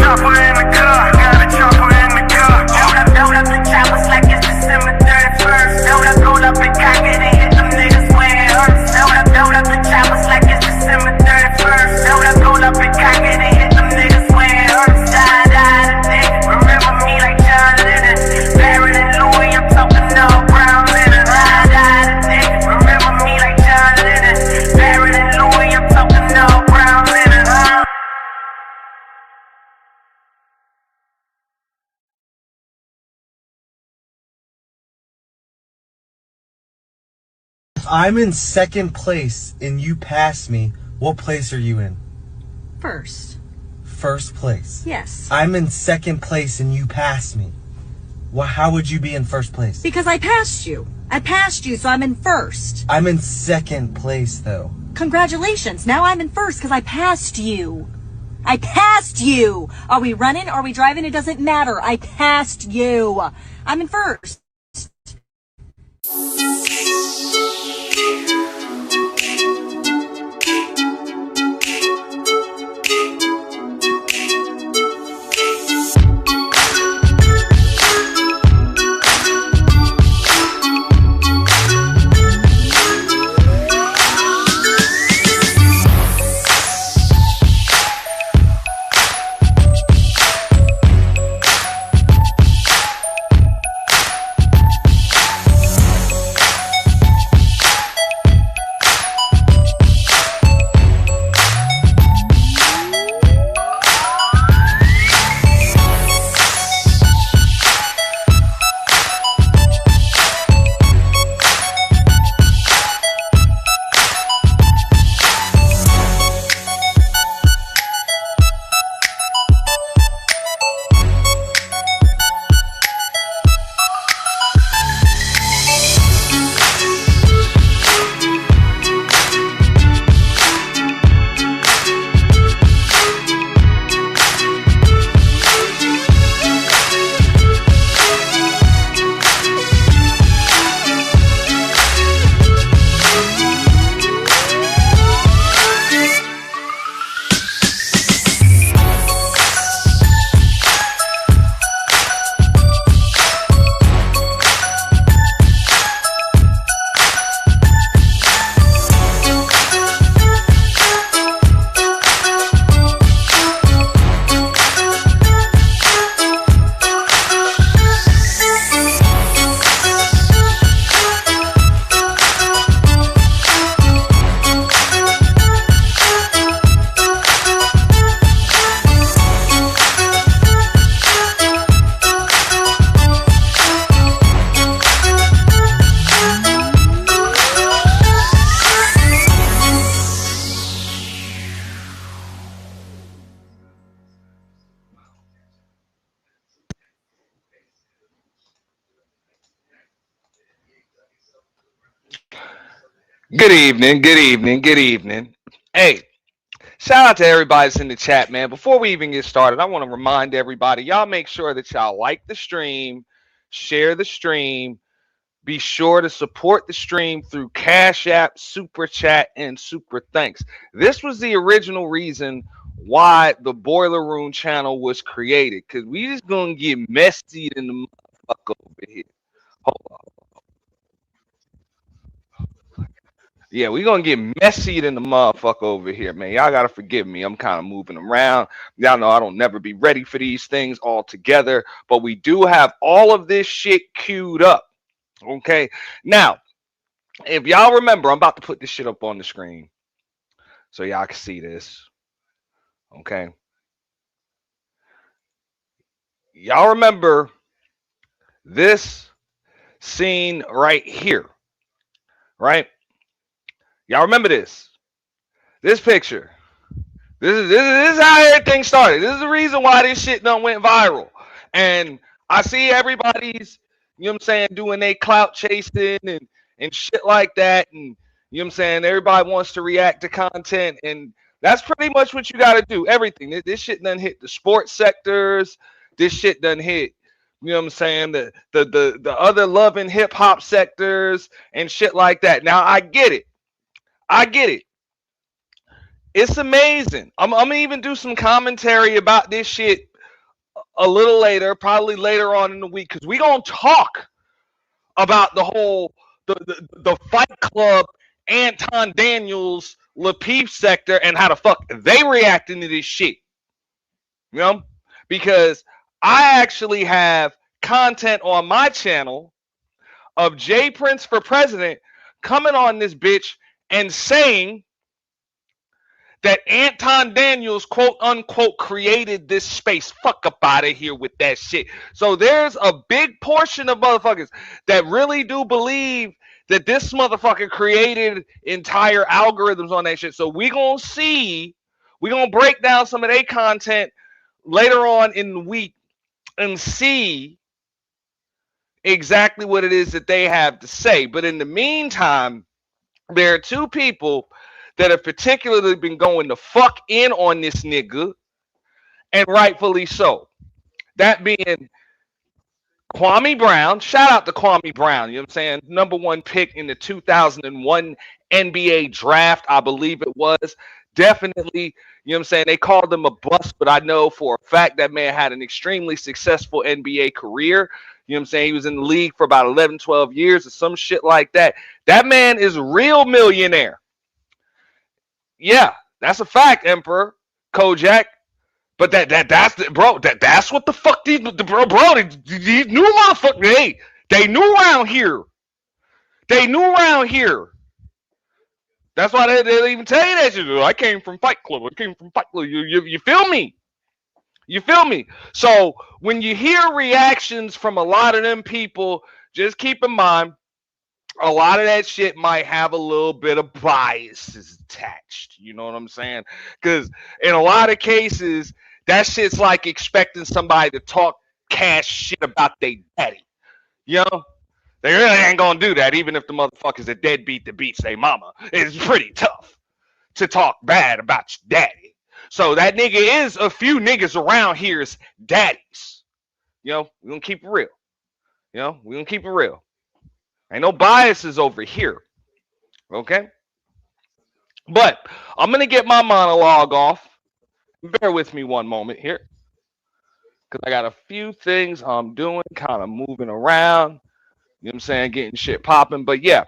chopper in the car. Got a chopper in the car. Load up the choppers like it's December 31st. Load up and cock it and hit them niggas where it hurts. Load up the choppers like it's December 31st. Load up and cock it and hit them niggas where it hurts. Die today. Remember me like John Lennon. Barrett and Louis, I'm talking all brown linen. Die today. Remember me like John Lennon. Barrett and Louis, I'm talking all brown linen. I'm in second place and you pass me. What place are you in? First. First place. Yes. I'm in second place and you pass me. Well, how would you be in first place? Because I passed you. I passed you, so I'm in first. I'm in second place, though. Congratulations. Now I'm in first because I passed you. I passed you. Are we running? Are we driving? It doesn't matter. I passed you. I'm in first. Good evening, good evening, good evening. Hey, shout out to everybody that's in the chat, man. Before we even get started, I want to remind everybody, y'all make sure that y'all like the stream, share the stream, be sure to support the stream through Cash App, Super Chat, and Super Thanks. This was the original reason why the Boiler Room channel was created, because we just gonna get messy in the motherfucker over here. Hold on. Yeah, we're gonna get messy in the motherfucker over here, man. Y'all gotta forgive me. I'm kind of moving around. Y'all know I don't never be ready for these things all together, but we do have all of this shit queued up. Okay. Now, if y'all remember, I'm about to put this shit up on the screen so y'all can see this. Okay. Y'all remember this scene right here, right? Y'all remember this picture. This is how everything started. This is the reason why this shit done went viral. And I see everybody's, you know what I'm saying, doing they clout chasing and shit like that. And you know what I'm saying, everybody wants to react to content. And that's pretty much what you got to do. Everything. This shit done hit the sports sectors. This shit done hit, you know what I'm saying, the other love and hip hop sectors and shit like that. Now I get it. It's amazing. I'm gonna even do some commentary about this shit a little later, probably later on in the week, because we gonna talk about the whole the Fight Club, Anton Daniels, Lapeef sector, and how the fuck they reacting to this shit. You know, because I actually have content on my channel of Jay Prince for president coming on this bitch and saying that Anton Daniels, quote unquote, created this space. Fuck up out of here with that shit. So there's a big portion of motherfuckers that really do believe that this motherfucker created entire algorithms on that shit. So we gonna see, we gonna break down some of their content later on in the week and see exactly what it is that they have to say. But in the meantime, there are two people that have particularly been going the fuck in on this nigga, and rightfully so. That being Kwame Brown. Shout out to Kwame Brown. You know what I'm saying? Number one pick in the 2001 NBA draft, I believe it was. Definitely, you know what I'm saying? They called him a bust, but I know for a fact that man had an extremely successful NBA career. You know what I'm saying? He was in the league for about 11, 12 years or some shit like that. That man is a real millionaire. Yeah, that's a fact, Emperor Kojak. But that's the, bro. That's what the fuck these bro. These new motherfuckers. They new around here. They new around here. That's why they even tell you that shit. I came from Fight Club. I came from Fight Club. You feel me? You feel me? So when you hear reactions from a lot of them people, just keep in mind, a lot of that shit might have a little bit of biases attached. You know what I'm saying? Because in a lot of cases, that shit's like expecting somebody to talk cash shit about their daddy. You know? They really ain't gonna do that, even if the motherfucker's a deadbeat that beats their mama. It's pretty tough to talk bad about your daddy. So that nigga is a few niggas around here's daddies. You know, we're gonna keep it real. You know, we're gonna keep it real. Ain't no biases over here. Okay? But I'm going to get my monologue off. Bear with me one moment here. Because I got a few things I'm doing, kind of moving around. You know what I'm saying? Getting shit popping. But yeah.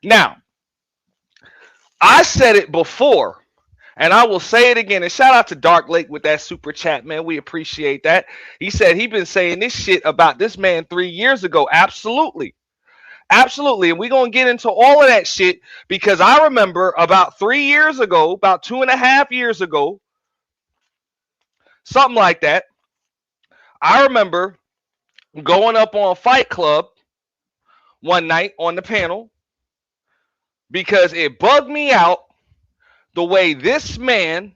Now, I said it before, and I will say it again. And shout out to Dark Lake with that super chat, man. We appreciate that. He said he been saying this shit about this man 3 years ago. Absolutely. Absolutely. And we're going to get into all of that shit because I remember about 3 years ago, about 2.5 years ago, something like that. I remember going up on Fight Club one night on the panel because it bugged me out the way this man,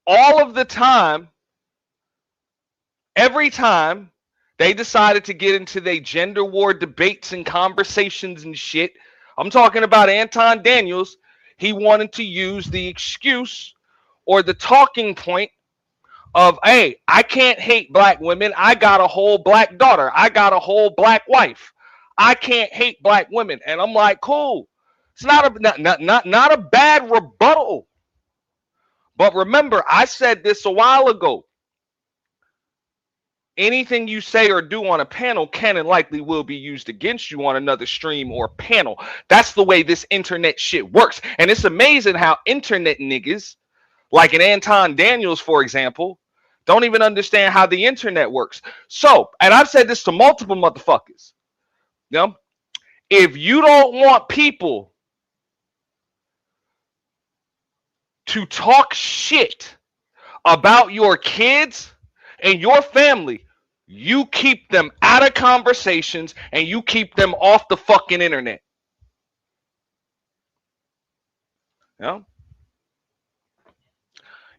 all of the time, every time they decided to get into their gender war debates and conversations and shit. I'm talking about Anton Daniels. He wanted to use the excuse or the talking point of, hey, I can't hate black women. I got a whole black daughter. I got a whole black wife. I can't hate black women. And I'm like, cool. It's not a bad rebuttal. But remember, I said this a while ago. Anything you say or do on a panel can and likely will be used against you on another stream or panel. That's the way this internet shit works. And it's amazing how internet niggas, like an Anton Daniels, for example, don't even understand how the internet works. So, and I've said this to multiple motherfuckers. You know, if you don't want people to talk shit about your kids and your family, you keep them out of conversations and you keep them off the fucking internet. You know?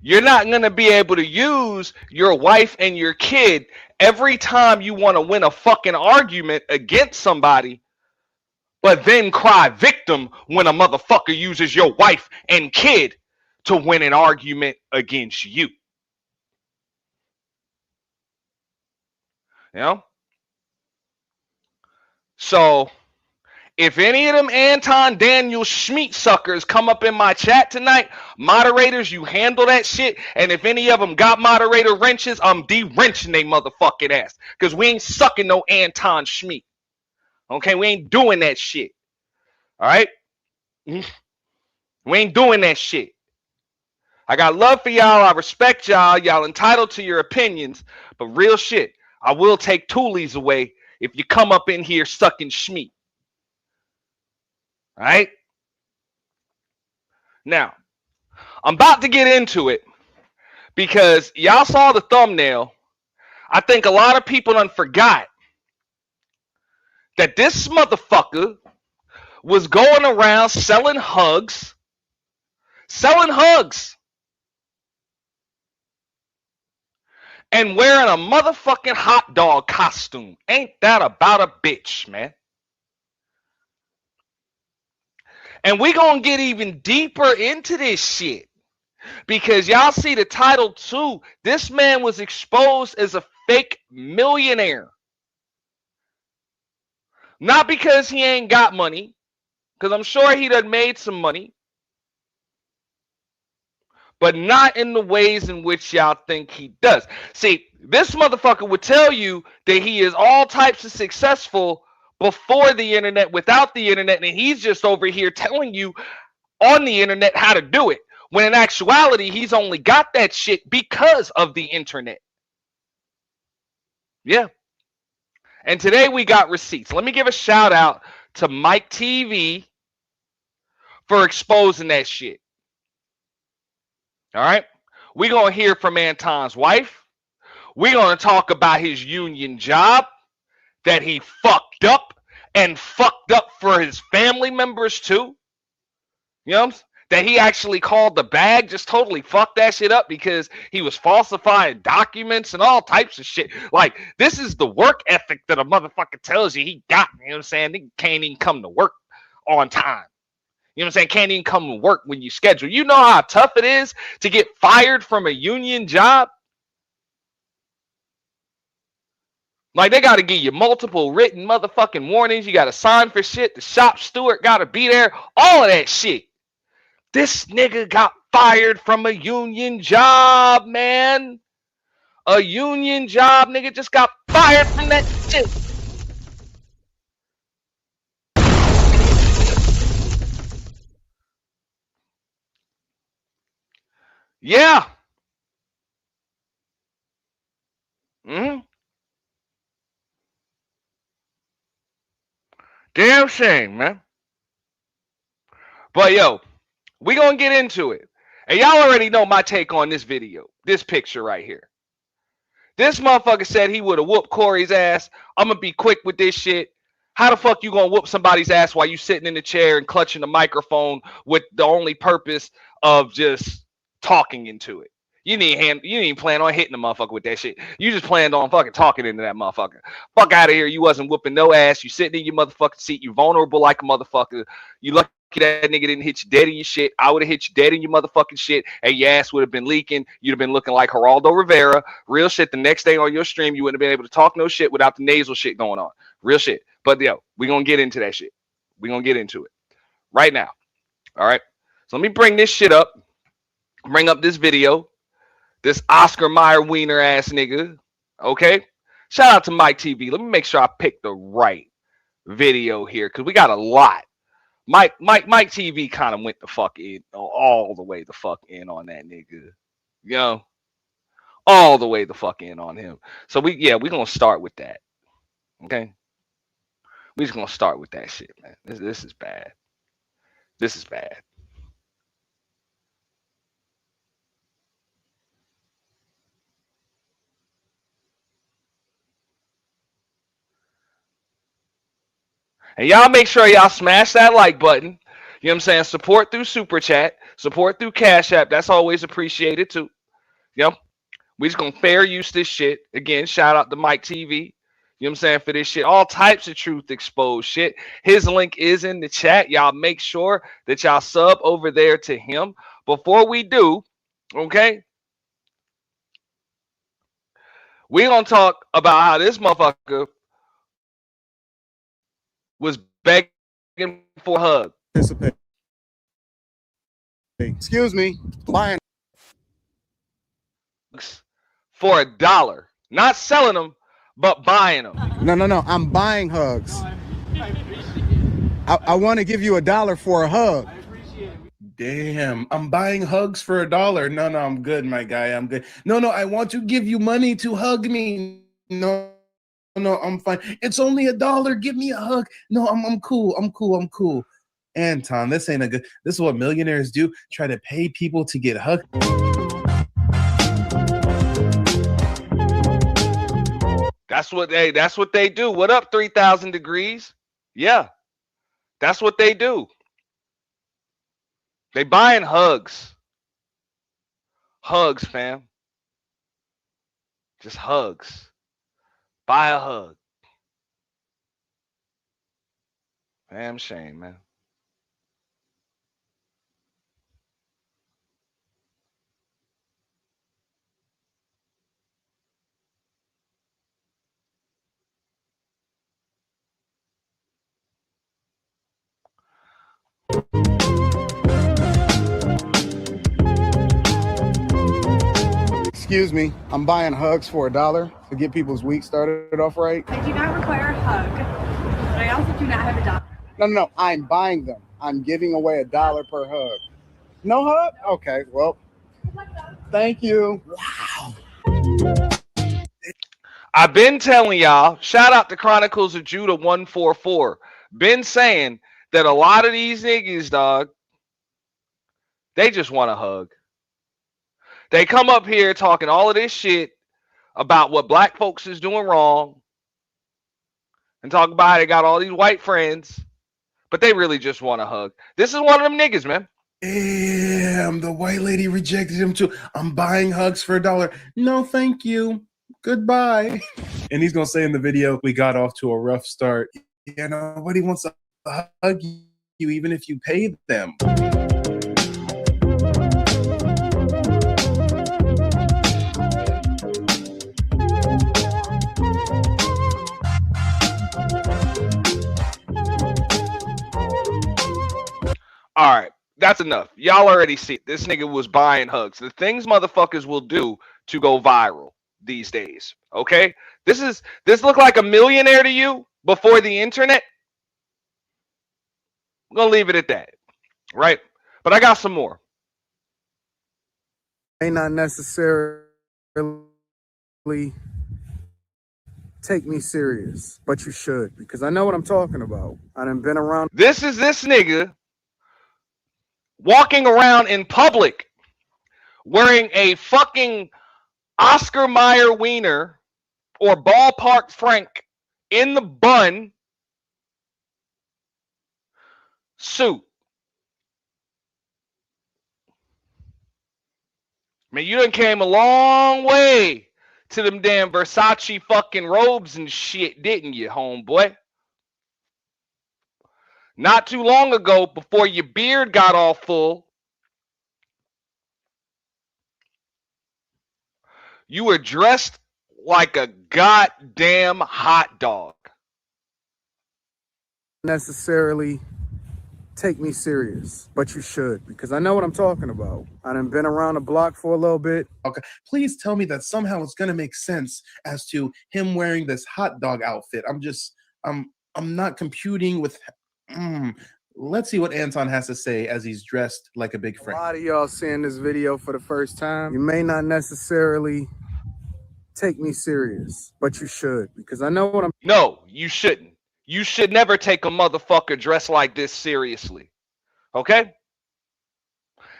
You're not going to be able to use your wife and your kid every time you want to win a fucking argument against somebody, but then cry victim when a motherfucker uses your wife and kid to win an argument against you. You know? So If any of them Anton Daniel Schmeat suckers come up in my chat tonight, moderators, you handle that shit. And if any of them got moderator wrenches, I'm de-wrenching they motherfucking ass. Because we ain't sucking no Anton Schmeat. Okay, we ain't doing that shit. All right? We ain't doing that shit. I got love for y'all. I respect y'all. Y'all entitled to your opinions. But real shit, I will take toolies away if you come up in here sucking Schmeat. All right? Now, I'm about to get into it because y'all saw the thumbnail. I think a lot of people done forgot that this motherfucker was going around selling hugs. And wearing a motherfucking hot dog costume. Ain't that about a bitch, man? And we gonna get even deeper into this shit. Because y'all see the title too. This man was exposed as a fake millionaire. Not because he ain't got money. Because I'm sure he done made some money. But not in the ways in which y'all think he does. See, this motherfucker would tell you that he is all types of successful before the internet, without the internet, and he's just over here telling you on the internet how to do it. When in actuality, he's only got that shit because of the internet. Yeah. And today we got receipts. Let me give a shout out to Mike TV for exposing that shit. All right. We're going to hear from Anton's wife. We're going to talk about his union job that he fucked up and fucked up for his family members too. You know what I'm saying? That he actually called the bag, just totally fucked that shit up because he was falsifying documents and all types of shit. Like, this is the work ethic that a motherfucker tells you he got. You know what I'm saying? He can't even come to work on time. You know what I'm saying? Can't even come to work when you schedule. You know how tough it is to get fired from a union job? Like, they got to give you multiple written motherfucking warnings. You got to sign for shit. The shop steward got to be there. All of that shit. This nigga got fired from a union job, man. A union job, nigga just got fired from that shit. Yeah. Damn shame, man. But yo, we gonna get into it. And y'all already know my take on this video. This picture right here. This motherfucker said he would have whooped Corey's ass. I'm gonna be quick with this shit. How the fuck you gonna whoop somebody's ass while you sitting in the chair and clutching the microphone with the only purpose of just talking into it? You didn't plan on hitting the motherfucker with that shit. You just planned on fucking talking into that motherfucker. Fuck out of here. You wasn't whooping no ass. You sitting in your motherfucking seat. You vulnerable like a motherfucker. You lucky that nigga didn't hit you dead in your shit. I would have hit you dead in your motherfucking shit, and your ass would have been leaking. You'd have been looking like Geraldo Rivera. Real shit. The next day on your stream, you wouldn't have been able to talk no shit without the nasal shit going on. Real shit. But yo, we gonna get into that shit. We gonna get into it right now. All right. So let me bring this shit up. Bring up this video. This Oscar Mayer wiener ass nigga. Okay. Shout out to Mike TV. Let me make sure I pick the right video here because we got a lot. Mike TV kind of went the fuck in, all the way the fuck in on that nigga. You know, all the way the fuck in on him. So we're gonna start with that. Okay. We're just gonna start with that shit, man. This is bad. This is bad. And y'all make sure y'all smash that like button. You know what I'm saying? Support through Super Chat. Support through Cash App. That's always appreciated too. You know? We just gonna fair use this shit. Again, shout out to Mike TV. You know what I'm saying? For this shit. All types of truth exposed shit. His link is in the chat. Y'all make sure that y'all sub over there to him. Before we do, okay? We're gonna talk about how this motherfucker was begging for a hug. Excuse me. Buying For $1. Not selling them, but buying them. No. I'm buying hugs. I want to give you $1 for a hug. Damn, I'm buying hugs for $1. No, I'm good, my guy. I'm good. No, I want to give you money to hug me. No, I'm fine. It's only $1. Give me a hug. No, I'm cool. I'm cool. Anton, this ain't a good. This is what millionaires do. Try to pay people to get hugged. That's what they do. What up, 3,000 degrees? Yeah. That's what they do. They buying hugs. Hugs, fam. Just hugs. Buy a hug. Damn shame, man. Excuse me. I'm buying hugs for $1 to get people's week started off right. I do not require a hug, but I also do not have a dollar. No. I'm buying them. I'm giving away $1 per hug. No hug? Okay. Well, thank you. Wow. I've been telling y'all, shout out to Chronicles of Judah 144. Been saying that a lot of these niggas, dog, they just want a hug. They come up here talking all of this shit about what black folks is doing wrong and talk about how they got all these white friends, but they really just want a hug. This is one of them niggas, man. Damn, the white lady rejected him too. I'm buying hugs for $1. No, thank you. Goodbye. And he's gonna say in the video, we got off to a rough start. Yeah, nobody wants to hug you, even if you pay them. All right, that's enough. Y'all already see it. This nigga was buying hugs. The things motherfuckers will do to go viral these days. Okay, this look like a millionaire to you before the internet. I'm gonna leave it at that, right? But I got some more. May not necessarily take me serious, but you should, because I know what I'm talking about. I done been around. This is this nigga walking around in public wearing a fucking Oscar Mayer wiener or ballpark Frank in the bun suit. Man, you done came a long way to them damn Versace fucking robes and shit, didn't you, homeboy? Not too long ago, before your beard got all full, you were dressed like a goddamn hot dog. Necessarily take me serious, but you should, because I know what I'm talking about. I done been around the block for a little bit. Okay, please tell me that somehow it's gonna make sense as to him wearing this hot dog outfit. I'm not computing with. Let's see what Anton has to say as he's dressed like a big friend. A lot of y'all seeing this video for the first time. You may not necessarily take me serious, but you should, because I know what I'm. No, you shouldn't. You should never take a motherfucker dressed like this seriously. Okay?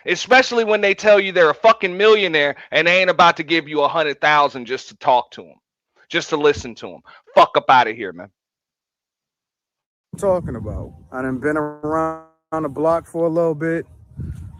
Especially when they tell you they're a fucking millionaire and they ain't about to give you 100,000 just to talk to them, just to listen to them. Fuck up out of here, man. Talking about. I done been around the block for a little bit.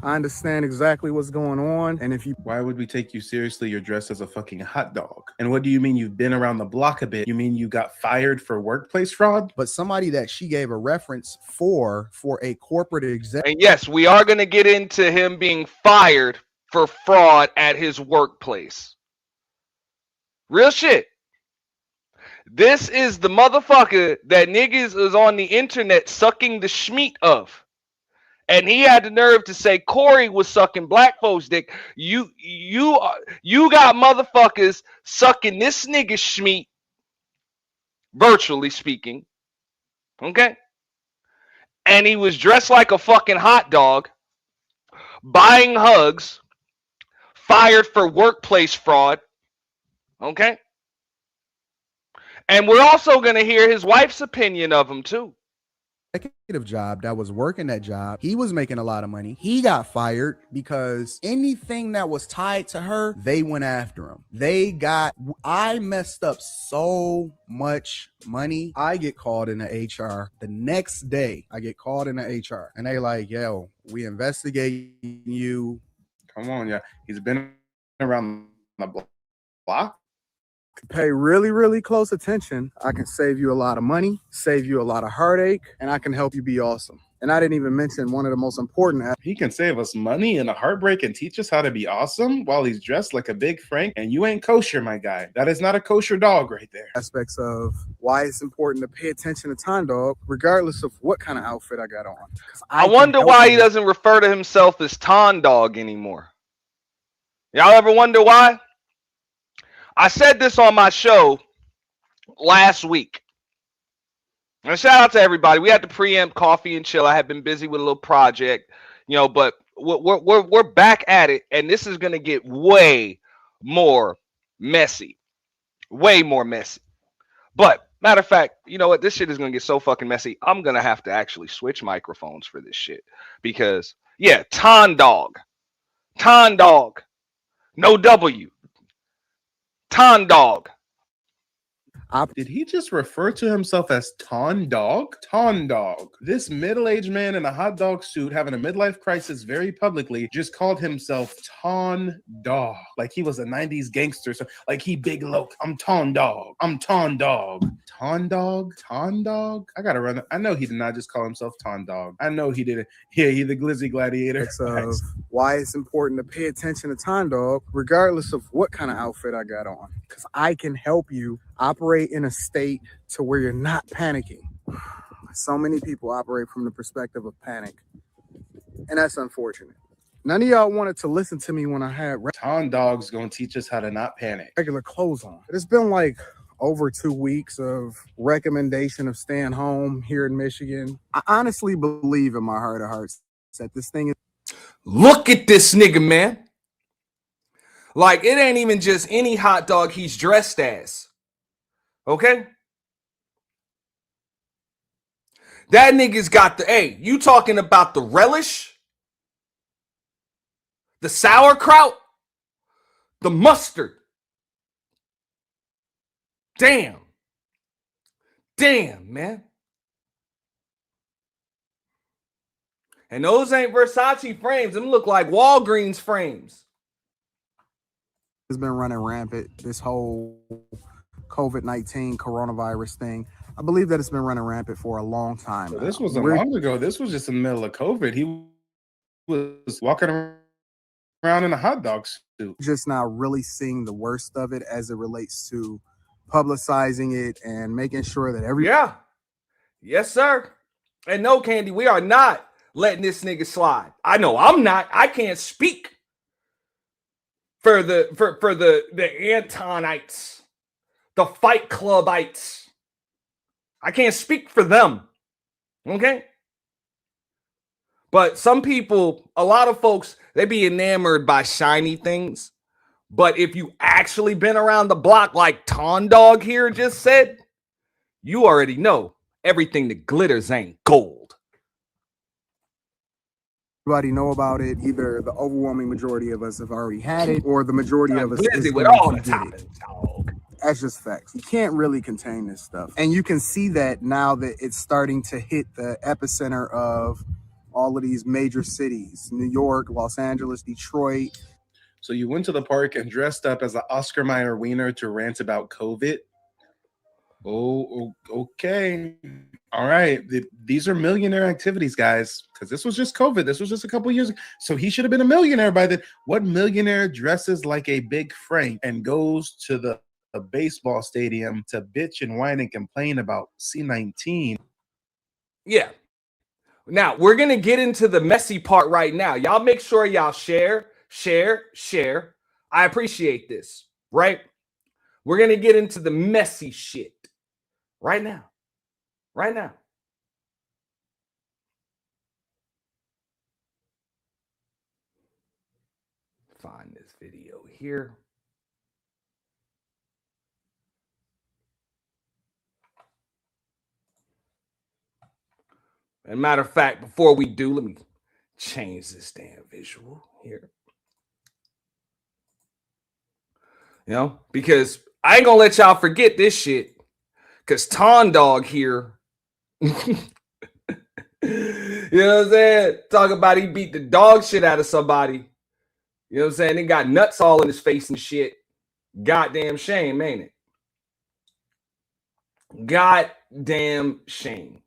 I understand exactly what's going on. And if you, why would we take you seriously? You're dressed as a fucking hot dog. And what do you mean you've been around the block a bit? You mean you got fired for workplace fraud? But somebody that she gave a reference for a corporate exec. And yes, we are going to get into him being fired for fraud at his workplace. Real shit. This is the motherfucker that niggas is on the internet sucking the schmeat of. And he had the nerve to say Corey was sucking black folks' dick. You got motherfuckers sucking this nigga schmeat, virtually speaking. Okay? And he was dressed like a fucking hot dog, buying hugs, fired for workplace fraud. Okay? And we're also going to hear his wife's opinion of him, too. Executive job that was working that job. He was making a lot of money. He got fired because anything that was tied to her, they went after him. I messed up so much money. I get called in the HR the next day. I get called in the HR and they like, yo, we investigating you. Come on, yeah. He's been around the block. Pay really, really close attention. I can save you a lot of money, save you a lot of heartache, and I can help you be awesome. And I didn't even mention one of the most important. He can save us money and a heartbreak and teach us how to be awesome while he's dressed like a big Frank. And you ain't kosher, my guy. That is not a kosher dog right there. Aspects of why it's important to pay attention to Time Dog, regardless of what kind of outfit I got on. I wonder why he doesn't refer to himself as Ton Dog anymore. Y'all ever wonder why? I said this on my show last week. And shout out to everybody. We had to preempt Coffee and Chill. I had been busy with a little project, but we're back at it, and this is gonna get way more messy. Way more messy. But matter of fact, you know what? This shit is gonna get so fucking messy. I'm gonna have to actually switch microphones for this shit. Because Ton Dog. Ton Dog. No W. Ton Dog. Did he just refer to himself as Ton Dog? Ton Dog. This middle-aged man in a hot dog suit having a midlife crisis very publicly just called himself Ton Dog. Like he was a 90s gangster. So like he big loc. I'm Ton Dog. I'm Ton Dog. Ton Dog? Ton Dog? I gotta run. I know he did not just call himself Ton Dog. I know he didn't. Yeah, he's the Glizzy Gladiator. Of why it's important to pay attention to Time Dog, regardless of what kind of outfit I got on. Because I can help you operate in a state to where you're not panicking. So many people operate from the perspective of panic, and that's unfortunate. None of y'all wanted to listen to me when I had Ton Dog's gonna teach us how to not panic. Regular clothes on. It's been like over 2 weeks of recommendation of staying home here in Michigan. I honestly believe in my heart of hearts that this thing is. Look at this nigga, man. Like, it ain't even just any hot dog he's dressed as. Okay? That nigga's got the, you talking about the relish? The sauerkraut? The mustard? Damn. Damn, man. And those ain't Versace frames. Them look like Walgreens frames. Has been running rampant, this whole COVID-19 coronavirus thing. I believe that it's been running rampant for a long time. So this wasn't long ago. This was just in the middle of COVID. He was walking around in a hot dog suit. Just now really seeing the worst of it as it relates to publicizing it and making sure that every Yes, sir. And no, Candy, we are not letting this nigga slide. I know I'm not. I can't speak for the Antonites, the Fight Clubites. I can't speak for them. Okay? But some people, a lot of folks, they be enamored by shiny things. But if you actually been around the block like Ton Dog here just said, you already know everything that glitters ain't gold. Everybody know about it. Either the overwhelming majority of us have already had it, or the majority of us busy with all the topics, dog. That's just facts. You can't really contain this stuff. And you can see that now that it's starting to hit the epicenter of all of these major cities, New York, Los Angeles, Detroit. So you went to the park and dressed up as an Oscar Mayer wiener to rant about COVID? Oh, okay. All right. These are millionaire activities, guys, because this was just COVID. This was just a couple years ago. So he should have been a millionaire by then. What millionaire dresses like a big Frank and goes to the a baseball stadium to bitch and whine and complain about C19. Yeah. Now, we're going to get into the messy part right now. Y'all make sure y'all share. I appreciate this, right? We're going to get into the messy shit right now. Right now. Find this video here. And matter of fact, before we do, let me change this damn visual here. You know, because I ain't gonna let y'all forget this shit. Because Ton Dog here, you know what I'm saying? Talk about he beat the dog shit out of somebody. You know what I'm saying? He got nuts all in his face and shit. Goddamn shame, ain't it? Goddamn shame.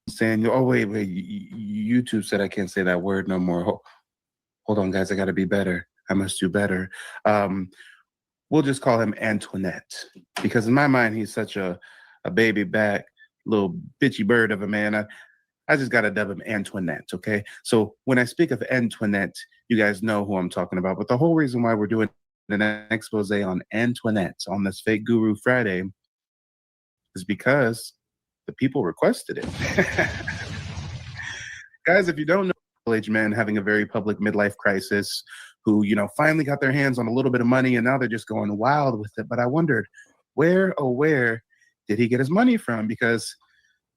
Saying, oh, wait, YouTube said I can't say that word no more. Hold on, guys, I got to be better. I must do better. We'll just call him Antoinette, because in my mind, he's such a baby back, little bitchy bird of a man. I just got to dub him Antoinette, okay? So when I speak of Antoinette, you guys know who I'm talking about. But the whole reason why we're doing an expose on Antoinette on this Fake Guru Friday is because the people requested it. Guys, if you don't know, middle-aged men having a very public midlife crisis who, you know, finally got their hands on a little bit of money and now they're just going wild with it. But I wondered, where did he get his money from? Because,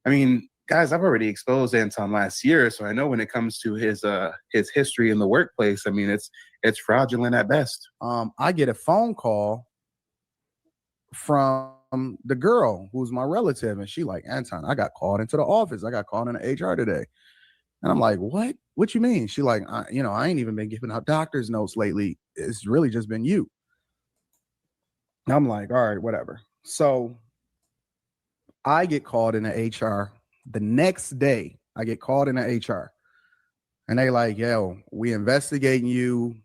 I mean, guys, I've already exposed Anton last year, so I know when it comes to his history in the workplace, I mean, it's fraudulent at best. I get a phone call from the girl who's my relative, and she like, Anton, I got called into the office. I got called into HR today. And I'm like, what? What you mean? She like, I ain't even been giving out doctor's notes lately. It's really just been you. And I'm like, all right, whatever. So I get called into HR the next day. I get called into HR and they like, yo, we investigating you.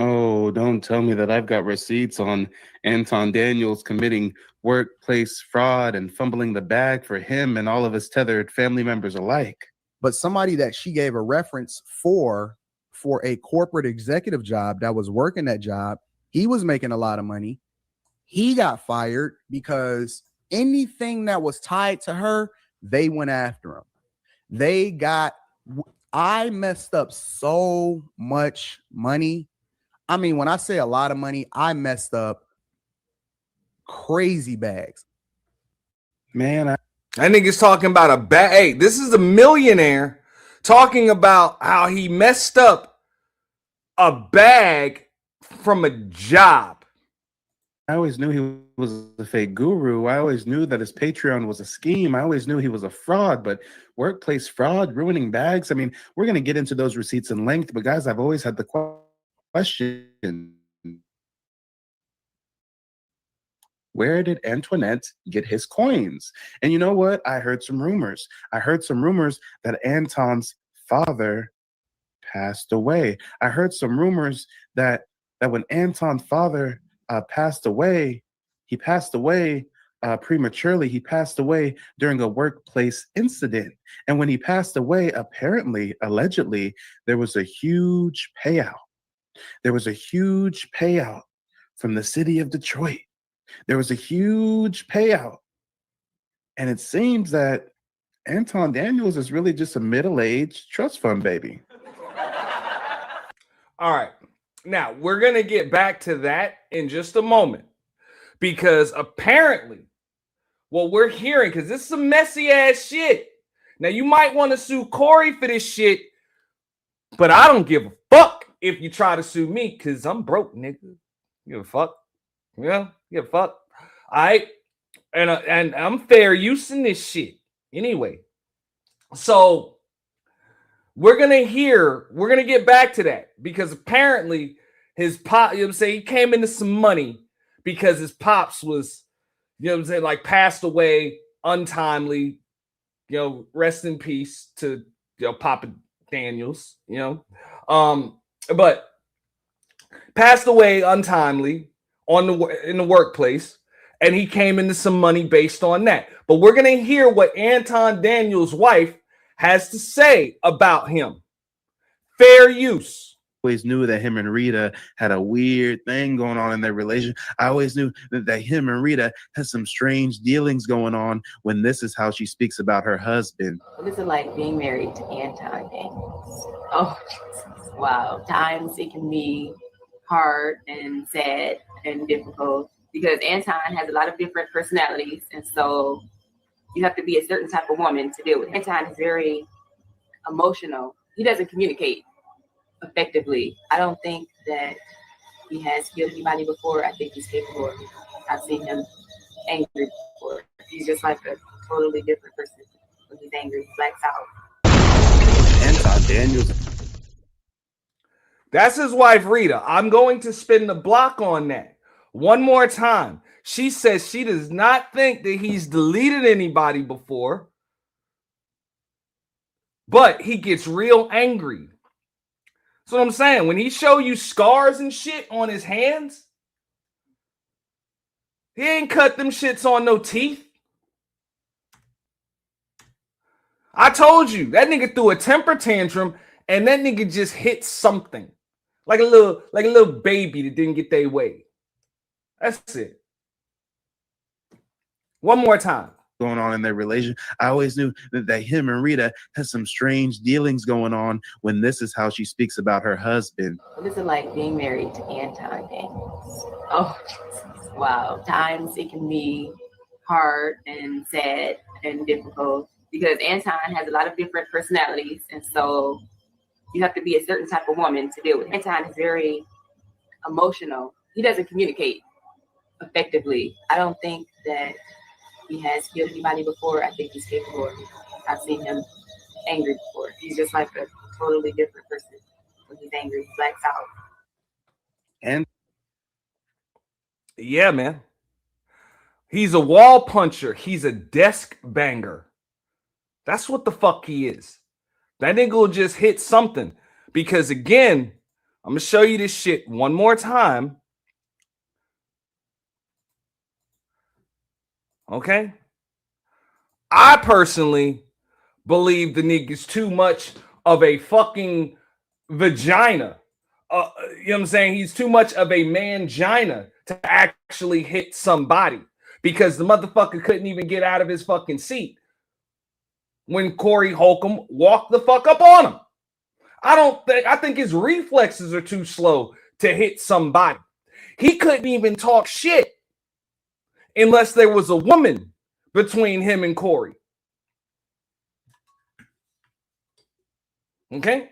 Oh, don't tell me that I've got receipts on Anton Daniels committing workplace fraud and fumbling the bag for him and all of his tethered family members alike. But somebody that she gave a reference for a corporate executive job that was working that job, he was making a lot of money. He got fired because anything that was tied to her, they went after him. I messed up so much money. I mean, when I say a lot of money, I messed up crazy bags. Man, I nigga's talking about a bag. Hey, this is a millionaire talking about how he messed up a bag from a job. I always knew he was a fake guru. I always knew that his Patreon was a scheme. I always knew he was a fraud, but workplace fraud, ruining bags. I mean, we're going to get into those receipts in length, but guys, I've always had the question. Where did Antoinette get his coins? And you know what? I heard some rumors. I heard some rumors that Anton's father passed away. I heard some rumors that when Anton's father passed away, he passed away prematurely. He passed away during a workplace incident. And when he passed away, apparently, allegedly, there was a huge payout. There was a huge payout from the city of Detroit. There was a huge payout. And it seems that Anton Daniels is really just a middle-aged trust fund baby. All right. Now, we're going to get back to that in just a moment, because apparently what we're hearing, because this is some messy ass shit. Now, you might want to sue Corey for this shit, but I don't give a fuck if you try to sue me, because I'm broke, nigga. You give a fuck? Yeah, you give a fuck? All right. And I'm fair use in this shit. Anyway, so we're going to get back to that, because apparently his pop, you know what I'm saying, he came into some money because his pops was, you know what I'm saying, like passed away untimely, you know, rest in peace to, you know, Papa Daniels, you know, but passed away untimely in the workplace, and he came into some money based on that. But we're going to hear what Anton Daniels' wife has to say about him. Fair use. Always knew that him and Rita had a weird thing going on in their relationship. I always knew that him and Rita had some strange dealings going on, when this is how she speaks about her husband. What is it like being married to Anton Daniels? Oh, Jesus. Wow. Times it can be hard and sad and difficult, because Anton has a lot of different personalities, and so you have to be a certain type of woman to deal with him. Anton is very emotional. He doesn't communicate effectively. I don't think that he has killed anybody before. I think he's capable of it. I've seen him angry before. He's just like a totally different person. When he's angry, he blacks out. Anton Daniels. That's his wife, Rita. I'm going to spin the block on that one more time. She says she does not think that he's deleted anybody before, but he gets real angry. That's what I'm saying. When he show you scars and shit on his hands, he ain't cut them shits on no teeth. I told you, that nigga threw a temper tantrum, and that nigga just hit something. Like a little baby that didn't get their way. That's it. One more time. Going on in their relationship. I always knew that him and Rita had some strange dealings going on, when this is how she speaks about her husband. What is it like being married to Anton Daniels? Oh, Jesus. Wow. Times it can be hard and sad and difficult, because Anton has a lot of different personalities, and so you have to be a certain type of woman to deal with him. Anton is very emotional. He doesn't communicate effectively. I don't think that he has killed anybody before. I think he's capable of it. I've seen him angry before. He's just like a totally different person. When he's angry, he blacks out. And yeah, man. He's a wall puncher. He's a desk banger. That's what the fuck he is. That nigga will just hit something. Because again, I'm going to show you this shit one more time. Okay? I personally believe the nigga's too much of a fucking vagina. You know what I'm saying? He's too much of a mangina to actually hit somebody, because the motherfucker couldn't even get out of his fucking seat when Corey Holcomb walked the fuck up on him. I think his reflexes are too slow to hit somebody. He couldn't even talk shit unless there was a woman between him and Corey. Okay?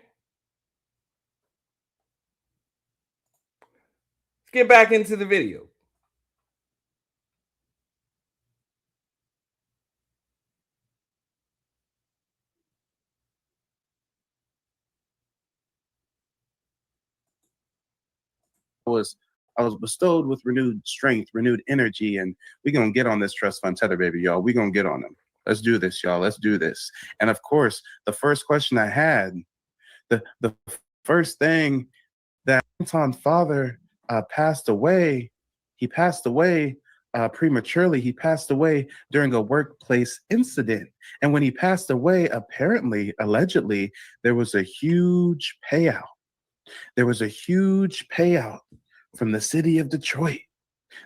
Let's get back into the video. I was bestowed with renewed strength, renewed energy, and we're going to get on this trust fund tether, baby, y'all. We're going to get on them. Let's do this, y'all. Let's do this. And of course, the first question I had, the first thing, that Anton's father passed away. He passed away prematurely. He passed away during a workplace incident. And when he passed away, apparently, allegedly, there was a huge payout. There was a huge payout from the city of Detroit.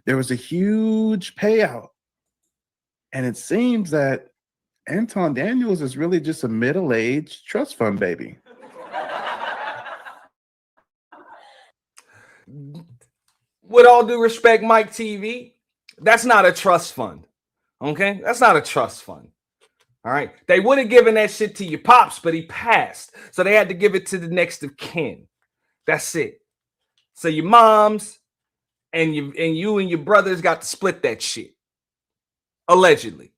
There was a huge payout. And it seems that Anton Daniels is really just a middle-aged trust fund baby. With all due respect, Mike TV, that's not a trust fund. Okay, that's not a trust fund. All right, they would have given that shit to your pops, but he passed, so they had to give it to the next of kin. That's it. So your moms and you and your brothers got to split that shit, allegedly.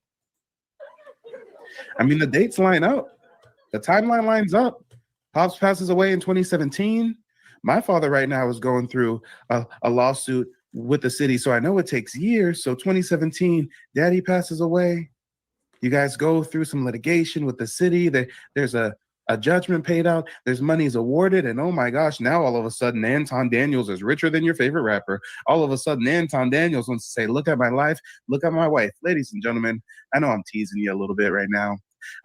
I mean, the dates line up. The timeline lines up. Pops passes away in 2017. My father right now is going through a lawsuit with the city, so I know it takes years. So 2017, Daddy passes away. You guys go through some litigation with the city. There's a judgment paid out. There's monies awarded. And oh my gosh, now all of a sudden, Anton Daniels is richer than your favorite rapper. All of a sudden, Anton Daniels wants to say, look at my life, look at my wife. Ladies and gentlemen, I know I'm teasing you a little bit right now.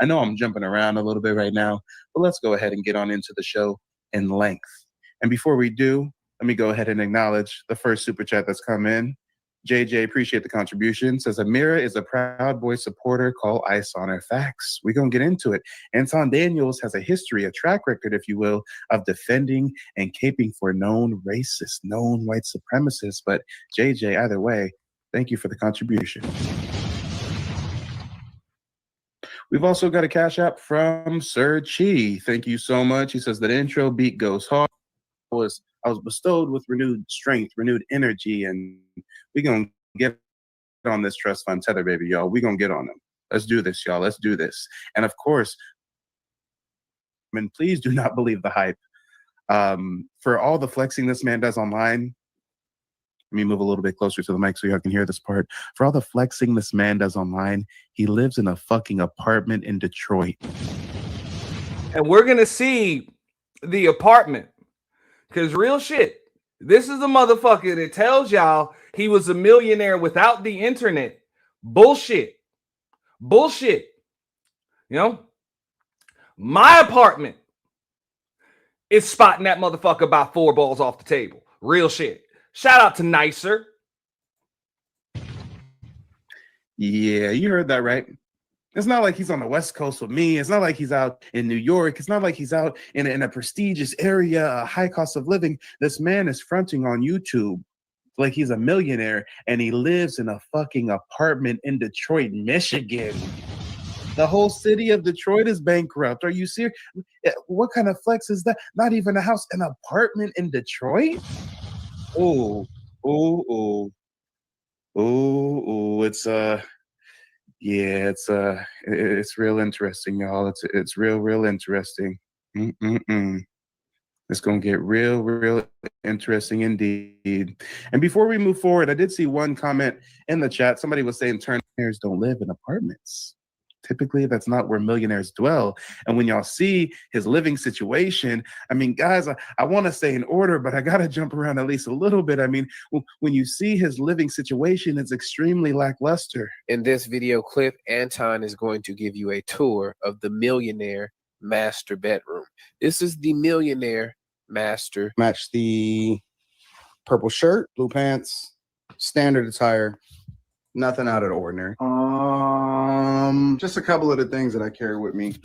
I know I'm jumping around a little bit right now, but let's go ahead and get on into the show in length. And before we do, let me go ahead and acknowledge the first super chat that's come in. JJ, appreciate the contribution. Says Amira is a Proud Boy supporter. Call ICE on her facts. We're going to get into it. Anton Daniels has a history, a track record, if you will, of defending and caping for known racists, known white supremacists. But JJ, either way, thank you for the contribution. We've also got a cash app from Sir Chi. Thank you so much. He says that intro beat goes hard. I was bestowed with renewed strength, renewed energy, and we're going to get on this trust fund tether, baby, y'all. We're going to get on them. Let's do this, y'all. Let's do this. And of course, I mean, please do not believe the hype. For all the flexing this man does online, let me move a little bit closer to the mic so y'all can hear this part. For all the flexing this man does online, he lives in a fucking apartment in Detroit. And we're going to see the apartment. Because real shit, this is the motherfucker that tells y'all he was a millionaire without the internet. Bullshit. Bullshit. You know? My apartment is spotting that motherfucker about 4 balls off the table. Real shit. Shout out to Nicer. Yeah, you heard that right. It's not like he's on the West Coast with me. It's not like he's out in New York. It's not like he's out in a prestigious area, a high cost of living. This man is fronting on YouTube like he's a millionaire, and he lives in a fucking apartment in Detroit, Michigan. The whole city of Detroit is bankrupt. Are you serious? What kind of flex is that? Not even a house, an apartment in Detroit? Oh, it's real interesting, y'all. It's real interesting. It's gonna get real interesting indeed. And before we move forward, I did see one comment in the chat. Somebody was saying millionaires don't live in apartments. Typically, that's not where millionaires dwell. And when y'all see his living situation, I mean, guys, I want to stay in order, but I got to jump around at least a little bit. I mean, when you see his living situation, it's extremely lackluster. In this video clip, Anton is going to give you a tour of the Millionaire master bedroom. This is the Millionaire master. Match the purple shirt, blue pants, standard attire. Nothing out of the ordinary. Just a couple of the things that I carry with me.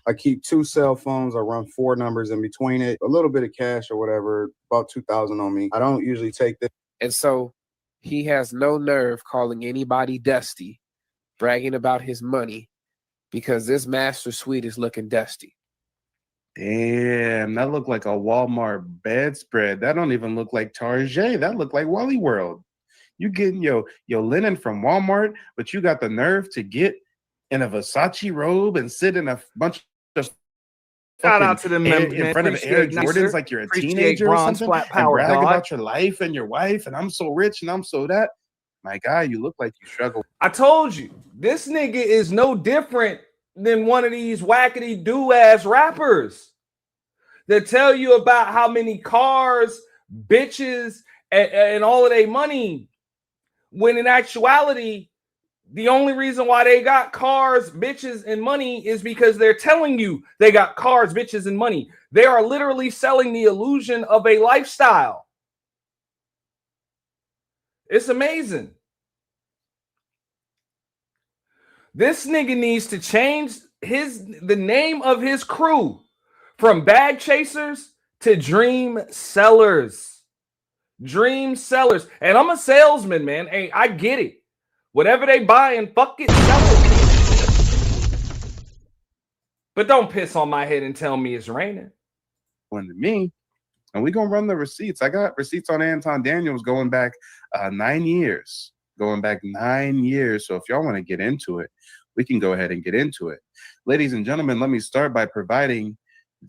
I keep 2 cell phones. I run 4 numbers in between it. A little bit of cash or whatever, about 2,000 on me. I don't usually take this. And so he has no nerve calling anybody dusty, bragging about his money, because this master suite is looking dusty. Damn, that looked like a Walmart bedspread. That don't even look like Target. That looked like Wally World. You getting your linen from Walmart, but you got the nerve to get in a Versace robe and sit in a bunch of shout out to the members in front of Air Jordans like you're a teenager or something, and brag about your life and your wife, and I'm so rich and I'm so that. My guy, you look like you struggle. I told you, this nigga is no different than one of these wackety do-ass rappers that tell you about how many cars, bitches, and all of their money, when in actuality, the only reason why they got cars, bitches, and money is because they're telling you they got cars, bitches, and money. They are literally selling the illusion of a lifestyle. It's amazing. This nigga needs to change the name of his crew from Bag Chasers to Dream Sellers. Dream Sellers. And I'm a salesman, man. Hey, I get it. Whatever they buying, fuck it, sell it. But don't piss on my head and tell me it's raining. One to me. And we're going to run the receipts. I got receipts on Anton Daniels going back 9 years. Going back 9 years. So if y'all want to get into it, we can go ahead and get into it. Ladies and gentlemen, let me start by providing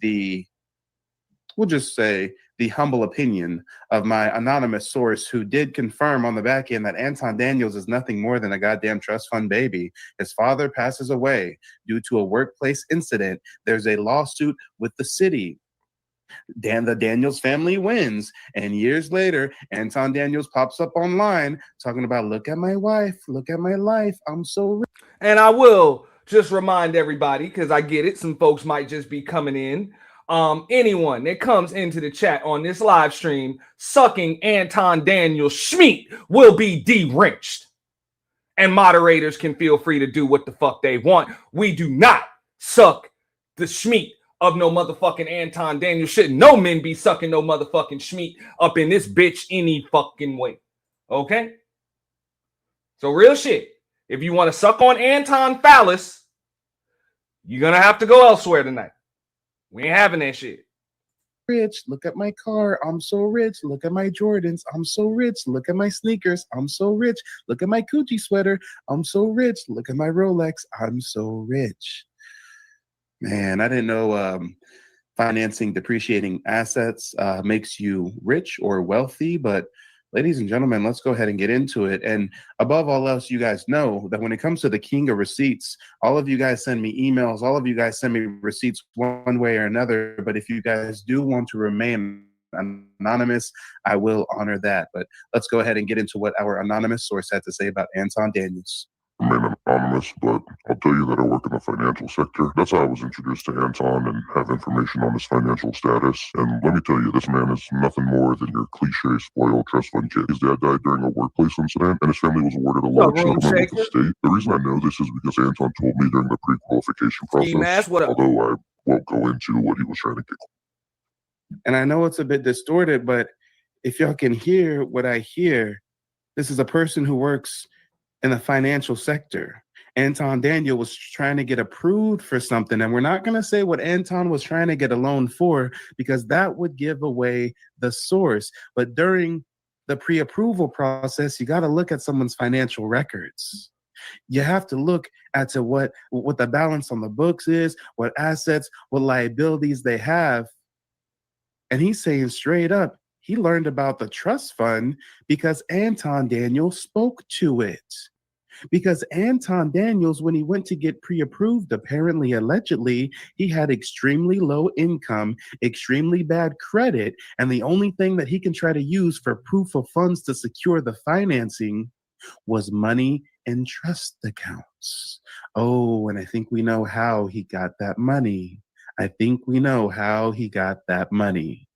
we'll just say, the humble opinion of my anonymous source who did confirm on the back end that Anton Daniels is nothing more than a goddamn trust fund baby. His father passes away due to a workplace incident. There's a lawsuit with the city. The Daniels family wins, and years later, Anton Daniels pops up online talking about, look at my wife, look at my life, I'm so rich. And I will just remind everybody, because I get it, some folks might just be coming in. Anyone that comes into the chat on this live stream sucking Anton Daniels schmeat will be de-rinched. And moderators can feel free to do what the fuck they want. We do not suck the schmeat of no motherfucking Anton Daniels shit. No men be sucking no motherfucking schmeat up in this bitch any fucking way. Okay? So real shit. If you want to suck on Anton phallus, you're going to have to go elsewhere tonight. We ain't having that shit. Rich, look at my car, I'm so rich. Look at my Jordans, I'm so rich. Look at my sneakers, I'm so rich. Look at my Gucci sweater, I'm so rich. Look at my Rolex, I'm so rich. Man, I didn't know financing depreciating assets makes you rich or wealthy, but ladies and gentlemen, let's go ahead and get into it. And above all else, you guys know that when it comes to the king of receipts, all of you guys send me emails, all of you guys send me receipts one way or another. But if you guys do want to remain anonymous, I will honor that. But let's go ahead and get into what our anonymous source had to say about Anton Daniels. Remain anonymous, but I'll tell you that I work in the financial sector. That's how I was introduced to Anton and have information on his financial status. And let me tell you, this man is nothing more than your cliche spoiled trust fund kid. His dad died during a workplace incident, and his family was awarded a large settlement with the state. The reason I know this is because Anton told me during the pre-qualification process, although I won't go into what he was trying to get. And I know it's a bit distorted, but if y'all can hear what I hear, this is a person who works in the financial sector. Anton Daniel was trying to get approved for something, and we're not going to say what Anton was trying to get a loan for because that would give away the source. But during the pre-approval process, you got to look at someone's financial records. You have to look at what the balance on the books is, what assets, what liabilities they have. And he's saying straight up, he learned about the trust fund because Anton Daniels spoke to it. Because Anton Daniels, when he went to get pre-approved, apparently, allegedly, he had extremely low income, extremely bad credit, and the only thing that he can try to use for proof of funds to secure the financing was money in trust accounts. Oh, and I think we know how he got that money. I think we know how he got that money.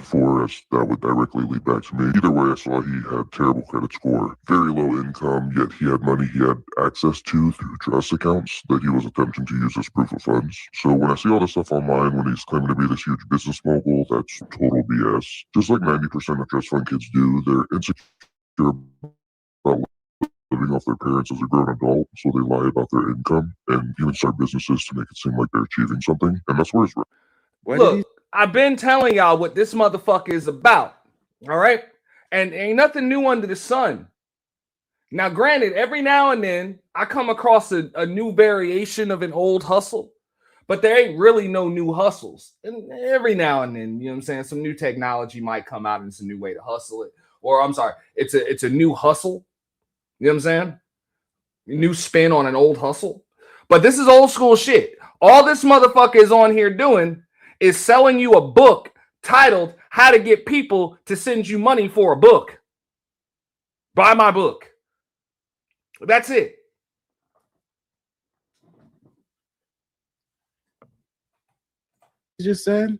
For us, that would directly lead back to me. Either way, I saw he had terrible credit score, very low income, yet he had money he had access to through trust accounts that he was attempting to use as proof of funds. So when I see all this stuff online, when he's claiming to be this huge business mogul, that's total BS. Just like 90% of trust fund kids do, they're insecure about living off their parents as a grown adult, so they lie about their income and even start businesses to make it seem like they're achieving something, and that's where it's right. Look, I've been telling y'all what this motherfucker is about, all right? And ain't nothing new under the sun. Now, granted, every now and then I come across a new variation of an old hustle, but there ain't really no new hustles. And every now and then, you know what I'm saying, some new technology might come out and it's a new way to hustle it. Or I'm sorry, it's a new hustle. You know what I'm saying? A new spin on an old hustle. But this is old school shit. All this motherfucker is on here doing is selling you a book titled How to Get People to Send You Money for a Book. Buy my book. That's it. He just said?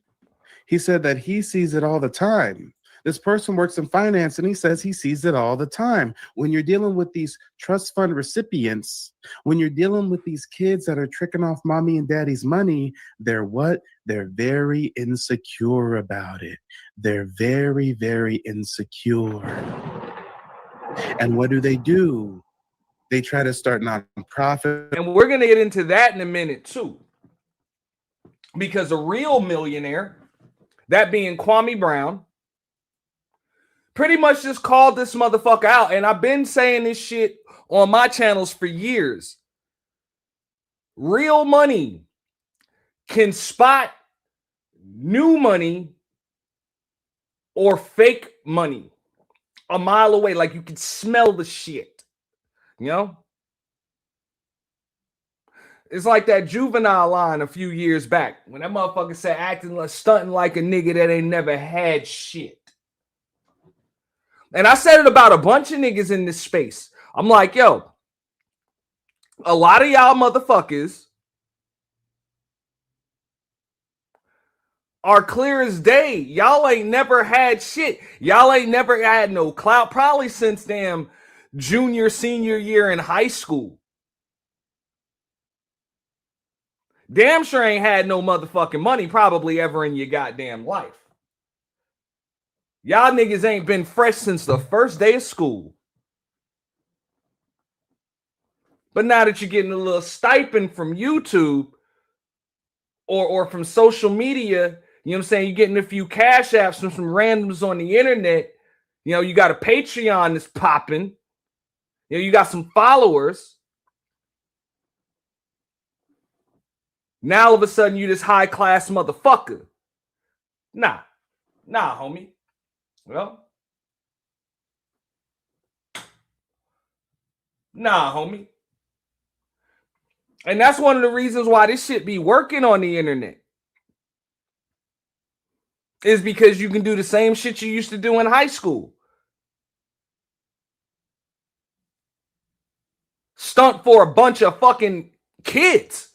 He said that he sees it all the time. This person works in finance and he says he sees it all the time. When you're dealing with these trust fund recipients, when you're dealing with these kids that are tricking off mommy and daddy's money, they're what? They're very insecure about it. They're very, very insecure. And what do? They try to start nonprofit. And we're going to get into that in a minute too. Because a real millionaire, that being Kwame Brown, pretty much just called this motherfucker out. And I've been saying this shit on my channels for years. Real money can spot new money or fake money a mile away. Like you can smell the shit, you know? It's like that Juvenile line a few years back when that motherfucker said acting like stunting like a nigga that ain't never had shit. And I said it about a bunch of niggas in this space. I'm like, yo, a lot of y'all motherfuckers are clear as day. Y'all ain't never had shit. Y'all ain't never had no clout, probably since damn junior, senior year in high school. Damn sure ain't had no motherfucking money probably ever in your goddamn life. Y'all niggas ain't been fresh since the first day of school. But now that you're getting a little stipend from YouTube or from social media, you know what I'm saying? You're getting a few cash apps from some randoms on the internet. You know, you got a Patreon that's popping. You know, you got some followers. Now all of a sudden you this high class motherfucker. Nah, homie. Well, nah, homie. And that's one of the reasons why this shit be working on the internet. Is because you can do the same shit you used to do in high school. Stunt for a bunch of fucking kids.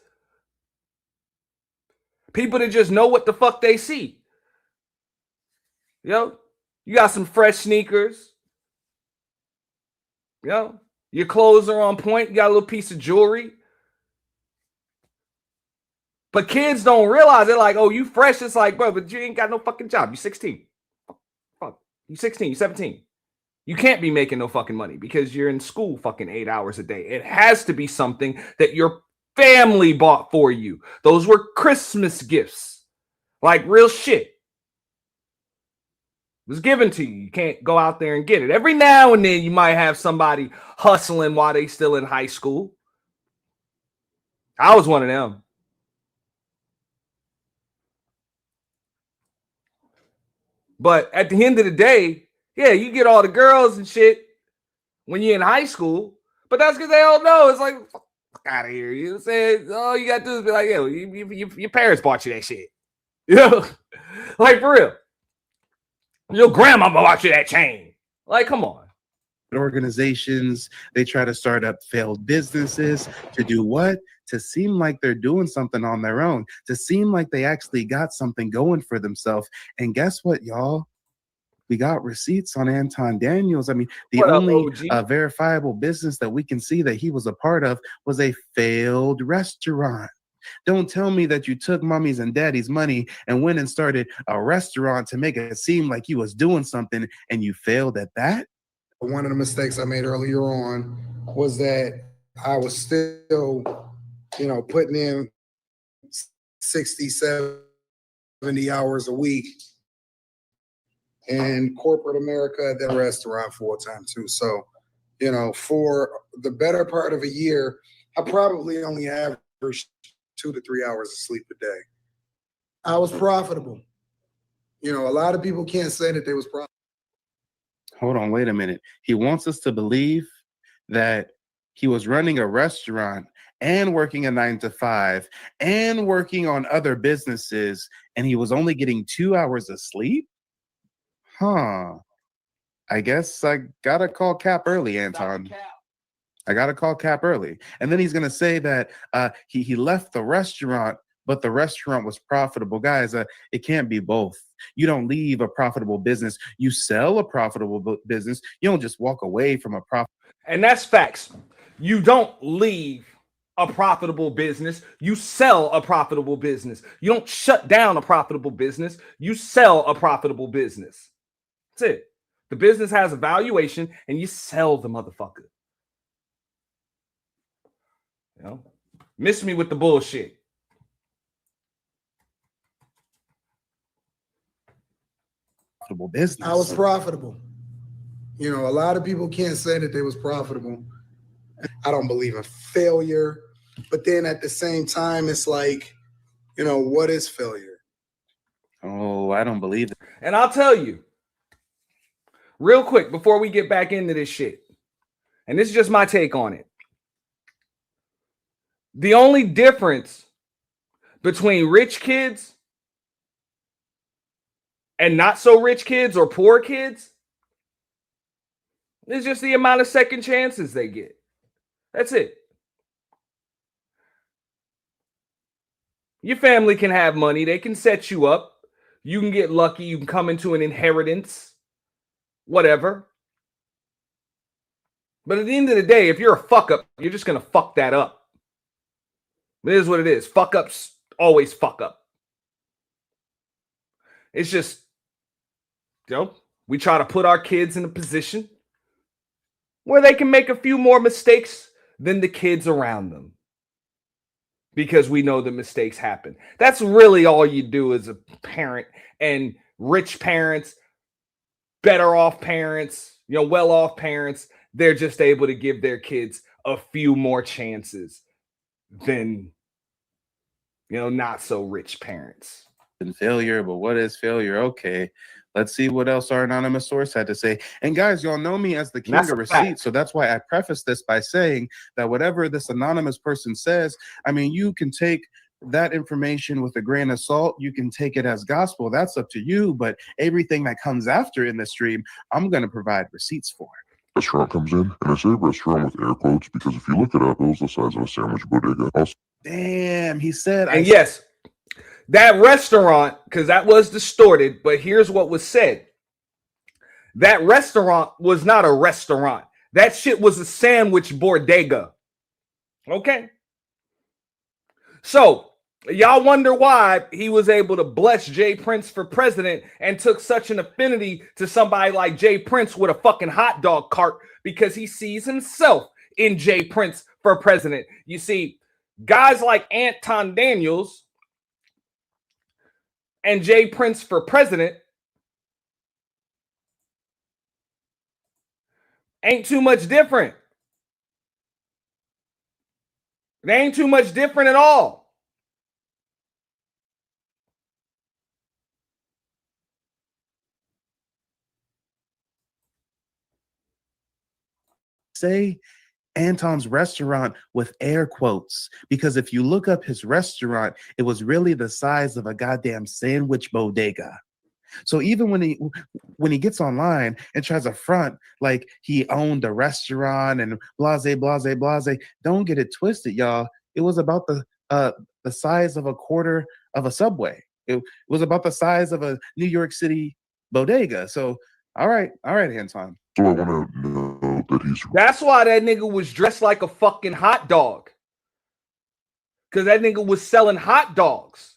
People that just know what the fuck they see. Yo, you got some fresh sneakers. Yo, your clothes are on point. You got a little piece of jewelry. But kids don't realize. They're like, oh, you fresh. It's like, bro, but you ain't got no fucking job. You 16. Fuck. You 16. You 17. You can't be making no fucking money because you're in school fucking 8 hours a day. It has to be something that your family bought for you. Those were Christmas gifts. Like real shit. It was given to you. You can't go out there and get it. Every now and then you might have somebody hustling while they still in high school. I was one of them. But at the end of the day, yeah, you get all the girls and shit when you're in high school. But that's because they don't know. It's like, fuck out of here. You know what I'm saying? All you got to do is be like, yo, your parents bought you that shit. You know? Like, for real. Your grandma bought you that chain. Like, come on. Organizations, they try to start up failed businesses to do what? To seem like they're doing something on their own, to seem like they actually got something going for themselves. And guess what, y'all? We got receipts on Anton Daniels. I mean, the only verifiable business that we can see that he was a part of was a failed restaurant. Don't tell me that you took mommy's and daddy's money and went and started a restaurant to make it seem like you was doing something and you failed at that. One of the mistakes I made earlier on was that I was still, putting in 60, 70 hours a week in corporate America at that restaurant full time too. So, for the better part of a year, I probably only averaged 2 to 3 hours of sleep a day. I was profitable. A lot of people can't say that they was profitable. Hold on, wait a minute. He wants us to believe that he was running a restaurant and working a 9 to 5 and working on other businesses, and he was only getting 2 hours of sleep? Huh. I guess I gotta call Cap early, Anton. I gotta call Cap early. And then he's gonna say that he left the restaurant, but the restaurant was profitable. Guys, it can't be both. You don't leave a profitable business. You sell a profitable business. You don't just walk away from a profit. And that's facts. You don't leave a profitable business. You sell a profitable business. You don't shut down a profitable business. You sell a profitable business. That's it. The business has a valuation and you sell the motherfucker. You know, miss me with the bullshit. Profitable business. I was profitable. You know, a lot of people can't say that they was profitable. I don't believe in failure, but then at the same time, it's like, you know, what is failure? Oh, I don't believe it. And I'll tell you, real quick, before we get back into this shit, and this is just my take on it. The only difference between rich kids and not so rich kids or poor kids is just the amount of second chances they get. That's it. Your family can have money. They can set you up. You can get lucky. You can come into an inheritance, whatever. But at the end of the day, if you're a fuck up, you're just going to fuck that up. It is what it is. Fuck ups always fuck up. It's just, you know, we try to put our kids in a position where they can make a few more mistakes than the kids around them, because we know the mistakes happen. That's really all you do as a parent. And rich parents, better off parents, you know, well-off parents, they're just able to give their kids a few more chances than, you know, not so rich parents. And failure, but what is failure? Okay, let's see what else our anonymous source had to say. And guys, y'all know me as the king of receipts, so that's why I preface this by saying that whatever this anonymous person says, I mean, you can take that information with a grain of salt. You can take it as gospel. That's up to you. But everything that comes after in the stream, I'm going to provide receipts for. Restaurant comes in, and I say restaurant with air quotes because if you look it up, it was the size of a sandwich bodega. Also, damn, he said. And yes, that restaurant, because that was distorted, but here's what was said. That restaurant was not a restaurant. That shit was a sandwich bodega. Okay? So, y'all wonder why he was able to bless Jay Prince for president and took such an affinity to somebody like Jay Prince with a fucking hot dog cart, because he sees himself in Jay Prince for president. You see, guys like Anton Daniels and Jay Prince for president ain't too much different. They ain't too much different at all. Say Anton's restaurant with air quotes, because if you look up his restaurant, it was really the size of a goddamn sandwich bodega. So even when he gets online and tries to front like he owned a restaurant and blase, don't get it twisted, y'all. It was about the size of a quarter of a Subway. It was about the size of a New York City bodega. So all right, Anton. So I want to know that he's. That's why that nigga was dressed like a fucking hot dog. Because that nigga was selling hot dogs.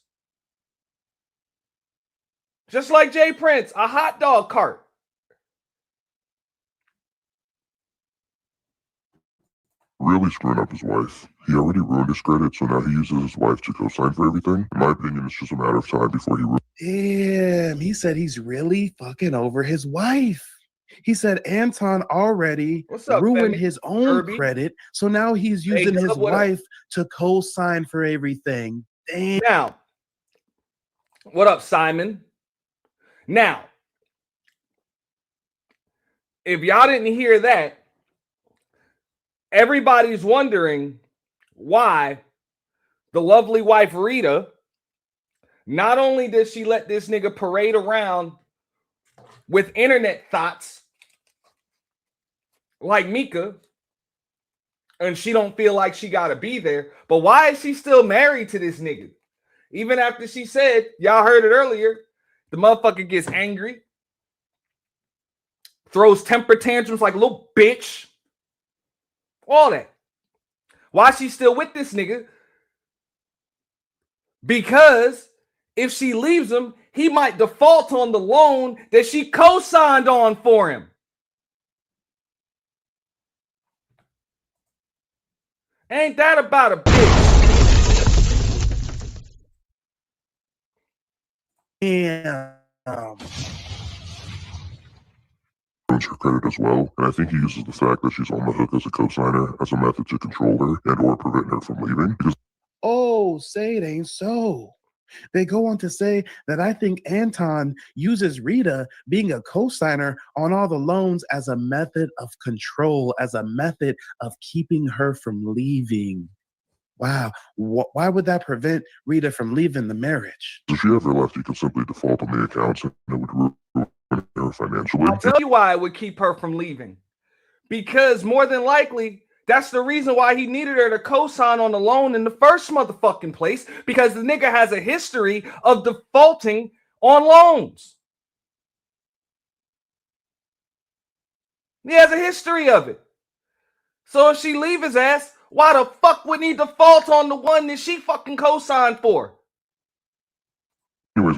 Just like Jay Prince, a hot dog cart. Really screwing up his wife. He already ruined his credit, so now he uses his wife to co-sign for everything. In my opinion, it's just a matter of time before he ruins. Damn, he said he's really fucking over his wife. He said Anton already ruined his own credit, so now he's using his wife to co-sign for everything. Damn. Now, what up, Simon? Now, if y'all didn't hear that, everybody's wondering why the lovely wife Rita, not only does she let this nigga parade around with internet thoughts like Mika, and she don't feel like she got to be there, but why is she still married to this nigga? Even after she said, y'all heard it earlier, the motherfucker gets angry, throws temper tantrums like a little bitch, all that. Why she still with this nigga? Because if she leaves him, he might default on the loan that she co-signed on for him. Ain't that about a bitch? Damn. Her credit as well, and I think he uses the fact that she's on the hook as a co-signer as a method to control her and or prevent her from leaving. Because Oh, say it ain't so. They go on to say that I think Anton uses Rita being a co-signer on all the loans as a method of control, as a method of keeping her from leaving. Wow. Why would that prevent Rita from leaving the marriage? if she ever left, you could simply default on the accounts and it would ruin her financially. I'll tell you why it would keep her from leaving. Because more than likely, that's the reason why he needed her to co-sign on the loan in the first motherfucking place, because the nigga has a history of defaulting on loans. He has a history of it. So if she leave his ass, why the fuck would he default on the one that she fucking co-signed for? Anyways,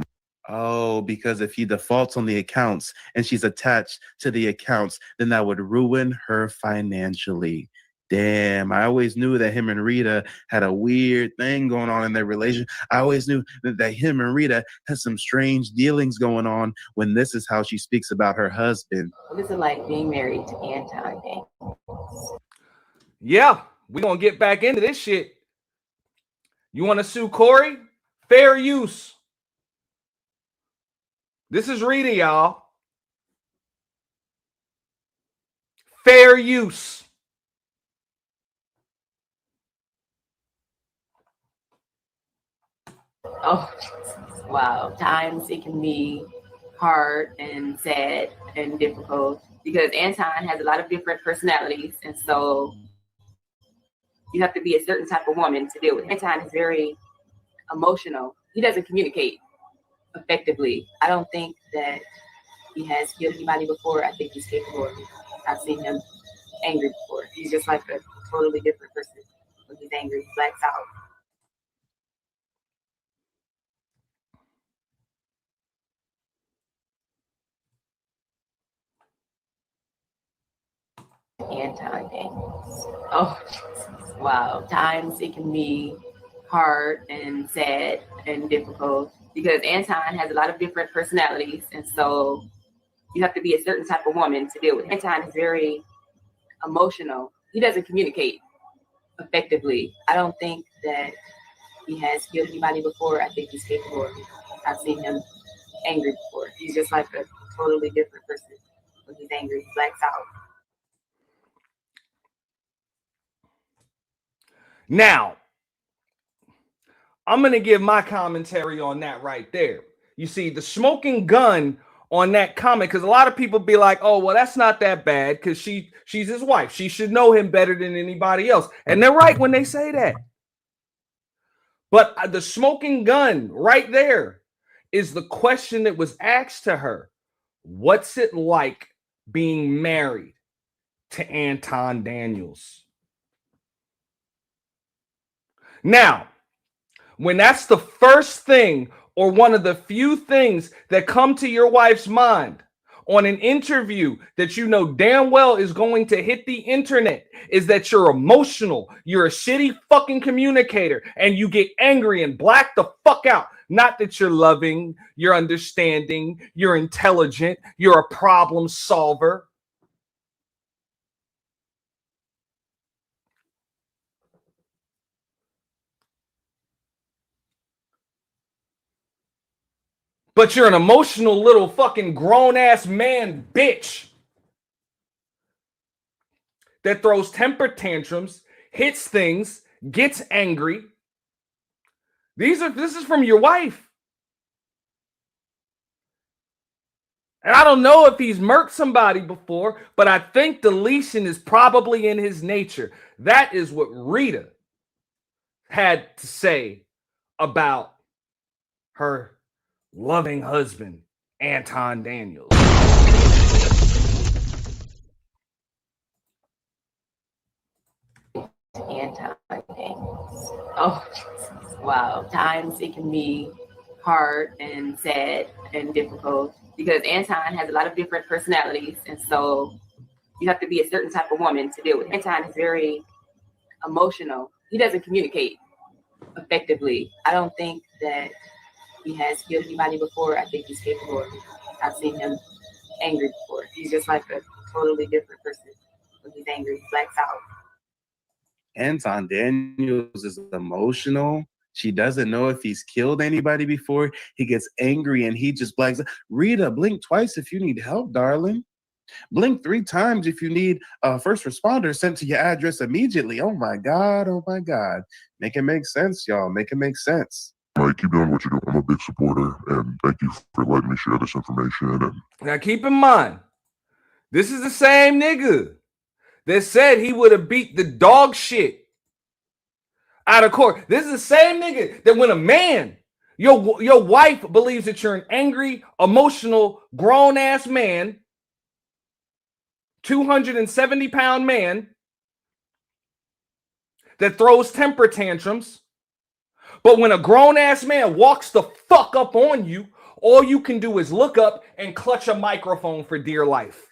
Oh, because if he defaults on the accounts and she's attached to the accounts, then that would ruin her financially. Damn, I always knew that him and Rita had a weird thing going on in their relationship. I always knew that him and Rita had some strange dealings going on when this is how she speaks about her husband. What is it like being married to Anton? Yeah, we're going to get back into this shit. You want to sue Corey? Fair use. This is Rita, y'all. Fair use. Oh, wow. Times it can be hard and sad and difficult because Anton has a lot of different personalities. And so you have to be a certain type of woman to deal with. Anton is very emotional. He doesn't communicate effectively. I don't think that he has killed anybody before. I think he's capable of it. I've seen him angry before. He's just like a totally different person. When he's angry, he blacks out. Anton things. Oh, wow. Times it can be hard and sad and difficult because Anton has a lot of different personalities. And so you have to be a certain type of woman to deal with. Anton is very emotional. He doesn't communicate effectively. I don't think that he has killed anybody before. I think he's capable of it. I've seen him angry before. He's just like a totally different person. When he's angry, he blacks out. Now, I'm going to give my commentary on that right there. You see, the smoking gun on that comment, because a lot of people be like, oh, well, that's not that bad because she's his wife. She should know him better than anybody else. And they're right when they say that. But the smoking gun right there is the question that was asked to her. What's it like being married to Anton Daniels? Now, when that's the first thing or one of the few things that come to your wife's mind on an interview that you know damn well is going to hit the internet is that you're emotional, you're a shitty fucking communicator, and you get angry and black the fuck out. Not that you're loving, you're understanding, you're intelligent, you're a problem solver. But you're an emotional little fucking grown-ass man bitch that throws temper tantrums, hits things, gets angry. This is from your wife. And I don't know if he's murked somebody before, but I think deletion is probably in his nature. That is what Rita had to say about her loving husband, Anton Daniels. Anton things. Oh, wow. Times it can be hard and sad and difficult because Anton has a lot of different personalities. And so you have to be a certain type of woman to deal with. Anton is very emotional. He doesn't communicate effectively. I don't think that he has killed anybody before. I think he's capable of it. I've seen him angry before. He's just like a totally different person when he's angry. He blacks out. Anton Daniels is emotional. She doesn't know if he's killed anybody before. He gets angry and he just blacks out. Rita, blink twice if you need help, darling. Blink 3 times if you need a first responder sent to your address immediately. Oh my God, oh my God. Make it make sense, y'all. Make it make sense. Mike, keep doing what you're doing. I'm a big supporter, and thank you for letting me share this information. And Now keep in mind, this is the same nigga that said he would have beat the dog shit out of court. This is the same nigga that when a man, your wife believes that you're an angry, emotional, grown-ass man, 270-pound man that throws temper tantrums, but when a grown-ass man walks the fuck up on you, all you can do is look up and clutch a microphone for dear life.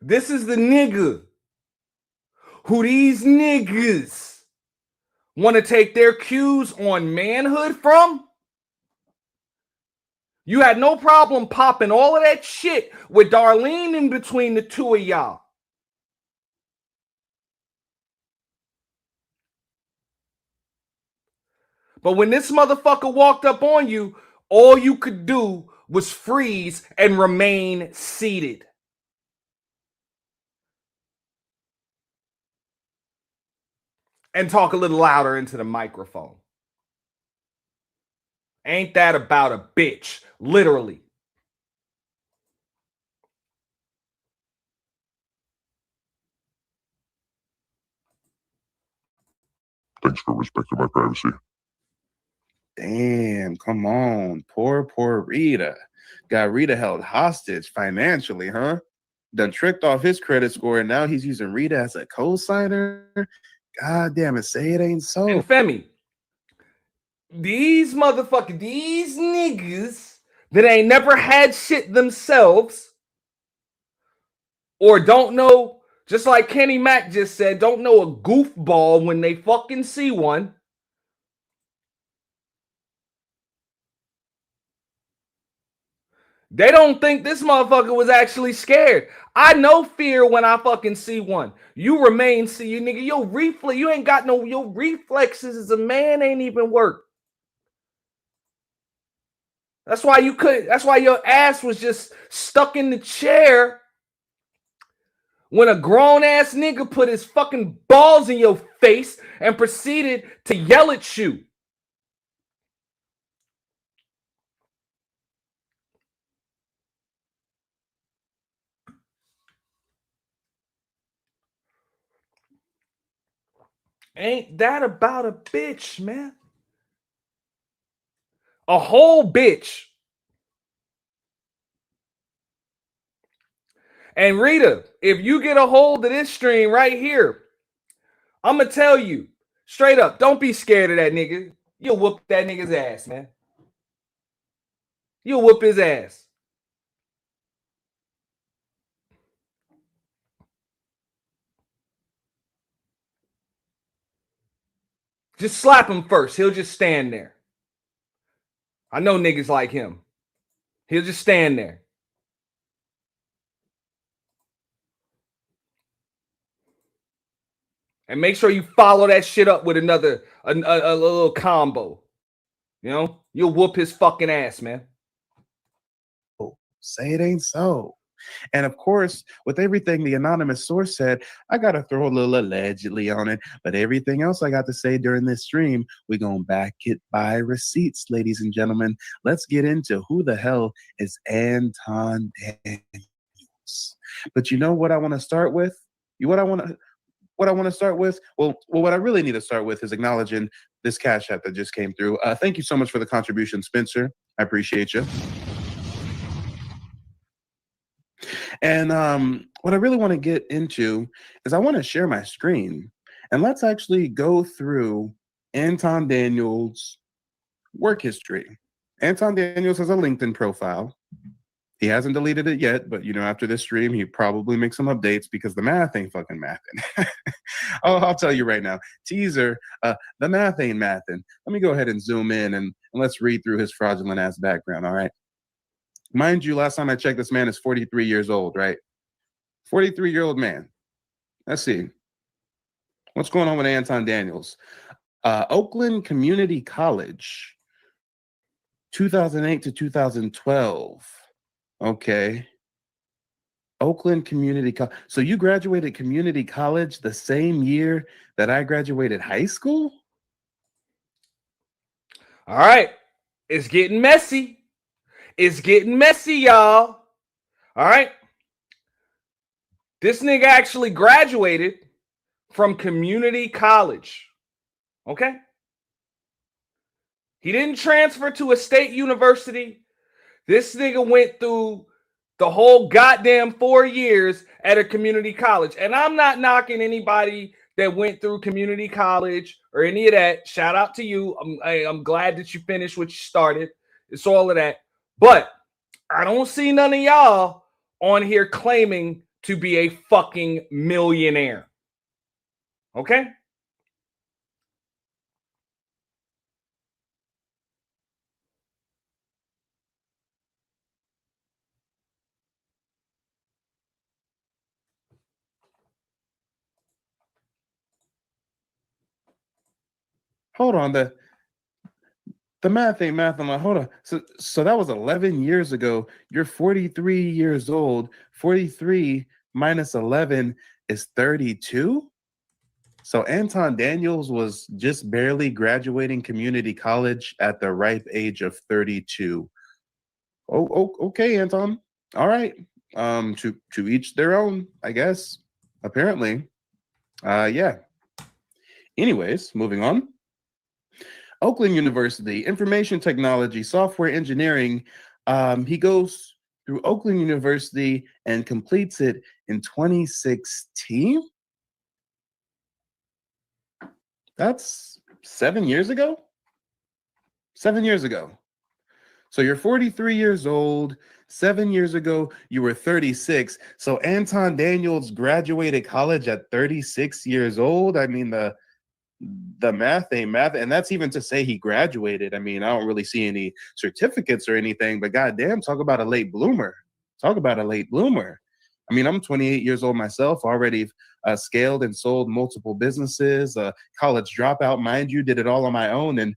This is the nigga who these niggas want to take their cues on manhood from. You had no problem popping all of that shit with Darlene in between the two of y'all. But when this motherfucker walked up on you, all you could do was freeze and remain seated. And talk a little louder into the microphone. Ain't that about a bitch? Literally. thanks for respecting my privacy. Damn, come on. Poor Rita. Got Rita held hostage financially, huh? Done tricked off his credit score, and now he's using Rita as a co-signer. God damn it, say it ain't so. And Femi, these motherfuckers, these niggas that ain't never had shit themselves or don't know, just like Kenny Mack just said, don't know a goofball when they fucking see one. They don't think this motherfucker was actually scared. I know fear when I fucking see one. You remain see you nigga. You ain't got no, your reflexes as a man ain't even work. That's why your ass was just stuck in the chair when a grown-ass nigga put his fucking balls in your face and proceeded to yell at you. Ain't that about a bitch, man? A whole bitch. And Rita, if you get a hold of this stream right here, I'm going to tell you straight up, don't be scared of that nigga. You'll whoop that nigga's ass, man. You'll whoop his ass. Just slap him first. He'll just stand there. I know niggas like him. He'll just stand there. And make sure you follow that shit up with a little combo. You know, you'll whoop his fucking ass, man. Say it ain't so. And of course, with everything the anonymous source said, I got to throw a little allegedly on it. But everything else I got to say during this stream, we're going to back it by receipts, ladies and gentlemen. Let's get into who the hell is Anton Daniels. But you know what I want to start with? What I want to start with? Well, what I really need to start with is acknowledging this Cash App that just came through. Thank you so much for the contribution, Spencer. I appreciate you. And what I really want to get into is I want to share my screen. And let's actually go through Anton Daniels' work history. Anton Daniels has a LinkedIn profile. He hasn't deleted it yet, but after this stream, he probably makes some updates because the math ain't fucking mathing. Oh, I'll tell you right now. Teaser, the math ain't mathing. Let me go ahead and zoom in and let's read through his fraudulent ass background, all right? Mind you, last time I checked, this man is 43 years old, right? 43-year-old man. Let's see. What's going on with Anton Daniels? Oakland Community College, 2008 to 2012. Okay. Oakland Community College. So you graduated community college the same year that I graduated high school? All right. It's getting messy. It's getting messy, y'all. All right. This nigga actually graduated from community college. Okay. He didn't transfer to a state university. This nigga went through the whole goddamn 4 years at a community college. And I'm not knocking anybody that went through community college or any of that. Shout out to you. I'm glad that you finished what you started. It's all of that. But I don't see none of y'all on here claiming to be a fucking millionaire. Okay? Hold on, the math ain't math. I'm like, hold on. So that was 11 years ago. You're 43 years old. 43 minus 11 is 32. So Anton Daniels was just barely graduating community college at the ripe age of 32. Oh, okay, Anton. All right. To each their own, I guess. Apparently. Yeah. Anyways, moving on. Oakland University, Information Technology, Software Engineering. He goes through Oakland University and completes it in 2016. That's 7 years ago? 7 years ago. So you're 43 years old. 7 years ago, you were 36. So Anton Daniels graduated college at 36 years old. I mean, the math ain't math, and that's even to say he graduated. I mean, I don't really see any certificates or anything, but goddamn, talk about a late bloomer. Talk about a late bloomer. I mean, I'm 28 years old myself, already scaled and sold multiple businesses, college dropout, mind you, did it all on my own, and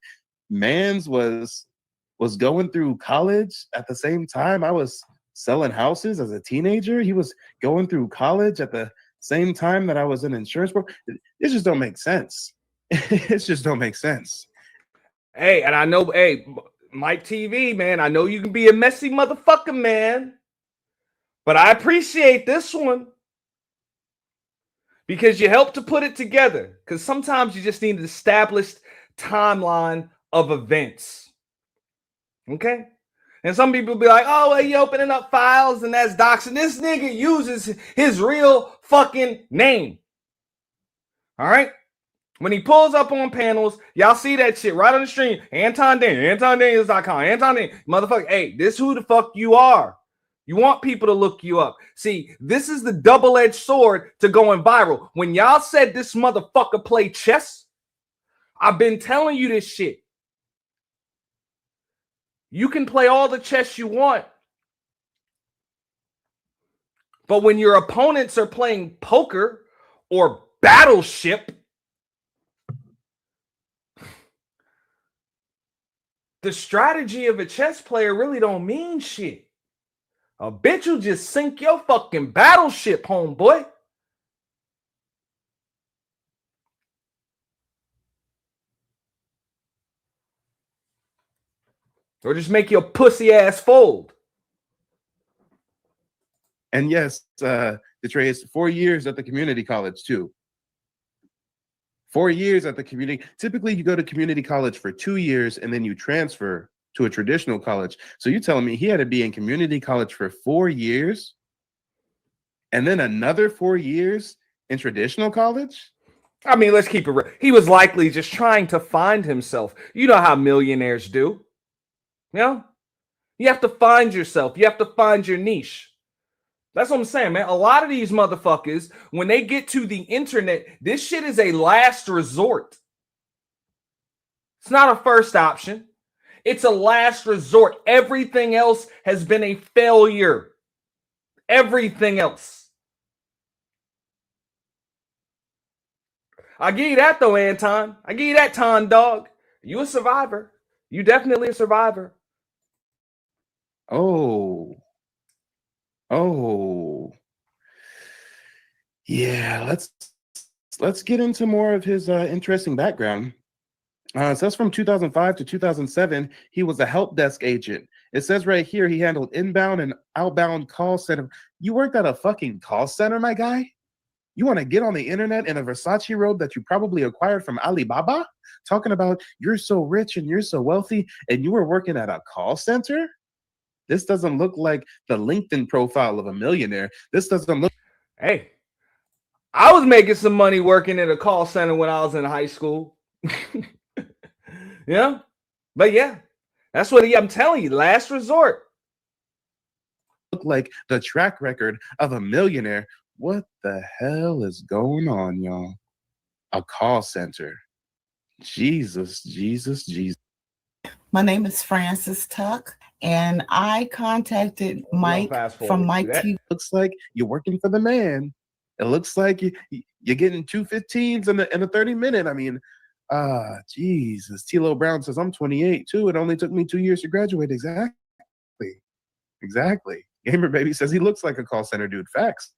mans was going through college at the same time I was selling houses as a teenager. He was going through college at the same time that I was an insurance broker. It just don't make sense. It just don't make sense. Hey, and I know, hey, Mike TV, man, I know you can be a messy motherfucker, man. But I appreciate this one because you helped to put it together. Because sometimes you just need an established timeline of events. Okay? And some people be like, oh, well, you opening up files and that's doxing. This nigga uses his real fucking name. All right? When he pulls up on panels, y'all see that shit right on the stream. Anton Daniels, AntonDaniels.com, Anton Daniels. Motherfucker, hey, this who the fuck you are. You want people to look you up. See, this is the double-edged sword to going viral. When y'all said this motherfucker play chess, I've been telling you this shit. You can play all the chess you want. But when your opponents are playing poker or Battleship, the strategy of a chess player really don't mean shit. A bitch will just sink your fucking battleship, homeboy. Or just make your pussy ass fold. And yes, the trade 4 years at the community college too. 4 years at the community. Typically, you go to community college for 2 years and then you transfer to a traditional college. So you're telling me he had to be in community college for 4 years and then another 4 years in traditional college? I mean, let's keep it real. He was likely just trying to find himself. You know how millionaires do. You know, you have to find yourself. You have to find your niche. That's what I'm saying, man. A lot of these motherfuckers, when they get to the internet, this shit is a last resort. It's not a first option. It's a last resort. Everything else has been a failure. Everything else. I give you that though, Anton. I give you that, Ton Dog. You a survivor. You definitely a survivor. Oh. Yeah, let's get into more of his interesting background. It says from 2005 to 2007, he was a help desk agent. It says right here he handled inbound and outbound call center. You worked at a fucking call center, my guy? You want to get on the internet in a Versace robe that you probably acquired from Alibaba? Talking about you're so rich and you're so wealthy and you were working at a call center? This doesn't look like the LinkedIn profile of a millionaire. This doesn't look. Hey, I was making some money working in a call center when I was in high school. Yeah, but yeah, that's what I'm telling you. Last resort. Look like the track record of a millionaire. What the hell is going on, y'all? A call center. Jesus. My name is Frances Tuck, and I contacted Mike from Mike TV. Looks like you're working for the man. It looks like you're getting 2 15s in a 30-minute. I mean, Jesus. T-Lo Brown says, I'm 28 too. It only took me 2 years to graduate. Exactly. Gamer Baby says he looks like a call center dude. Facts.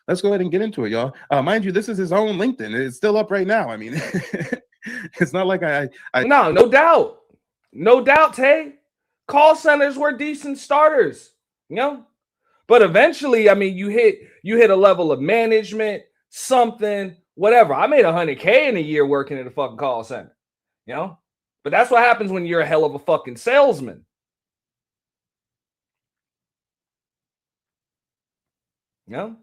Let's go ahead and get into it, y'all. Mind you, this is his own LinkedIn. It's still up right now. I mean, it's not like I No doubt, Tay. Call centers were decent starters, you know. But eventually, I mean, you hit a level of management, something, whatever. I made $100K in a year working at a fucking call center, you know. But that's what happens when you're a hell of a fucking salesman. You know?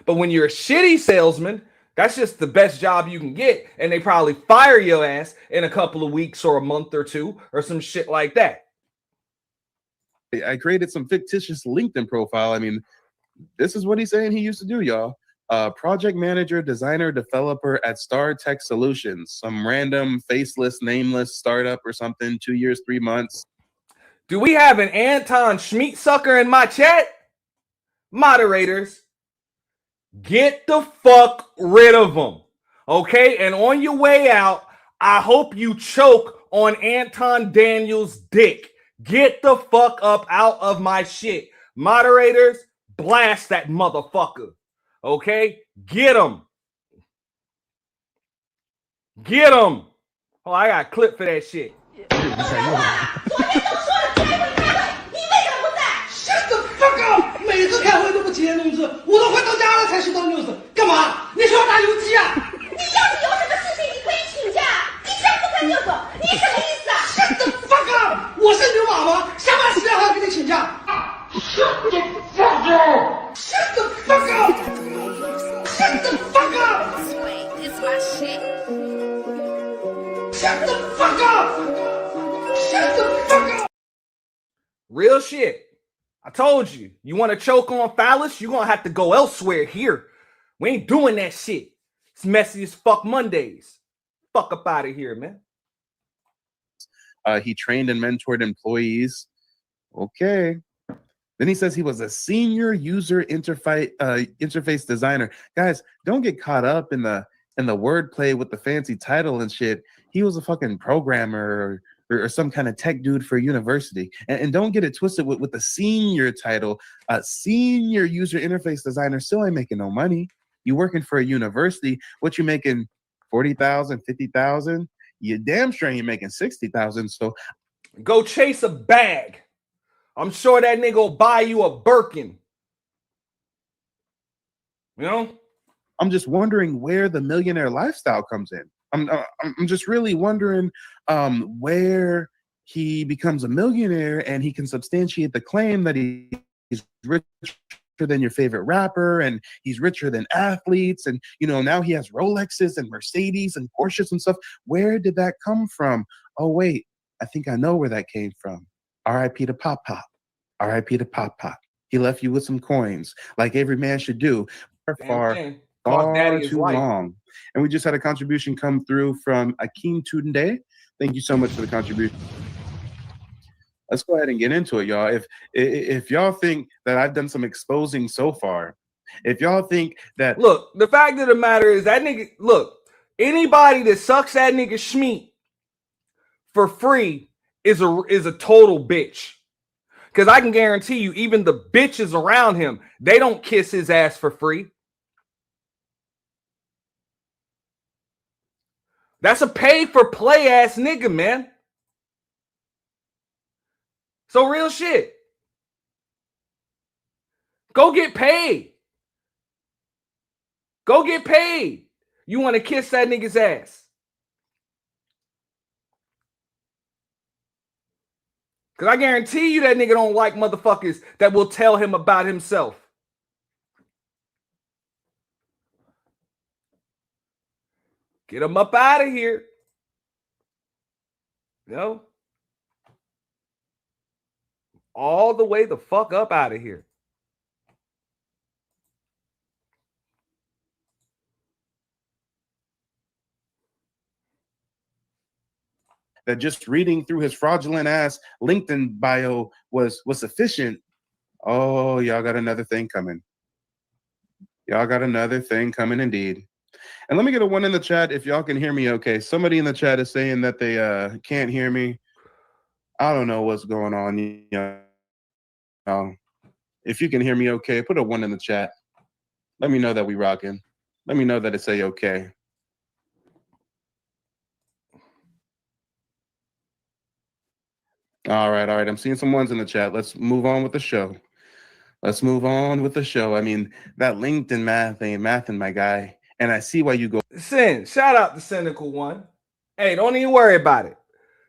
But when you're a shitty salesman, that's just the best job you can get. And they probably fire your ass in a couple of weeks or a month or two or some shit like that. I created some fictitious LinkedIn profile. I mean, this is what he's saying he used to do, y'all. Project manager, designer, developer at Star Tech Solutions. Some random, faceless, nameless startup or something. 2 years, 3 months. Do we have an Anton Schmeat sucker in my chat? Moderators, get the fuck rid of them. Okay? And on your way out, I hope you choke on Anton Daniels' dick. Get the fuck up out of my shit. Moderators, blast that motherfucker. Okay? Get him. Get him. Oh, I got a clip for that shit. Shut the fuck up！ 每次开会都不提前通知，我都快到家了才知道 news， 干嘛？你是要打游击啊？你要是有什么事情，你可以请假，你这样不开 news， 你什么意思啊 ？Shut the fuck up！ 我是牛马吗？下班时间还要给你请假 ？Shut the fuck up！Shut the fuck up！Shut the fuck up！It's my shit。Shut the fuck up！Shut the fuck up！ Real shit. I told you. You want to choke on phallus? You're going to have to go elsewhere here. We ain't doing that shit. It's messy as fuck Mondays. Fuck up out of here, man. He trained and mentored employees. Okay. Then he says he was a senior user interface designer. Guys, don't get caught up in the wordplay with the fancy title and shit. He was a fucking programmer or some kind of tech dude for a university. And don't get it twisted with the senior title. Senior user interface designer still ain't making no money. You working for a university, what you making 40,000, 50,000? You damn sure ain't making 60,000. So go chase a bag. I'm sure that nigga will buy you a Birkin. You know? I'm just wondering where the millionaire lifestyle comes in. I'm just really wondering where he becomes a millionaire and he can substantiate the claim that he's richer than your favorite rapper and he's richer than athletes, and now he has Rolexes and Mercedes and Porsches and stuff. Where did that come from? Oh wait, I think I know where that came from. R.I.P. to Pop Pop. R.I.P. to Pop Pop. He left you with some coins, like every man should do. Far too long. And we just had a contribution come through from Akeem Tunde. Thank you so much for the contribution. Let's go ahead and get into it, y'all. If y'all think that I've done some exposing so far, if y'all think that look, the fact of the matter is that nigga, look, anybody that sucks that nigga Schmeat for free is a total bitch. Because I can guarantee you, even the bitches around him, they don't kiss his ass for free. That's a pay-for-play ass nigga, man. So real shit. Go get paid. Go get paid. You want to kiss that nigga's ass. Because I guarantee you that nigga don't like motherfuckers that will tell him about himself. Get him up out of here. You know? All the way the fuck up out of here. that just reading through his fraudulent ass LinkedIn bio was sufficient. Oh, y'all got another thing coming. Y'all got another thing coming indeed. And let me get a one in the chat if y'all can hear me okay. Somebody in the chat is saying that they can't hear me. I don't know what's going on. You know, if you can hear me okay, put a one in the chat. Let me know that we rocking. Let me know that it's okay. All right. I'm seeing some ones in the chat. Let's move on with the show. I mean, that LinkedIn math ain't mathing, my guy. And I see why you go. Sin, shout out the cynical one. Hey, don't even worry about it.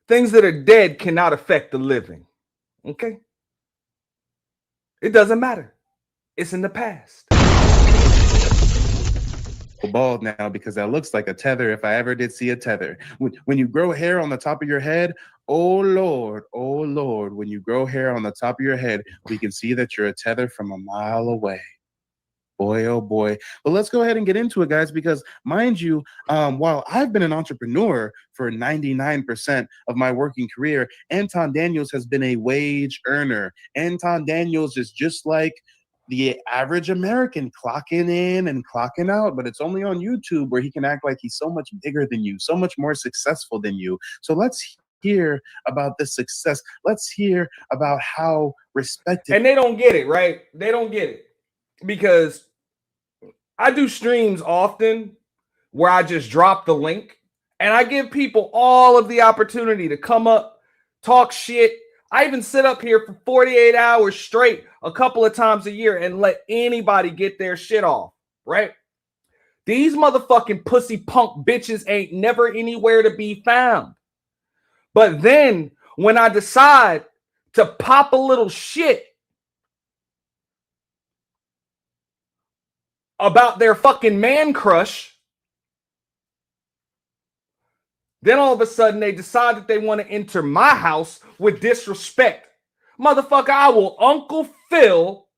Things that are dead cannot affect the living. Okay? It doesn't matter. It's in the past. Bald now because that looks like a tether if I ever did see a tether. When you grow hair on the top of your head, oh Lord, when you grow hair on the top of your head, we can see that you're a tether from a mile away. Boy, oh boy. But let's go ahead and get into it, guys, because mind you, while I've been an entrepreneur for 99% of my working career, Anton Daniels has been a wage earner. Anton Daniels is just like the average American, clocking in and clocking out, but it's only on YouTube where he can act like he's so much bigger than you, so much more successful than you. So let's hear about this success. Let's hear about how respected. And they don't get it, right? They don't get it. Because I do streams often where I just drop the link and I give people all of the opportunity to come up, talk shit. I even sit up here for 48 hours straight a couple of times a year and let anybody get their shit off, right? These motherfucking pussy punk bitches ain't never anywhere to be found. But then when I decide to pop a little shit about their fucking man crush, then all of a sudden they decide that they want to enter my house with disrespect. Motherfucker, I will Uncle Phil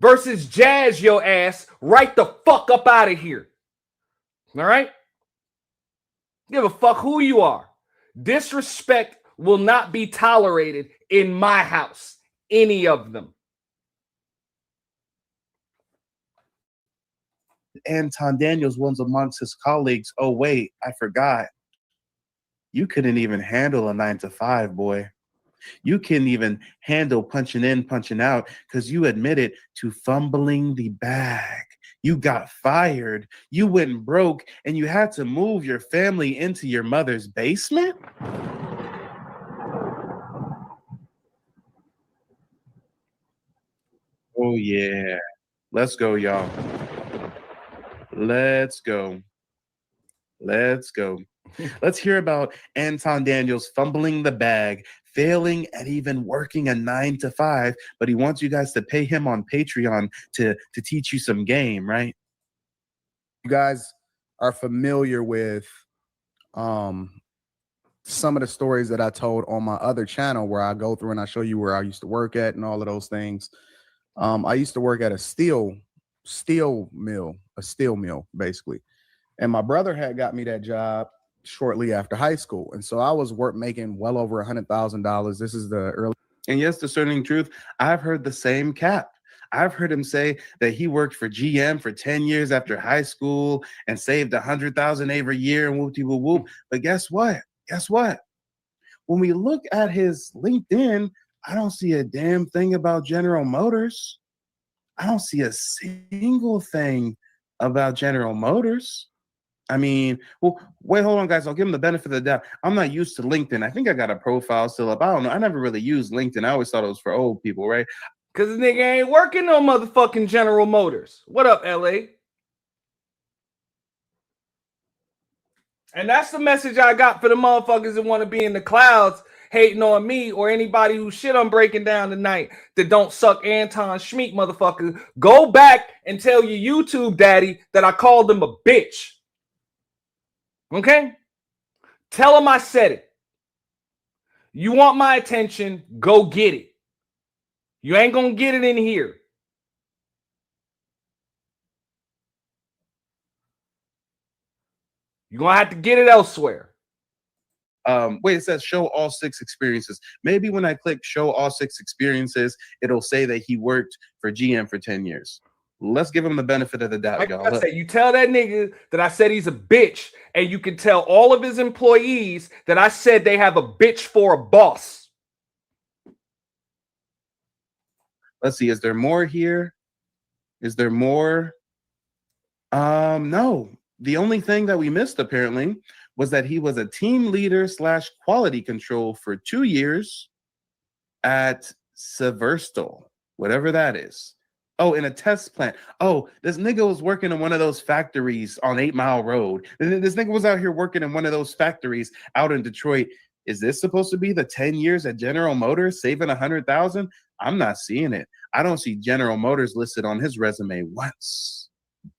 versus Jazz your ass right the fuck up out of here. All right? Give a fuck who you are. Disrespect will not be tolerated in my house. Any of them. Anton Daniels was amongst his colleagues. Oh, wait, I forgot. You couldn't even handle a 9-to-5, boy. You couldn't even handle punching in, punching out because you admitted to fumbling the bag. You got fired. You went broke and you had to move your family into your mother's basement? Oh, yeah. Let's go, y'all. Let's go. Let's hear about Anton Daniels fumbling the bag, failing at even working a 9-to-5, but he wants you guys to pay him on Patreon to teach you some game, right? You guys are familiar with some of the stories that I told on my other channel where I go through and I show you where I used to work at and all of those things. I used to work at a steel mill, basically. And my brother had got me that job shortly after high school. And so I was making well over $100,000. This is the early. And yes, discerning truth, I've heard the same cap. I've heard him say that he worked for GM for 10 years after high school and saved $100,000 every year and whoop whoop whoop. But guess what? Guess what? When we look at his LinkedIn, I don't see a damn thing about General Motors. I don't see a single thing about General Motors. I mean, well, wait, hold on, guys. I'll give him the benefit of the doubt. I'm not used to LinkedIn. I think I got a profile still up. I don't know. I never really used LinkedIn. I always thought it was for old people, right? Because the nigga ain't working no motherfucking General Motors. What up, LA? And that's the message I got for the motherfuckers that want to be in the clouds hating on me or anybody who shit I'm breaking down tonight that don't suck Anton Schmeek, motherfucker. Go back and tell your YouTube daddy that I called him a bitch. Okay? Tell him I said it. You want my attention, go get it. You ain't gonna get it in here. You're gonna have to get it elsewhere. Wait, it says show all 6 experiences. Maybe when I click show all 6 experiences, it'll say that he worked for GM for 10 years. Let's give him the benefit of the doubt, Like y'all. I said, you tell that nigga that I said he's a bitch, and you can tell all of his employees that I said they have a bitch for a boss. Let's see. Is there more here? Is there more? No. The only thing that we missed, apparently, was that he was a team leader / quality control for 2 years at Severstal, whatever that is. Oh, in a test plant. Oh, this nigga was working in one of those factories on 8 Mile Road. This nigga was out here working in one of those factories out in Detroit. Is this supposed to be the 10 years at General Motors saving 100,000? I'm not seeing it. I don't see General Motors listed on his resume once.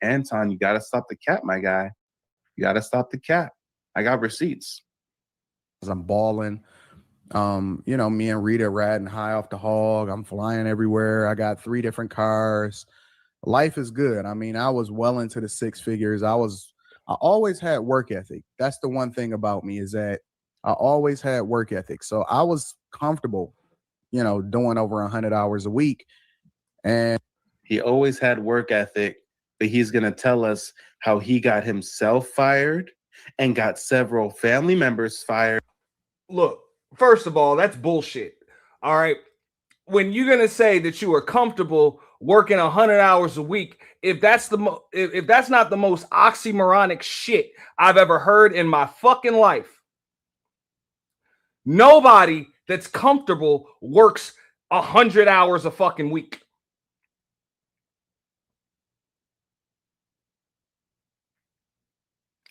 Anton, you got to stop the cap, my guy. You got to stop the cap. I got receipts. I'm balling. You know, me and Rita riding high off the hog. I'm flying everywhere. I got 3 different cars. Life is good. I mean, I was well into the 6 figures. I always had work ethic. That's the one thing about me, is that I always had work ethic. So I was comfortable, you know, doing over 100 hours a week. And he always had work ethic, but he's going to tell us how he got himself fired and got several family members fired. Look, first of all, that's bullshit. All right. When you're going to say that you are comfortable working 100 hours a week, if that's if that's not the most oxymoronic shit I've ever heard in my fucking life. Nobody that's comfortable works 100 hours a fucking week.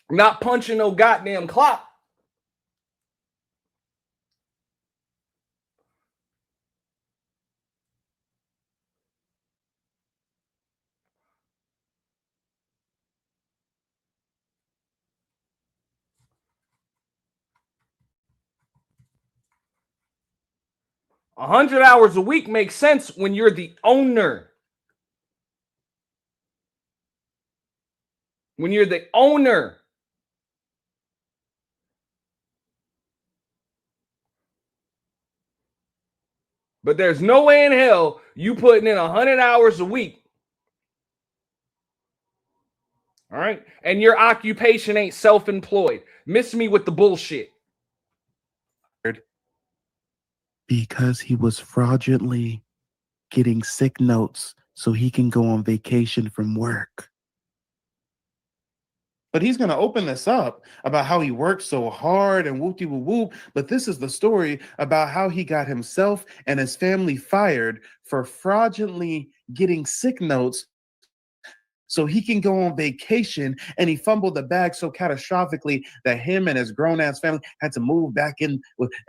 Not punching no goddamn clock. A 100 hours a week makes sense when you're the owner. When you're the owner. But there's no way in hell you putting in 100 hours a week. All right. And your occupation ain't self-employed. Miss me with the bullshit. Because he was fraudulently getting sick notes so he can go on vacation from work. But he's going to open this up about how he worked so hard and whoop-de-whoop-whoop. But this is the story about how he got himself and his family fired for fraudulently getting sick notes so he can go on vacation, and he fumbled the bag so catastrophically that him and his grown-ass family had to move back in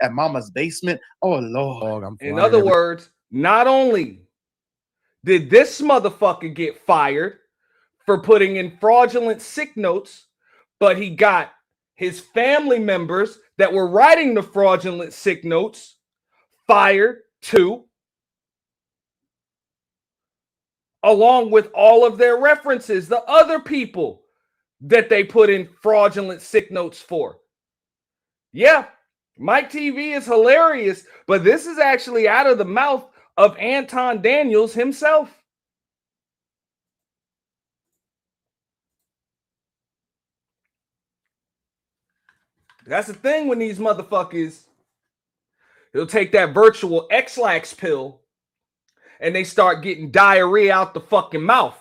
at mama's basement. Oh, Lord. In other words, not only did this motherfucker get fired for putting in fraudulent sick notes, but he got his family members that were writing the fraudulent sick notes fired too, along with all of their references, the other people that they put in fraudulent sick notes for. Yeah, Mike TV is hilarious, but this is actually out of the mouth of Anton Daniels himself. That's the thing when these motherfuckers, they'll take that virtual X-Lax pill and they start getting diarrhea out the fucking mouth.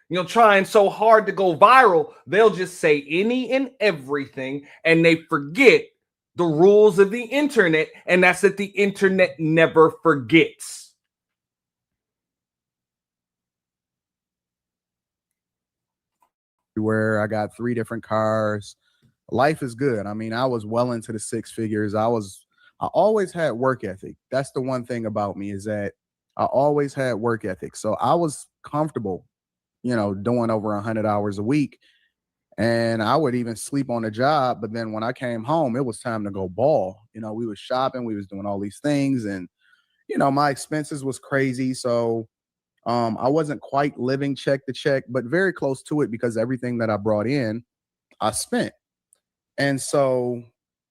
You know, trying so hard to go viral, they'll just say any and everything, and they forget the rules of the internet, and that's that the internet never forgets. Where I got 3 different cars. Life is good. I mean, I was well into the 6 figures. I always had work ethic. That's the one thing about me, is that I always had work ethic. So I was comfortable, you know, doing over 100 hours a week. And I would even sleep on the job. But then when I came home, it was time to go ball. You know, we was shopping, we was doing all these things, and, you know, my expenses was crazy. So I wasn't quite living check to check, but very close to it, because everything that I brought in, I spent. And so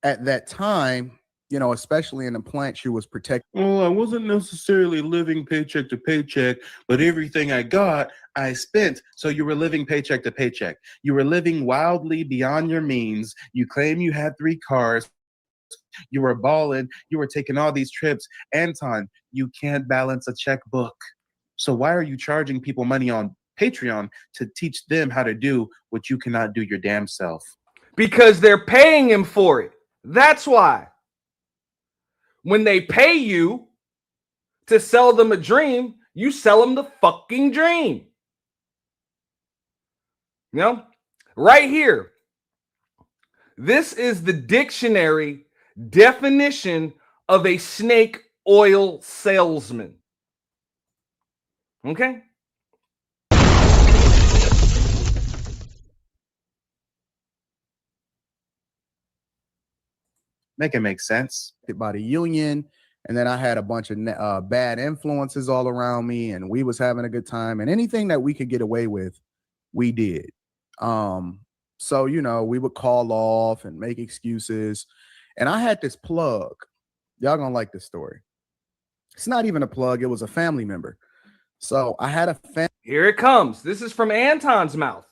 at that time, you know, especially in the plant, you was protected. Well, I wasn't necessarily living paycheck to paycheck, but everything I got, I spent. So you were living paycheck to paycheck. You were living wildly beyond your means. You claim you had 3 cars. You were balling. You were taking all these trips. Anton, you can't balance a checkbook. So why are you charging people money on Patreon to teach them how to do what you cannot do your damn self? Because they're paying him for it. That's why. When they pay you to sell them a dream, you sell them the fucking dream. You know, right here. This is the dictionary definition of a snake oil salesman. Okay? Make it make sense. By the union, and then I had a bunch of bad influences all around me, and we was having a good time, and anything that we could get away with, we did. So, you know, we would call off and make excuses, and I had this plug. Y'all gonna like this story. It's not even a plug, it was a family member. So I had a Here it comes. This is from Anton's mouth.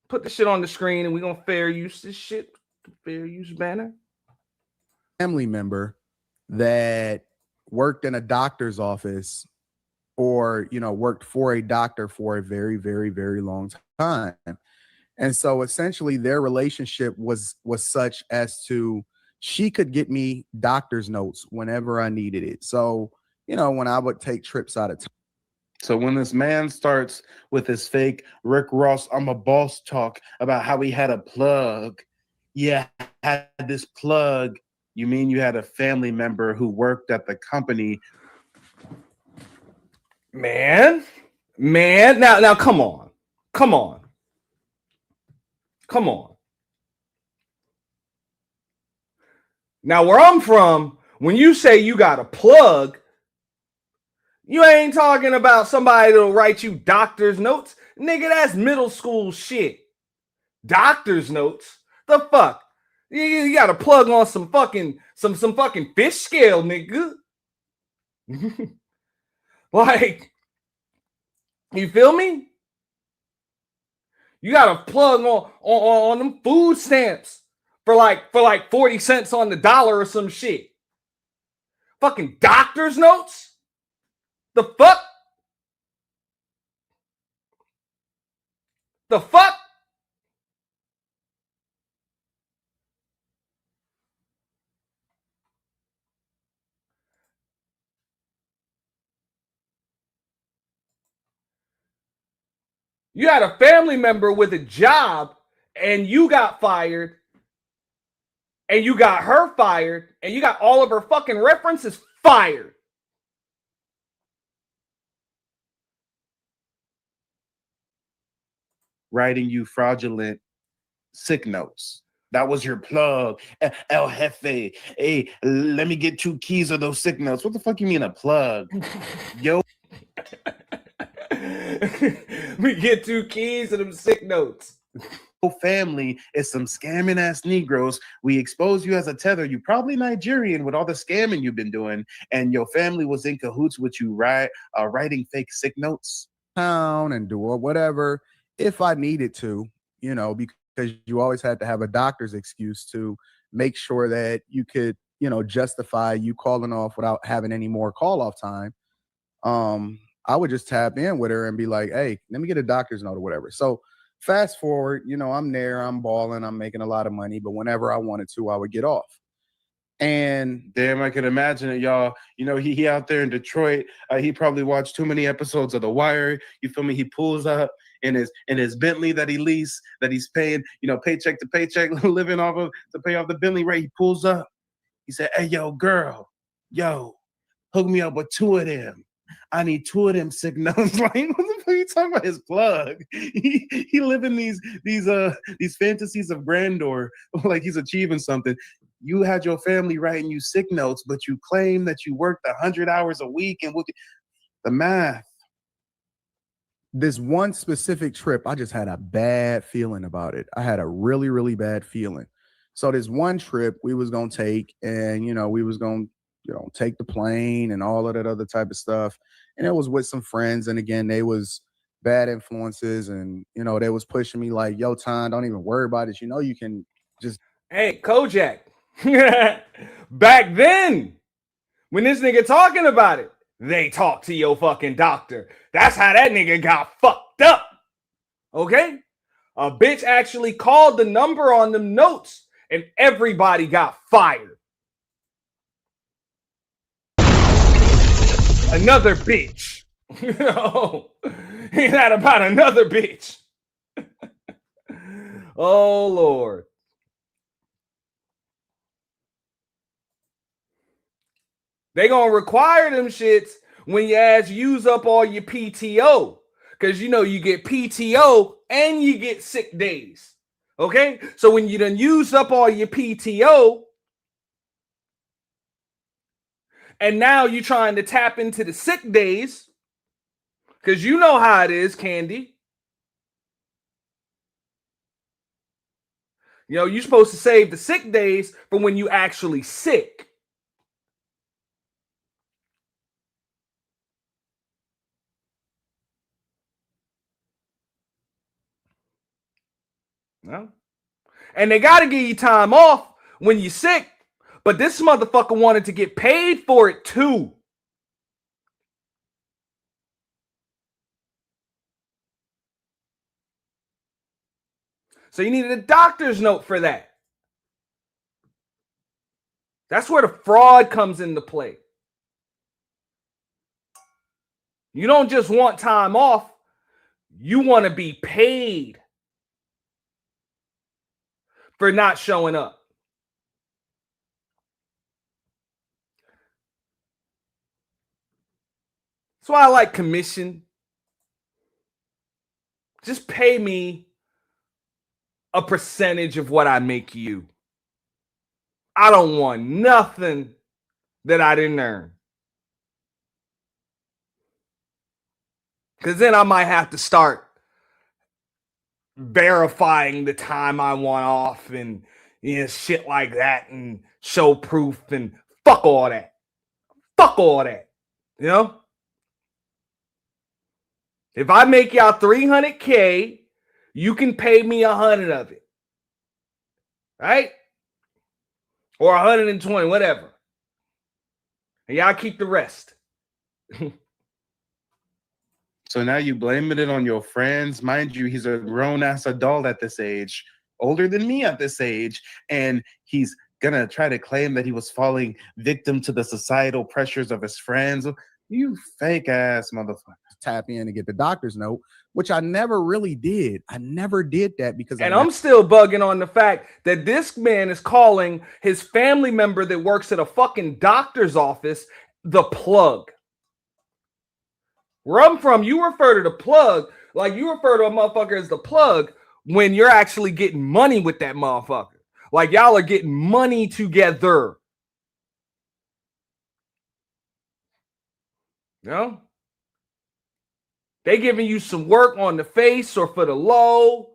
Put the shit on the screen and we're gonna fair use this shit. Fair use banner. family member that worked in a doctor's office, or, you know, worked for a doctor for a very, very, very long time. And so essentially their relationship was such as to, she could get me doctor's notes whenever I needed it. So, you know, when I would take trips out of town. So when this man starts with his fake Rick Ross, I'm a boss talk about how he had a plug. Yeah, I had this plug. You mean you had a family member who worked at the company? Man, now come on. Now, where I'm from, when you say you got a plug, you ain't talking about somebody that'll write you doctor's notes. Nigga, that's middle school shit. Doctor's notes? The fuck? You got to plug on some fucking fish scale, nigga. Like, you feel me? You got to plug on them food stamps for like 40 cents on the dollar or some shit. Fucking doctor's notes? The fuck? The fuck? You had a family member with a job and you got fired and you got her fired and you got all of her fucking references fired. Writing you fraudulent sick notes. That was your plug. El Jefe. Hey, let me get 2 keys of those sick notes. What the fuck you mean a plug? Yo. We get 2 keys of them sick notes. Family is some scamming ass Negroes. We expose you as a tether. You probably Nigerian with all the scamming you've been doing, and your family was in cahoots with you, writing fake sick notes. Town and do whatever if I needed to, you know, because you always had to have a doctor's excuse to make sure that you could, you know, justify you calling off without having any more call off time. I would just tap in with her and be like, hey, let me get a doctor's note or whatever. So fast forward, you know, I'm there, I'm balling, I'm making a lot of money, but whenever I wanted to, I would get off. And damn, I can imagine it, y'all. You know, he out there in Detroit. He probably watched too many episodes of The Wire. You feel me? He pulls up in his Bentley that he leased, that he's paying, you know, paycheck to paycheck, living off of to pay off the Bentley rate. He pulls up. He said, "Hey, yo, girl, yo, hook me up with 2 of them. I need 2 of them sick notes." Like, what the fuck are you talking about? His plug. He living these fantasies of grandeur, like he's achieving something. You had your family writing you sick notes, but you claim that you worked 100 hours a week, and the math. This one specific trip, I just had a bad feeling about it. I had a really, really bad feeling. So this one trip we was gonna take, and you know, we was gonna, you know, take the plane and all of that other type of stuff. And it was with some friends, and again, they was bad influences, and you know, they was pushing me like, yo, Ton, don't even worry about it. You know, you can just Hey, Kojak. Back then, when this nigga talking about it, they talk to your fucking doctor. That's how that nigga got fucked up. Okay? A bitch actually called the number on them notes and everybody got fired. Another bitch. You know, ain't that about another bitch? Oh, Lord. They gonna require them shits when your ass use up all your PTO. Because, you know, you get PTO and you get sick days. Okay? So when you done use up all your PTO, and now you're trying to tap into the sick days, because you know how it is, Candy. You know, you're supposed to save the sick days for when you actually sick. No. And they got to give you time off when you're sick. But this motherfucker wanted to get paid for it too. So you needed a doctor's note for that. That's where the fraud comes into play. You don't just want time off. You want to be paid for not showing up. That's why I like commission. Just pay me a percentage of what I make you. I don't want nothing that I didn't earn. Because then I might have to start verifying the time I want off and, you know, shit like that, and show proof, and fuck all that. Fuck all that. You know? If I make y'all $300K, you can pay me 100 of it. Right? Or 120, whatever. And y'all keep the rest. So now you blaming it on your friends. Mind you, he's a grown-ass adult at this age, older than me at this age, and he's gonna try to claim that he was falling victim to the societal pressures of his friends. You fake-ass motherfucker. Tap in and get the doctor's note, which I never really did. I never did that because I'm still bugging on the fact that this man is calling his family member that works at a fucking doctor's office the plug. Where I'm from, you refer to the plug like you refer to a motherfucker as the plug when you're actually getting money with that motherfucker. Like y'all are getting money together. You know? They giving you some work on the face or for the low,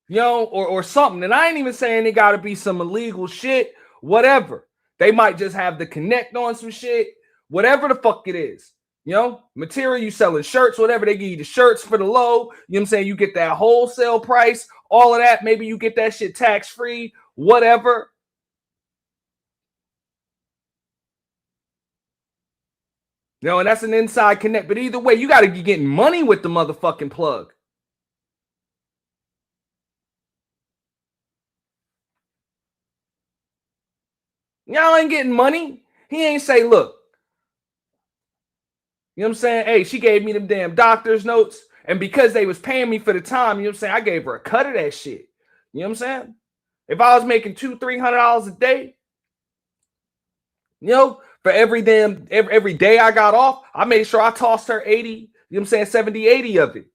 you know, or something. And I ain't even saying it got to be some illegal shit, whatever. They might just have the connect on some shit, whatever the fuck it is. You know, material, you selling shirts, whatever. They give you the shirts for the low. You know what I'm saying? You get that wholesale price, all of that. Maybe you get that shit tax-free, whatever. You know, and that's an inside connect. But either way, you got to be getting money with the motherfucking plug. Y'all ain't getting money. He ain't say, look, you know what I'm saying? Hey, she gave me them damn doctor's notes. And because they was paying me for the time, you know what I'm saying? I gave her a cut of that shit. You know what I'm saying? If I was making $200-300 a day, you know, for every day I got off, I made sure I tossed her 80, you know what I'm saying, 70, 80 of it.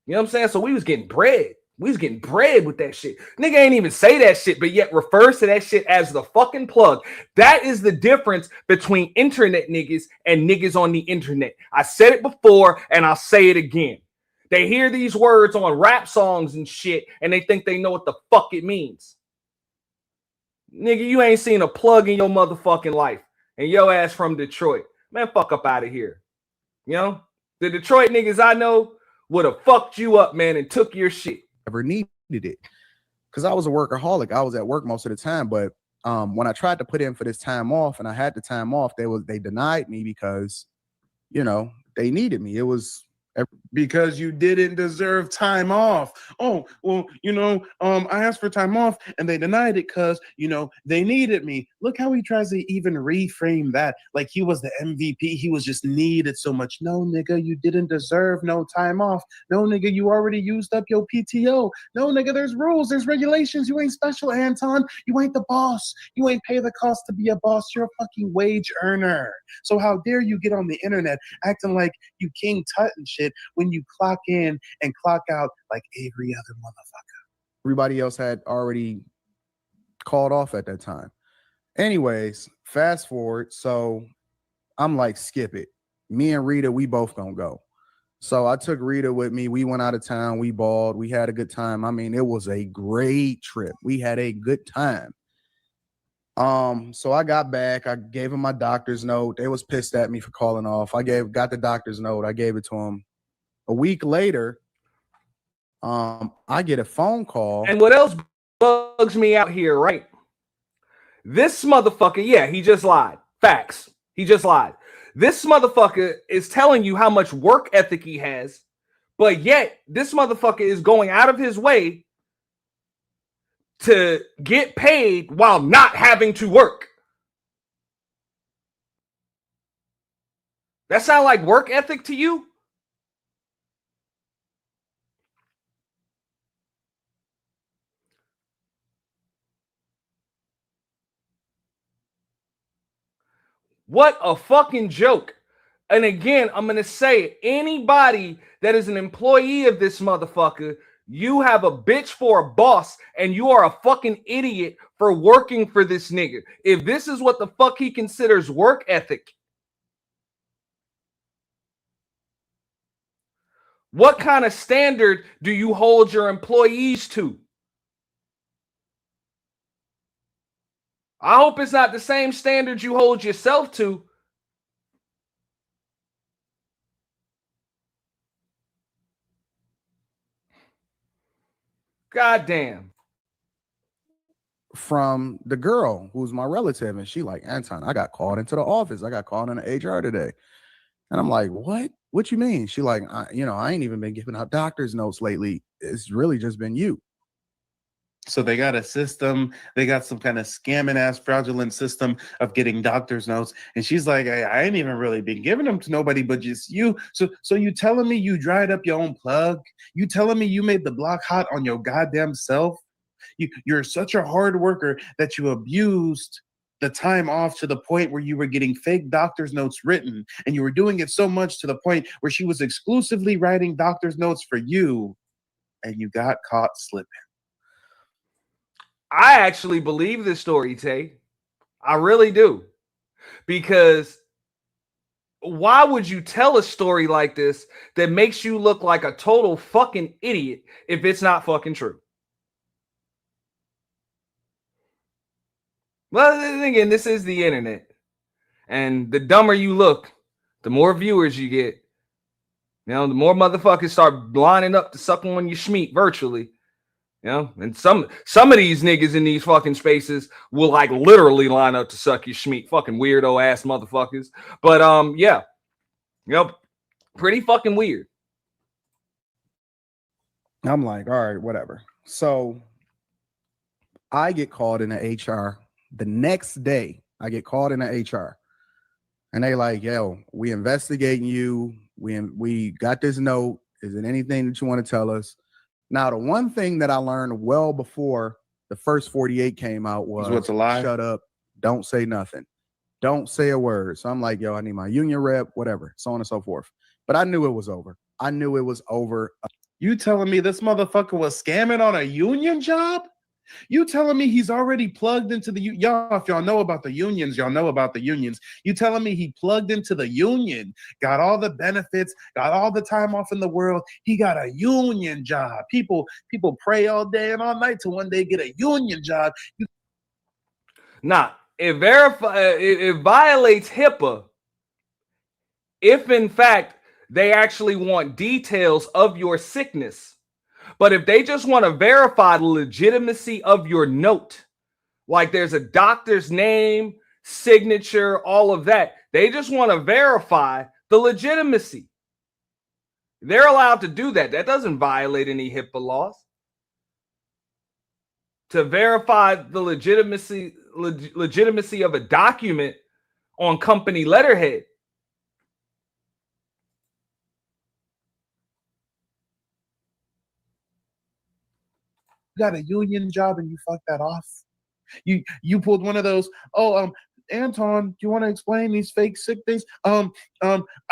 You know what I'm saying? So we was getting bread. We was getting bread with that shit. Nigga ain't even say that shit, but yet refers to that shit as the fucking plug. That is the difference between internet niggas and niggas on the internet. I said it before and I'll say it again. They hear these words on rap songs and shit and they think they know what the fuck it means. Nigga, you ain't seen a plug in your motherfucking life. And your ass from Detroit. Man, fuck up out of here. You know? The Detroit niggas I know would have fucked you up, man, and took your shit. Ever needed it. Because I was a workaholic. I was at work most of the time. But when I tried to put in for this time off and I had the time off, they denied me because, you know, they needed me. It was because you didn't deserve time off. Oh, well, you know, I asked for time off and they denied it because, you know, they needed me. Look how he tries to even reframe that. Like he was the MVP. He was just needed so much. No, nigga, you didn't deserve no time off. No, nigga, you already used up your PTO. No, nigga, there's rules. There's regulations. You ain't special, Anton. You ain't the boss. You ain't pay the cost to be a boss. You're a fucking wage earner. So how dare you get on the internet acting like you King Tut and shit when you clock in and clock out like every other motherfucker. Everybody else had already called off at that time. Anyways, fast forward. So I'm like, skip it. Me and Rita, we both gonna go. So I took Rita with me. We went out of town. We balled. We had a good time. I mean, it was a great trip. We had a good time. So I got back. I gave him my doctor's note. They was pissed at me for calling off. Got the doctor's note. I gave it to him. A week later, I get a phone call. And what else bugs me out here, right? This motherfucker, yeah, he just lied. Facts. He just lied. This motherfucker is telling you how much work ethic he has, but yet this motherfucker is going out of his way to get paid while not having to work. That sound like work ethic to you? What a fucking joke. And again, I'm going to say, anybody that is an employee of this motherfucker, you have a bitch for a boss and you are a fucking idiot for working for this nigga. If this is what the fuck he considers work ethic, what kind of standard do you hold your employees to? I hope it's not the same standard you hold yourself to. God damn. From the girl who's my relative, and she like, Anton, I got called into the office. I got called into HR today. And I'm like, what? What you mean? She like, I ain't even been giving out doctor's notes lately. It's really just been you. So they got a system, they got some kind of scamming ass fraudulent system of getting doctor's notes. And she's like, I ain't even really been giving them to nobody but just you. So you telling me you dried up your own plug? You telling me you made the block hot on your goddamn self? You're such a hard worker that you abused the time off to the point where you were getting fake doctor's notes written. And you were doing it so much to the point where she was exclusively writing doctor's notes for you. and you got caught slipping. I actually believe this story, Tay. I really do. Because why would you tell a story like this that makes you look like a total fucking idiot if it's not fucking true? Well, then again, this is the internet. And the dumber you look, the more viewers you get. You know, the more motherfuckers start lining up to suck on your schmeat virtually. You know, and some of these niggas in these fucking spaces will like literally line up to suck your schmeat. Fucking weirdo ass motherfuckers. But yeah. Yep. Pretty fucking weird. I'm like, all right, whatever. So I get called in the HR the next day. I get called in the HR, and they like, yo, we investigating you. We got this note. Is it anything that you want to tell us? Now, the one thing that I learned well before the first 48 came out was what's a lie? Shut up. Don't say nothing. Don't say a word. So I'm like, yo, I need my union rep, whatever, so on and so forth. But I knew it was over. I knew it was over. You telling me this motherfucker was scamming on a union job? You telling me he's already plugged into the y'all? If y'all know about the unions, y'all know about the unions. You telling me he plugged into the union, got all the benefits, got all the time off in the world. He got a union job. People pray all day and all night to one day get a union job. Nah, it violates HIPAA if in fact they actually want details of your sickness. But if they just want to verify the legitimacy of your note, like there's a doctor's name, signature, all of that, they just want to verify the legitimacy. They're allowed to do that. That doesn't violate any HIPAA laws. To verify the legitimacy of a document on company letterhead. Got a union job and you fucked that off. You pulled one of those, Anton, do you want to explain these fake sick things? I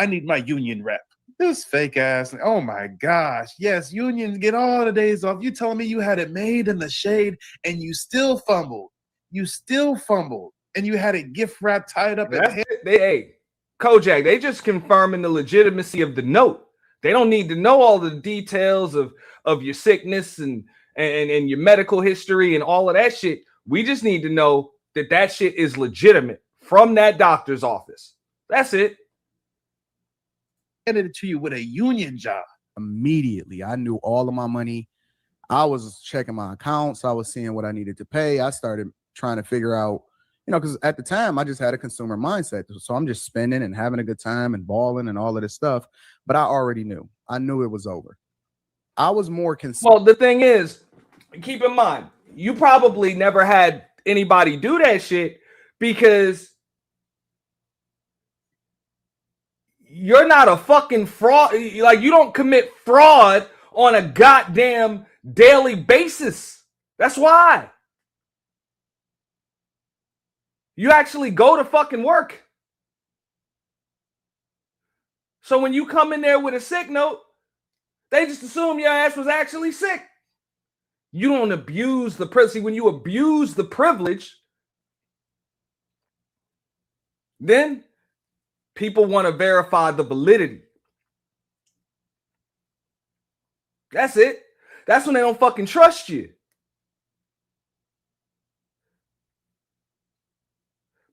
need my union rep. This fake ass, oh my gosh. Yes, unions get all the days off. You telling me you had it made in the shade and you still fumbled. And you had it gift wrap tied up. Hey, Kojak, they just confirming the legitimacy of the note. They don't need to know all the details of your sickness and your medical history and all of that shit. We just need to know that shit is legitimate from that doctor's office. That's it. Handed it to you with a union job. Immediately, I knew all of my money. I was checking my accounts. I was seeing what I needed to pay. I started trying to figure out, because at the time I just had a consumer mindset. So I'm just spending and having a good time and balling and all of this stuff. But I already knew. I knew it was over. I was more concerned. Well, the thing is, keep in mind, you probably never had anybody do that shit because you're not a fucking fraud. Like, you don't commit fraud on a goddamn daily basis. That's why. You actually go to fucking work. So when you come in there with a sick note, they just assume your ass was actually sick. You don't abuse the privilege. When you abuse the privilege, then people want to verify the validity. That's it. That's when they don't fucking trust you.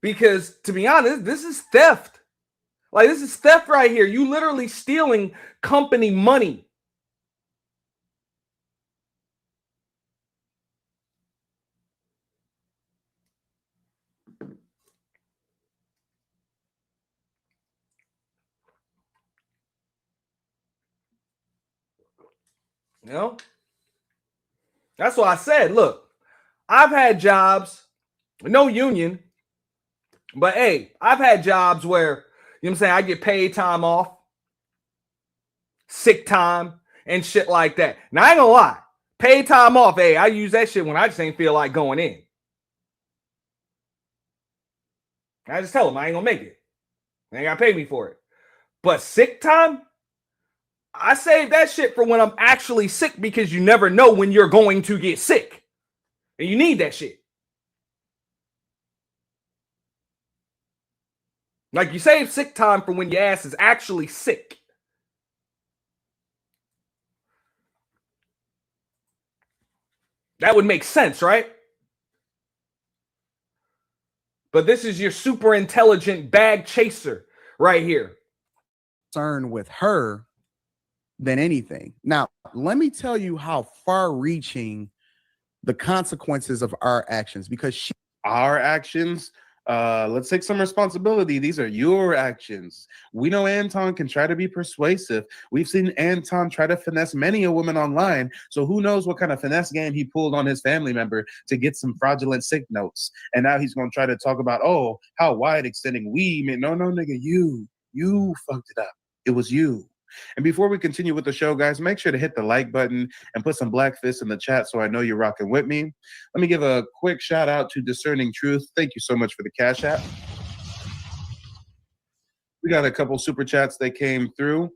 Because, to be honest, this is theft. Like, this is theft right here. You literally stealing company money. That's why I said, look, I've had jobs, no union, but hey, I've had jobs where, you know what I'm saying, I get paid time off, sick time, and shit like that. Now, I ain't gonna lie, paid time off, hey, I use that shit when I just ain't feel like going in. I just tell them I ain't gonna make it. They ain't gotta pay me for it. But sick time, I save that shit for when I'm actually sick, because you never know when you're going to get sick. And you need that shit. Like, you save sick time for when your ass is actually sick. That would make sense, right? But this is your super intelligent bag chaser right here. Concerned with her than anything. Now, let me tell you how far-reaching the consequences of our actions, because our actions, let's take some responsibility. These are your actions. We know Anton can try to be persuasive. We've seen Anton try to finesse many a woman online. So who knows what kind of finesse game he pulled on his family member to get some fraudulent sick notes. And now he's going to try to talk about, oh, how wide extending we mean. No, nigga, you fucked it up. It was you. And before we continue with the show, guys, make sure to hit the like button and put some black fists in the chat so I know you're rocking with me. Let me give a quick shout out to Discerning Truth. Thank you so much for the Cash App. We got a couple super chats that came through.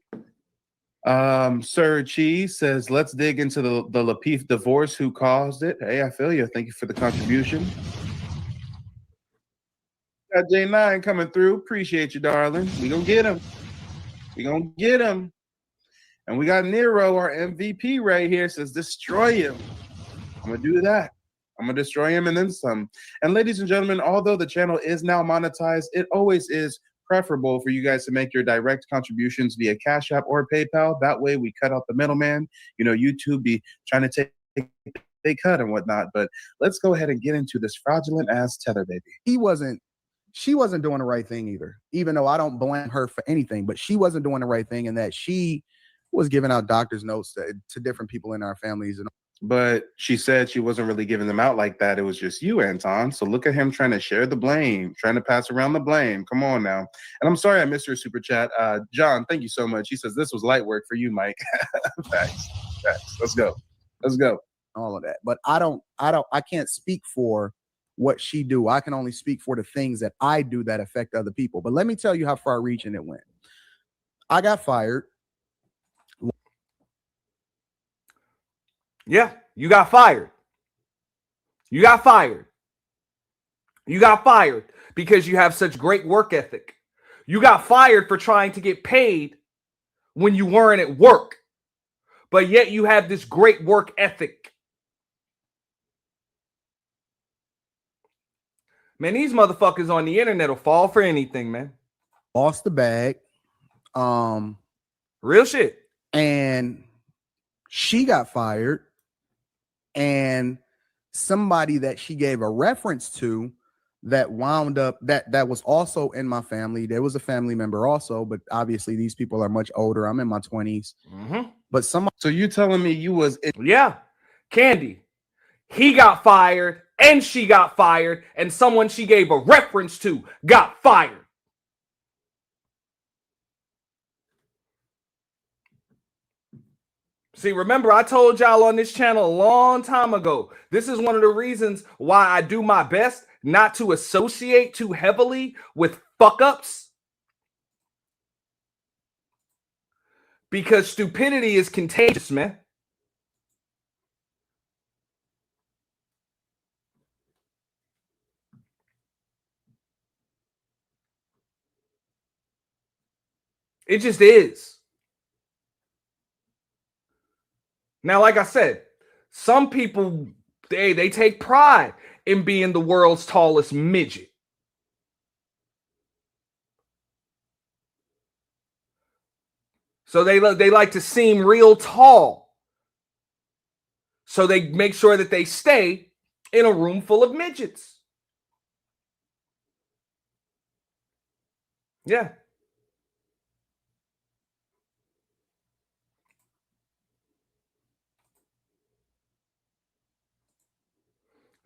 Sir Chi says, let's dig into the Lapeef divorce. Who caused it? Hey, I feel you. Thank you for the contribution. Got J9 coming through. Appreciate you, darling. We gonna get him. We gonna get him. And we got Nero, our MVP right here, says destroy him. I'm gonna do that. I'm gonna destroy him and then some. And ladies and gentlemen, although the channel is now monetized, it always is preferable for you guys to make your direct contributions via Cash App or PayPal. That way we cut out the middleman. You know, YouTube be trying to take they cut and whatnot. But let's go ahead and get into this fraudulent ass tether baby. She wasn't doing the right thing either, even though I don't blame her for anything, but she wasn't doing the right thing in that she was giving out doctor's notes to different people in our families. But she said she wasn't really giving them out like that. It was just you, Anton. So look at him trying to share the blame, trying to pass around the blame. Come on now. And I'm sorry I missed your super chat. John, thank you so much. He says this was light work for you, Mike. Facts. Let's go. All of that. But I can't speak for what she do. I can only speak for the things that I do that affect other people. But let me tell you how far reaching it went. I got fired. Yeah, you got fired. You got fired. You got fired because you have such great work ethic. You got fired for trying to get paid when you weren't at work, but yet you have this great work ethic. Man, these motherfuckers on the internet will fall for anything, man. Lost the bag. Real shit. And she got fired. And somebody that she gave a reference to that wound up, that was also in my family. There was a family member also, but obviously these people are much older. I'm in my 20s. Mm-hmm. But somebody. So you telling me you was in. Yeah. Candy. He got fired and she got fired, and someone she gave a reference to got fired. See, remember, I told y'all on this channel a long time ago, this is one of the reasons why I do my best not to associate too heavily with fuck-ups. Because stupidity is contagious, man. It just is. Now, like I said, some people, they take pride in being the world's tallest midget. So they like to seem real tall. So they make sure that they stay in a room full of midgets. Yeah.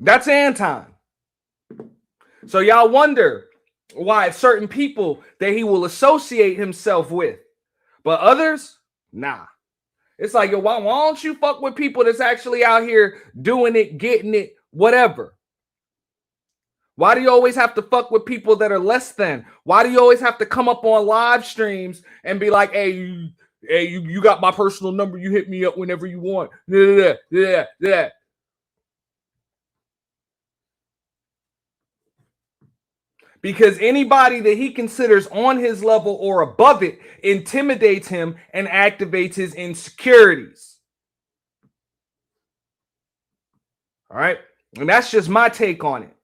That's Anton. So y'all wonder why certain people that he will associate himself with, but others, nah. It's like, yo, why don't you fuck with people that's actually out here doing it, getting it, whatever? Why do you always have to fuck with people that are less than? Why do you always have to come up on live streams and be like, hey, Hey, you got my personal number. You hit me up whenever you want. Yeah. Because anybody that he considers on his level or above it intimidates him and activates his insecurities. All right? And that's just my take on it.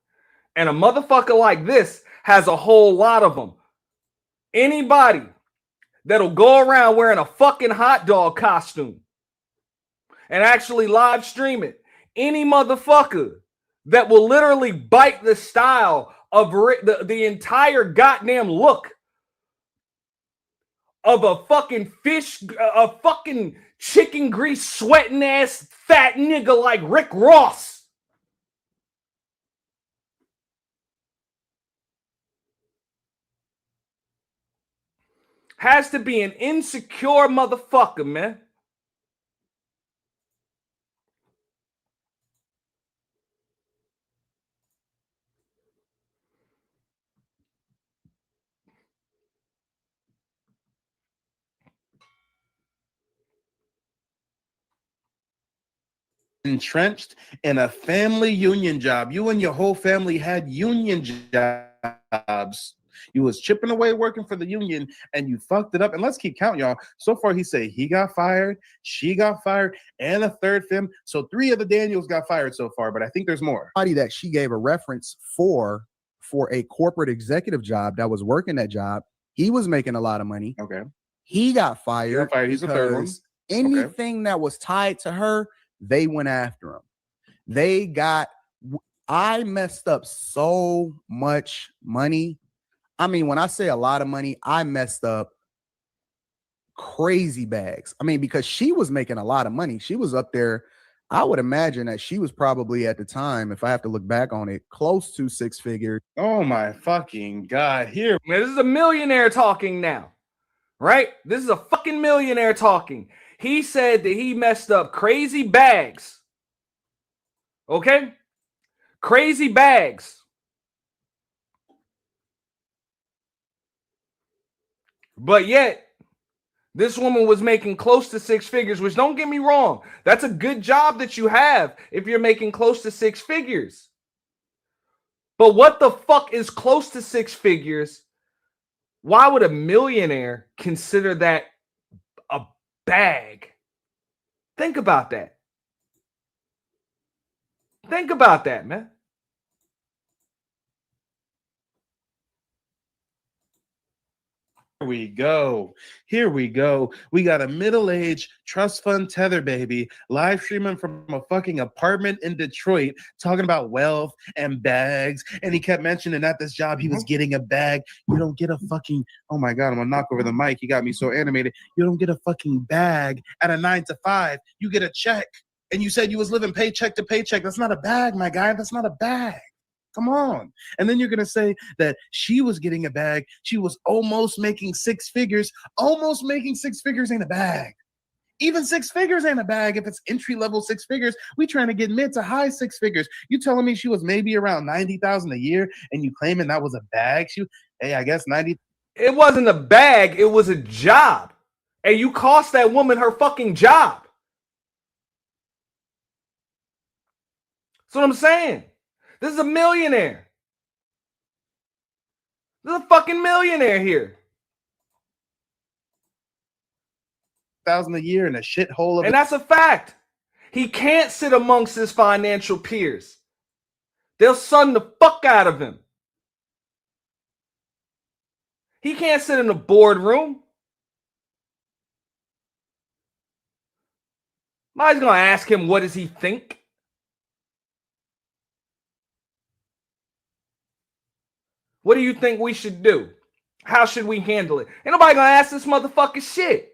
And a motherfucker like this has a whole lot of them. Anybody that'll go around wearing a fucking hot dog costume and actually live stream it. Any motherfucker that will literally bite the style of the entire goddamn look of a fucking fish, a fucking chicken grease sweating ass fat nigga like Rick Ross. Has to be an insecure motherfucker, man. Entrenched in a family union job. You and your whole family had union jobs. You was chipping away working for the union and you fucked it up. And let's keep counting, y'all. So far, he said he got fired, she got fired, and a third femme. So 3 of the Daniels got fired so far, but I think there's more. That she gave a reference for a corporate executive job that was working that job. He was making a lot of money. Okay. He got fired. He's the third one. Anything that was tied to her, they went after him. I messed up so much money. I mean, when I say a lot of money, I messed up crazy bags. I mean, because she was making a lot of money. She was up there. I would imagine that she was probably at the time, if I have to look back on it, close to 6 figures. Oh my fucking God. Here. Man, this is a millionaire talking now, right? This is a fucking millionaire talking. He said that he messed up crazy bags. Okay? Crazy bags. But yet, this woman was making close to 6 figures, which, don't get me wrong, that's a good job that you have if you're making close to 6 figures. But what the fuck is close to 6 figures? Why would a millionaire consider that a bag? Think about that. Think about that, man. Here we go. Here we go. We got a middle-aged trust fund tether baby live streaming from a fucking apartment in Detroit talking about wealth and bags. And he kept mentioning at this job he was getting a bag. You don't get a fucking, oh my God, I'm gonna knock over the mic. You got me so animated. You don't get a fucking bag at a 9 to 5. You get a check. And you said you was living paycheck to paycheck. That's not a bag, my guy. That's not a bag. Come on. And then you're going to say that she was getting a bag. She was almost making 6 figures. Almost making 6 figures ain't a bag. Even 6 figures ain't a bag. If it's entry-level 6 figures, we trying to get mid to high 6 figures. You telling me she was maybe around $90,000 a year and you claiming that was a bag? Hey, I guess 90. It wasn't a bag. It was a job. And you cost that woman her fucking job. That's what I'm saying. This is a millionaire. This is a fucking millionaire here. $1,000 a year in a shithole of and that's a fact. He can't sit amongst his financial peers. They'll sun the fuck out of him. He can't sit in a boardroom. Nobody's gonna ask him what does he think. What do you think we should do? How should we handle it? Ain't nobody gonna ask this motherfucker shit.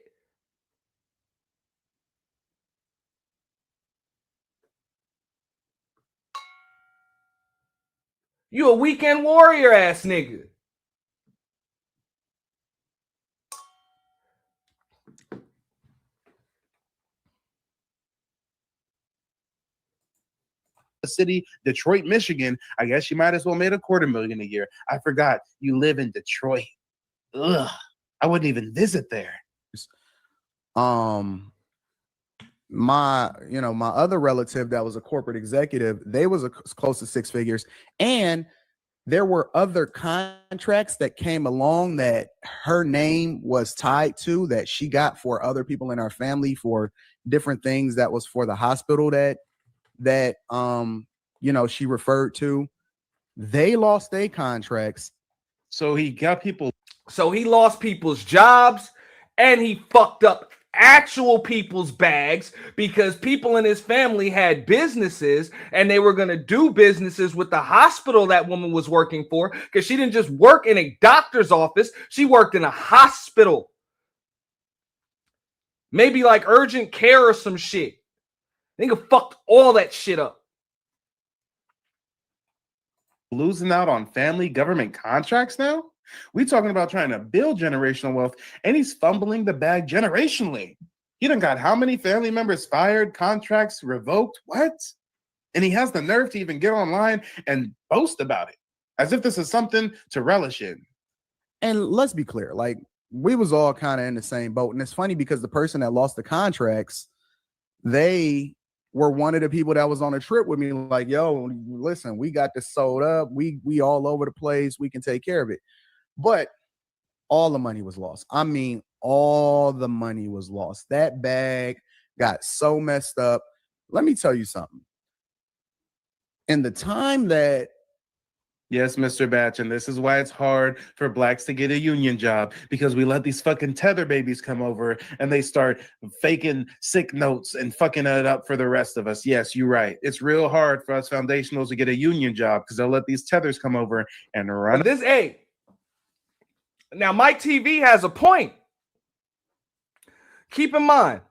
You a weekend warrior ass nigga. City, Detroit, Michigan. I guess you might as well made $250,000 a year. I forgot you live in Detroit. Ugh, I wouldn't even visit there. My other relative that was a corporate executive, they was close to 6 figures, and there were other contracts that came along that her name was tied to, that she got for other people in our family for different things that was for the hospital that she referred to. They lost their contracts. So he got people. So he lost people's jobs, and he fucked up actual people's bags because people in his family had businesses and they were going to do businesses with the hospital that woman was working for, because she didn't just work in a doctor's office, she worked in a hospital. Maybe like urgent care or some shit. Nigga fucked all that shit up. Losing out on family government contracts now? We talking about trying to build generational wealth, and he's fumbling the bag generationally. He done got how many family members fired, contracts revoked? What? And he has the nerve to even get online and boast about it, as if this is something to relish in. And let's be clear, like, we was all kind of in the same boat. And it's funny because the person that lost the contracts, they were one of the people that was on a trip with me, like, yo, listen, we got this sold up. We all over the place. We can take care of it. But all the money was lost. I mean, all the money was lost. That bag got so messed up. Let me tell you something. In the time that... Yes, Mr. Batch, and this is why it's hard for blacks to get a union job, because we let these fucking tether babies come over and they start faking sick notes and fucking it up for the rest of us. Yes, you're right. It's real hard for us foundationals to get a union job because they'll let these tethers come over and run. But now Mike TV has a point. Keep in mind,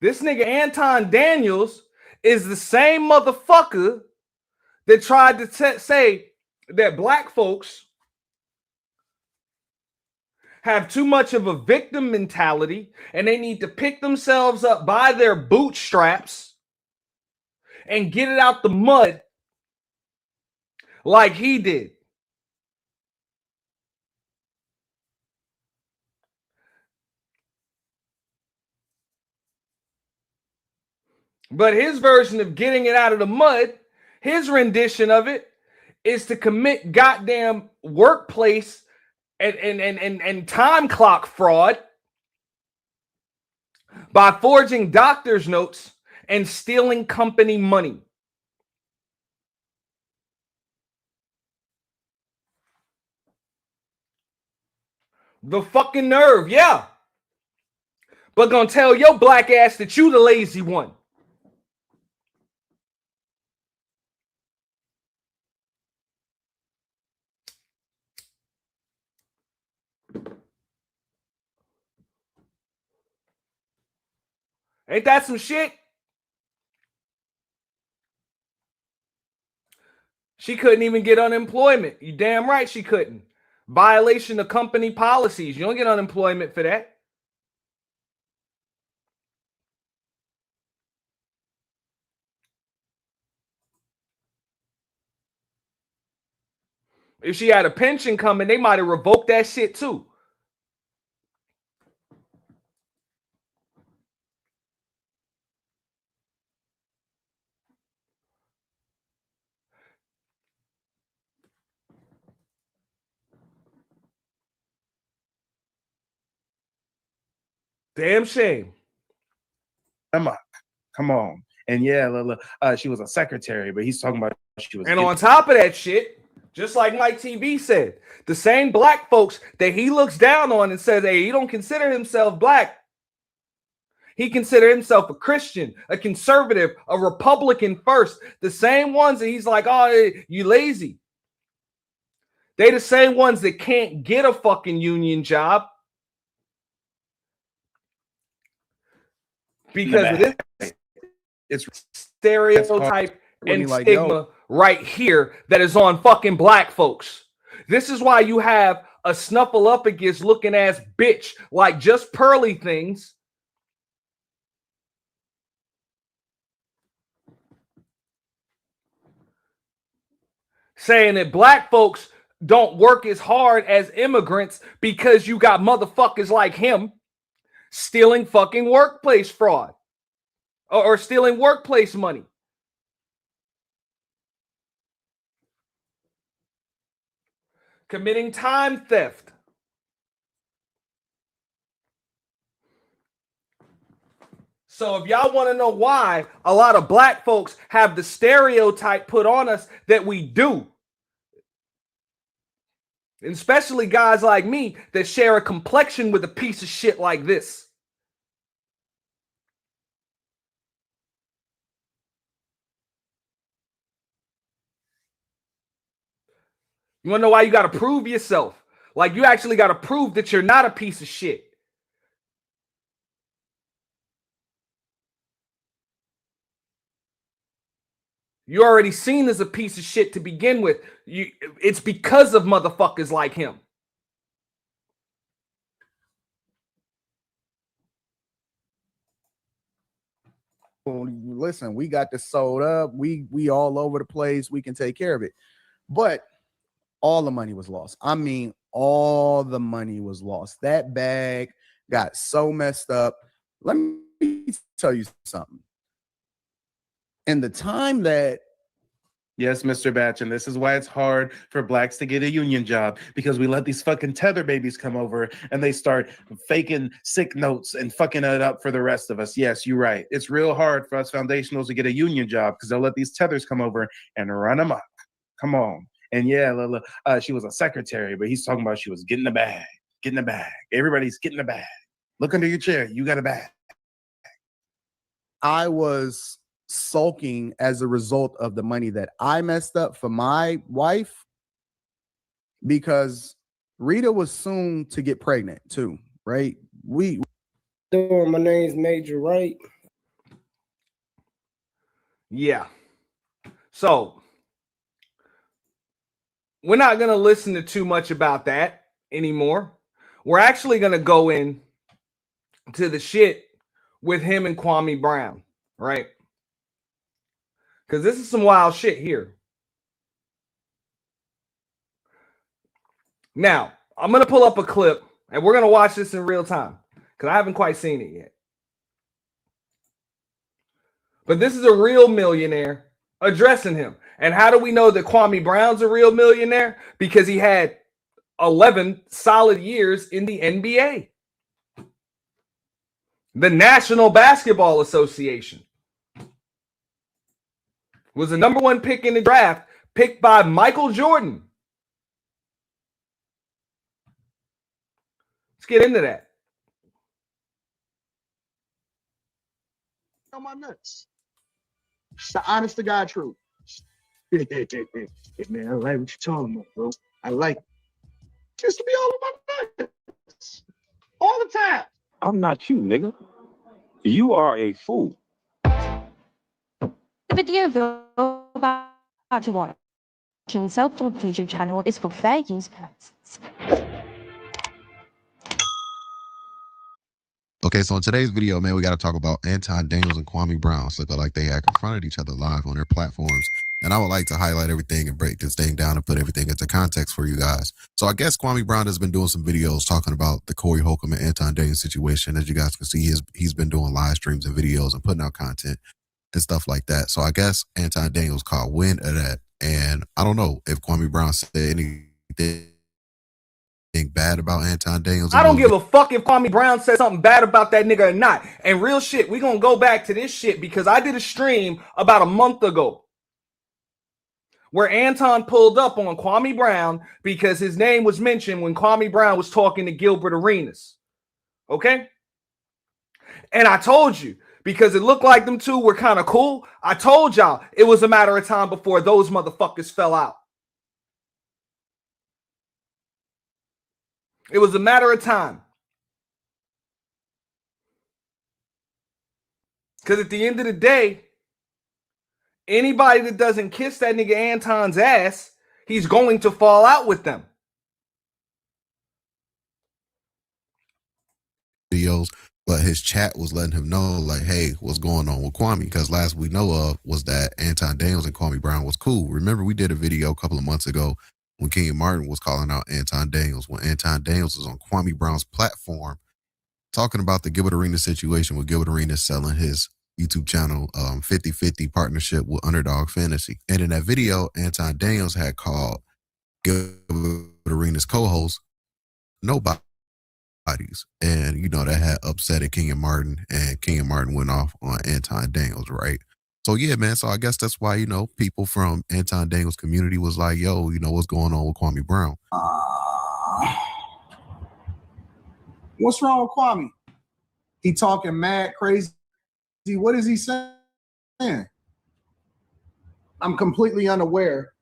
this nigga Anton Daniels is the same motherfucker that tried to say that black folks have too much of a victim mentality and they need to pick themselves up by their bootstraps and get it out the mud like he did. But his version of getting it out of the mud, his rendition of it, is to commit goddamn workplace and time clock fraud by forging doctor's notes and stealing company money. The fucking nerve, yeah. But gonna tell your black ass that you the lazy one. Ain't that some shit? She couldn't even get unemployment. You damn right she couldn't. Violation of company policies. You don't get unemployment for that. If she had a pension coming, they might have revoked that shit too. Damn shame. Come on. And yeah, she was a secretary, but he's talking about she was. And on top of that shit, just like Mike TV said, the same black folks that he looks down on and says, hey, he don't consider himself black. He considered himself a Christian, a conservative, a Republican first. The same ones that he's like, oh, you lazy. They the same ones that can't get a fucking union job because of this it's stereotype and stigma right here that is on fucking black folks. This is why you have a snuffleupagus looking ass bitch like Just Pearly Things saying that black folks don't work as hard as immigrants because you got motherfuckers like him stealing fucking workplace fraud or stealing workplace money. Committing time theft. So if y'all want to know why a lot of black folks have the stereotype put on us that we do, and especially guys like me that share a complexion with a piece of shit like this. You want to know why you got to prove yourself? Like, you actually got to prove that you're not a piece of shit. You're already seen as a piece of shit to begin with. It's because of motherfuckers like him. Listen, we got this sold up. We all over the place. We can take care of it. But all the money was lost. I mean, all the money was lost. That bag got so messed up. Let me tell you something. In the time that Yes, Mr. Batch, and this is why it's hard for blacks to get a union job, because we let these fucking tether babies come over and they start faking sick notes and fucking it up for the rest of us. Yes, you're right. It's real hard for us foundationals to get a union job because they'll let these tethers come over and run amok. Come on. And yeah, she was a secretary, but he's talking about she was getting the bag, getting the bag. Everybody's getting the bag. Look under your chair. You got a bag. I was sulking as a result of the money that I messed up for my wife, because Rita was soon to get pregnant too, right? My name's Major Wright. Yeah. So we're not going to listen to too much about that anymore. We're actually going to go in to the shit with him and Kwame Brown, right? Because this is some wild shit here. Now, I'm going to pull up a clip and we're going to watch this in real time because I haven't quite seen it yet. But this is a real millionaire addressing him. And how do we know that Kwame Brown's a real millionaire? Because he had 11 solid years in the NBA. The National Basketball Association was the number one pick in the draft, picked by Michael Jordan. Let's get into that. On my nuts. It's the honest to God truth. Hey, man, I like what you're talking about, bro. I like it. Just to be all of my nuts. All the time. I'm not you, nigga. You are a fool. The video about to watch on self-taught YouTube channel is for fair use purposes. Okay, so in today's video, man, we got to talk about Anton Daniels and Kwame Brown. So like they had confronted each other live on their platforms. And I would like to highlight everything and break this thing down and put everything into context for you guys. So I guess Kwame Brown has been doing some videos talking about the Corey Holcomb and Anton Daniels situation. As you guys can see, he's been doing live streams and videos and putting out content and stuff like that. So I guess Anton Daniels caught wind of that. And I don't know if Kwame Brown said anything bad about Anton Daniels. I don't give a fuck if Kwame Brown said something bad about that nigga or not. And real shit, we're going to go back to this shit because I did a stream about a month ago where Anton pulled up on Kwame Brown because his name was mentioned when Kwame Brown was talking to Gilbert Arenas. Okay? And I told you, because it looked like them two were kind of cool, I told y'all it was a matter of time before those motherfuckers fell out. It was a matter of time. Because at the end of the day, anybody that doesn't kiss that nigga Anton's ass, he's going to fall out with them. Videos, but his chat was letting him know, like, hey, what's going on with Kwame? Because last we know of was that Anton Daniels and Kwame Brown was cool. Remember, we did a video a couple of months ago when Kenyon Martin was calling out Anton Daniels, when Anton Daniels was on Kwame Brown's platform talking about the Gilbert Arenas situation with Gilbert Arenas selling his YouTube channel 50-50 partnership with Underdog Fantasy. And in that video, Anton Daniels had called Gilbert Arenas co-host nobodies. And, you know, that had upset King and Martin, and King and Martin went off on Anton Daniels, right? So, yeah, man. So I guess that's why, you know, people from Anton Daniels' community was like, yo, you know, what's going on with Kwame Brown? What's wrong with Kwame? He talking mad crazy. What is he saying? I'm completely unaware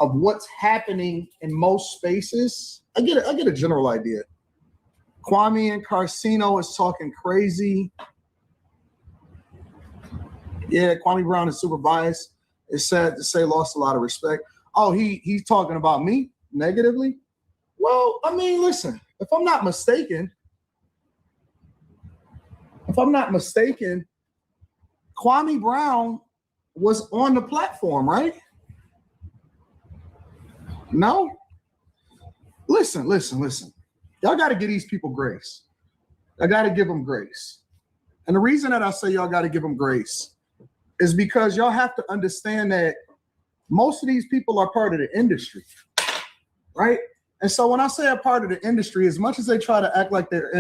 of what's happening in most spaces. I get a general idea. Kwame and Carcino is talking crazy. Yeah, Kwame Brown is super biased. It's sad to say, lost a lot of respect. Oh, he's talking about me negatively? Well, I mean, listen, if I'm not mistaken, Kwame Brown was on the platform, right? No? Listen. Y'all got to give these people grace. I got to give them grace. And the reason that I say y'all got to give them grace is because y'all have to understand that most of these people are part of the industry, right? And so when I say a part of the industry, as much as they try to act like they're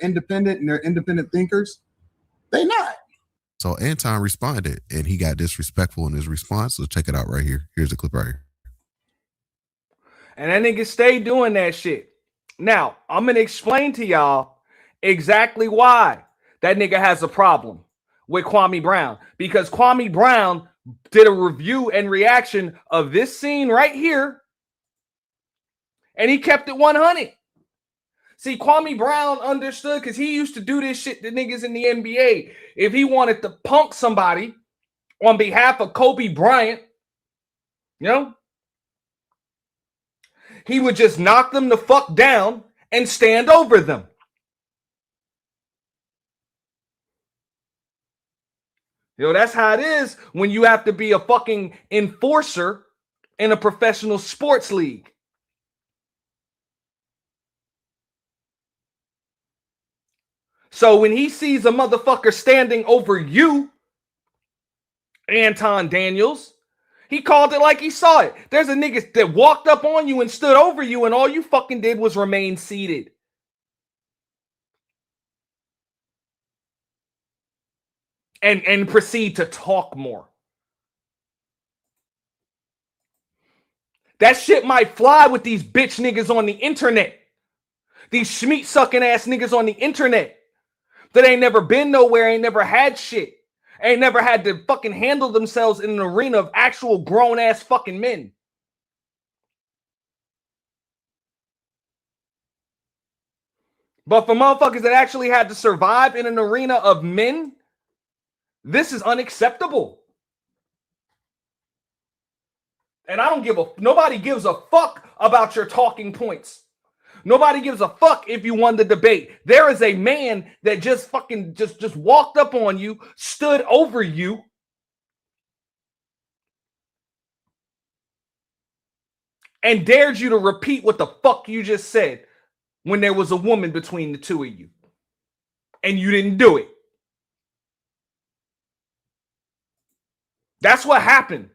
independent and they're independent thinkers, they're not. So Anton responded, and he got disrespectful in his response. So check it out right here. Here's the clip right here. And that nigga stay doing that shit. Now, I'm going to explain to y'all exactly why that nigga has a problem with Kwame Brown. Because Kwame Brown did a review and reaction of this scene right here, and he kept it 100. See, Kwame Brown understood, because he used to do this shit to niggas in the NBA. If he wanted to punk somebody on behalf of Kobe Bryant, you know, he would just knock them the fuck down and stand over them. You know, that's how it is when you have to be a fucking enforcer in a professional sports league. So when he sees a motherfucker standing over you, Anton Daniels, he called it like he saw it. There's a nigga that walked up on you and stood over you, and all you fucking did was remain seated. And proceed to talk more. That shit might fly with these bitch niggas on the internet. These schmeat sucking ass niggas on the internet that ain't never been nowhere, ain't never had shit, ain't never had to fucking handle themselves in an arena of actual grown ass fucking men. But for motherfuckers that actually had to survive in an arena of men, this is unacceptable. And I don't give a, nobody gives a fuck about your talking points. Nobody gives a fuck if you won the debate. There is a man that just fucking just walked up on you, stood over you, and dared you to repeat what the fuck you just said when there was a woman between the two of you. And you didn't do it. That's what happened.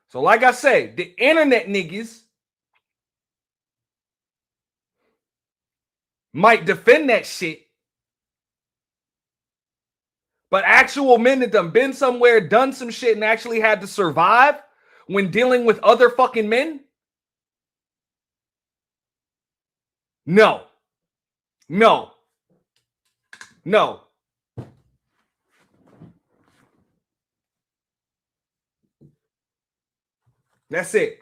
So like I say, the internet niggas might defend that shit, but actual men that done been somewhere, done some shit, and actually had to survive when dealing with other fucking men? No. No. No. That's it.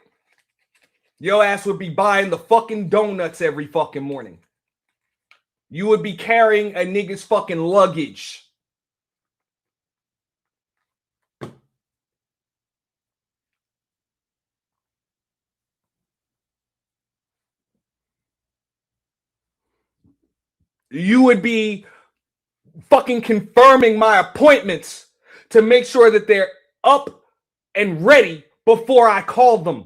Your ass would be buying the fucking donuts every fucking morning. You would be carrying a nigga's fucking luggage. You would be fucking confirming my appointments to make sure that they're up and ready before I called them.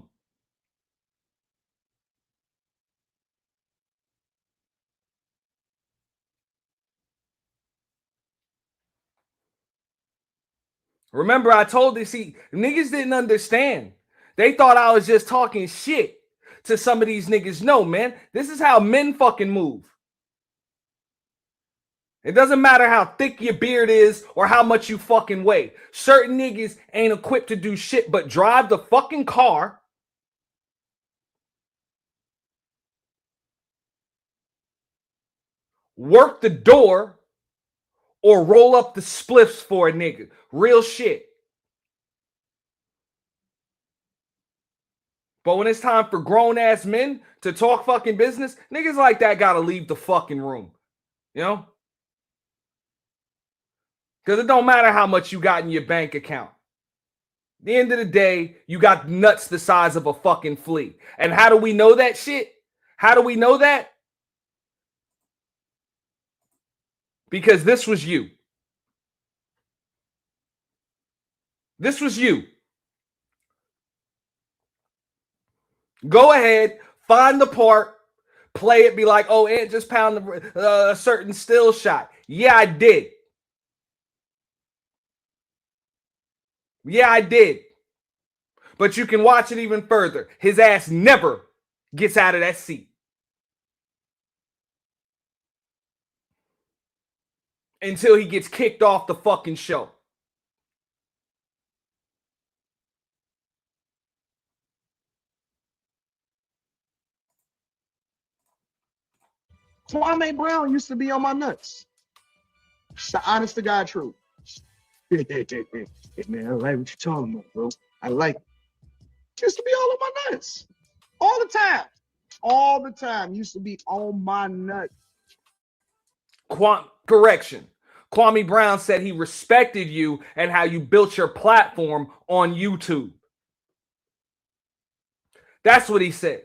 Remember, I told you, see, niggas didn't understand. They thought I was just talking shit to some of these niggas. No, man, this is how men fucking move. It doesn't matter how thick your beard is or how much you fucking weigh. Certain niggas ain't equipped to do shit but drive the fucking car, work the door, or roll up the spliffs for a nigga. Real shit. But when it's time for grown-ass men to talk fucking business, niggas like that gotta leave the fucking room. You know? Because it don't matter how much you got in your bank account. At the end of the day, you got nuts the size of a fucking flea. And how do we know that shit? How do we know that? Because this was you. This was you. Go ahead, find the part, play it, be like, oh, Ant just pounded a certain still shot. Yeah, I did. Yeah, I did. But you can watch it even further. His ass never gets out of that seat. Until he gets kicked off the fucking show. Kwame Brown used to be on my nuts. It's the honest to God truth. Hey, man, I like what you're talking about, bro. I like it. Used to be all on my nuts. All the time. All the time. Used to be on my nuts. Correction. Kwame Brown said he respected you and how you built your platform on YouTube. That's what he said.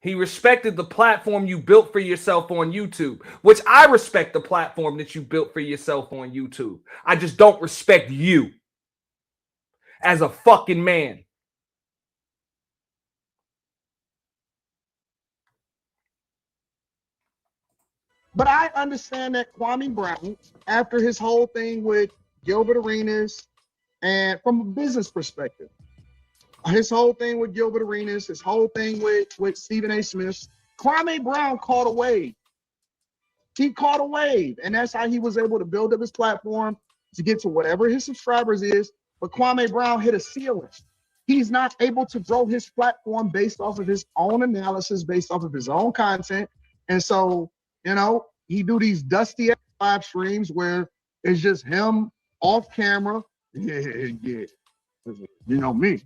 He respected the platform you built for yourself on YouTube, which I respect the platform that you built for yourself on YouTube. I just don't respect you as a fucking man. But I understand that Kwame Brown, after his whole thing with Gilbert Arenas, and from a business perspective, his whole thing with Gilbert Arenas, his whole thing with Stephen A. Smith, Kwame Brown caught a wave. He caught a wave, and that's how he was able to build up his platform to get to whatever his subscribers is. But Kwame Brown hit a ceiling. He's not able to grow his platform based off of his own analysis, based off of his own content. And so, you know, he do these dusty live streams where it's just him off camera. Yeah. You know me.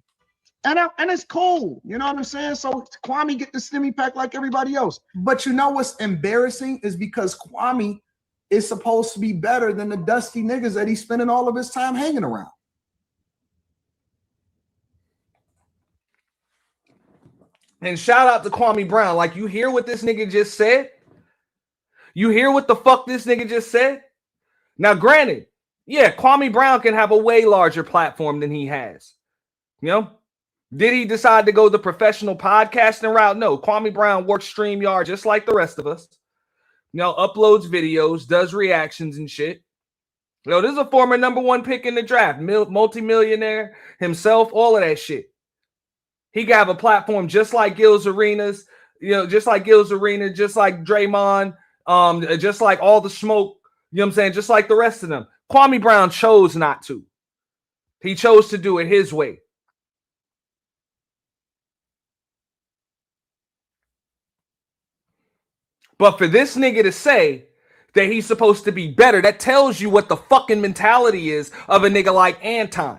And it's cool. You know what I'm saying? So Kwame get the stimmy pack like everybody else. But you know what's embarrassing is because Kwame is supposed to be better than the dusty niggas that he's spending all of his time hanging around. And shout out to Kwame Brown. Like, you hear what this nigga just said? You hear what the fuck this nigga just said? Now, granted, yeah, Kwame Brown can have a way larger platform than he has. You know? Did he decide to go the professional podcasting route? No. Kwame Brown works StreamYard just like the rest of us. You know, uploads videos, does reactions and shit. You know, this is a former #1 pick in the draft, multi-millionaire himself, all of that shit. He can have a platform just like Gil's Arenas, you know, just like Gil's Arena, just like Draymond, just like all the smoke, you know what I'm saying? Just like the rest of them. Kwame Brown chose not to. He chose to do it his way. But for this nigga to say that he's supposed to be better, that tells you what the fucking mentality is of a nigga like Anton.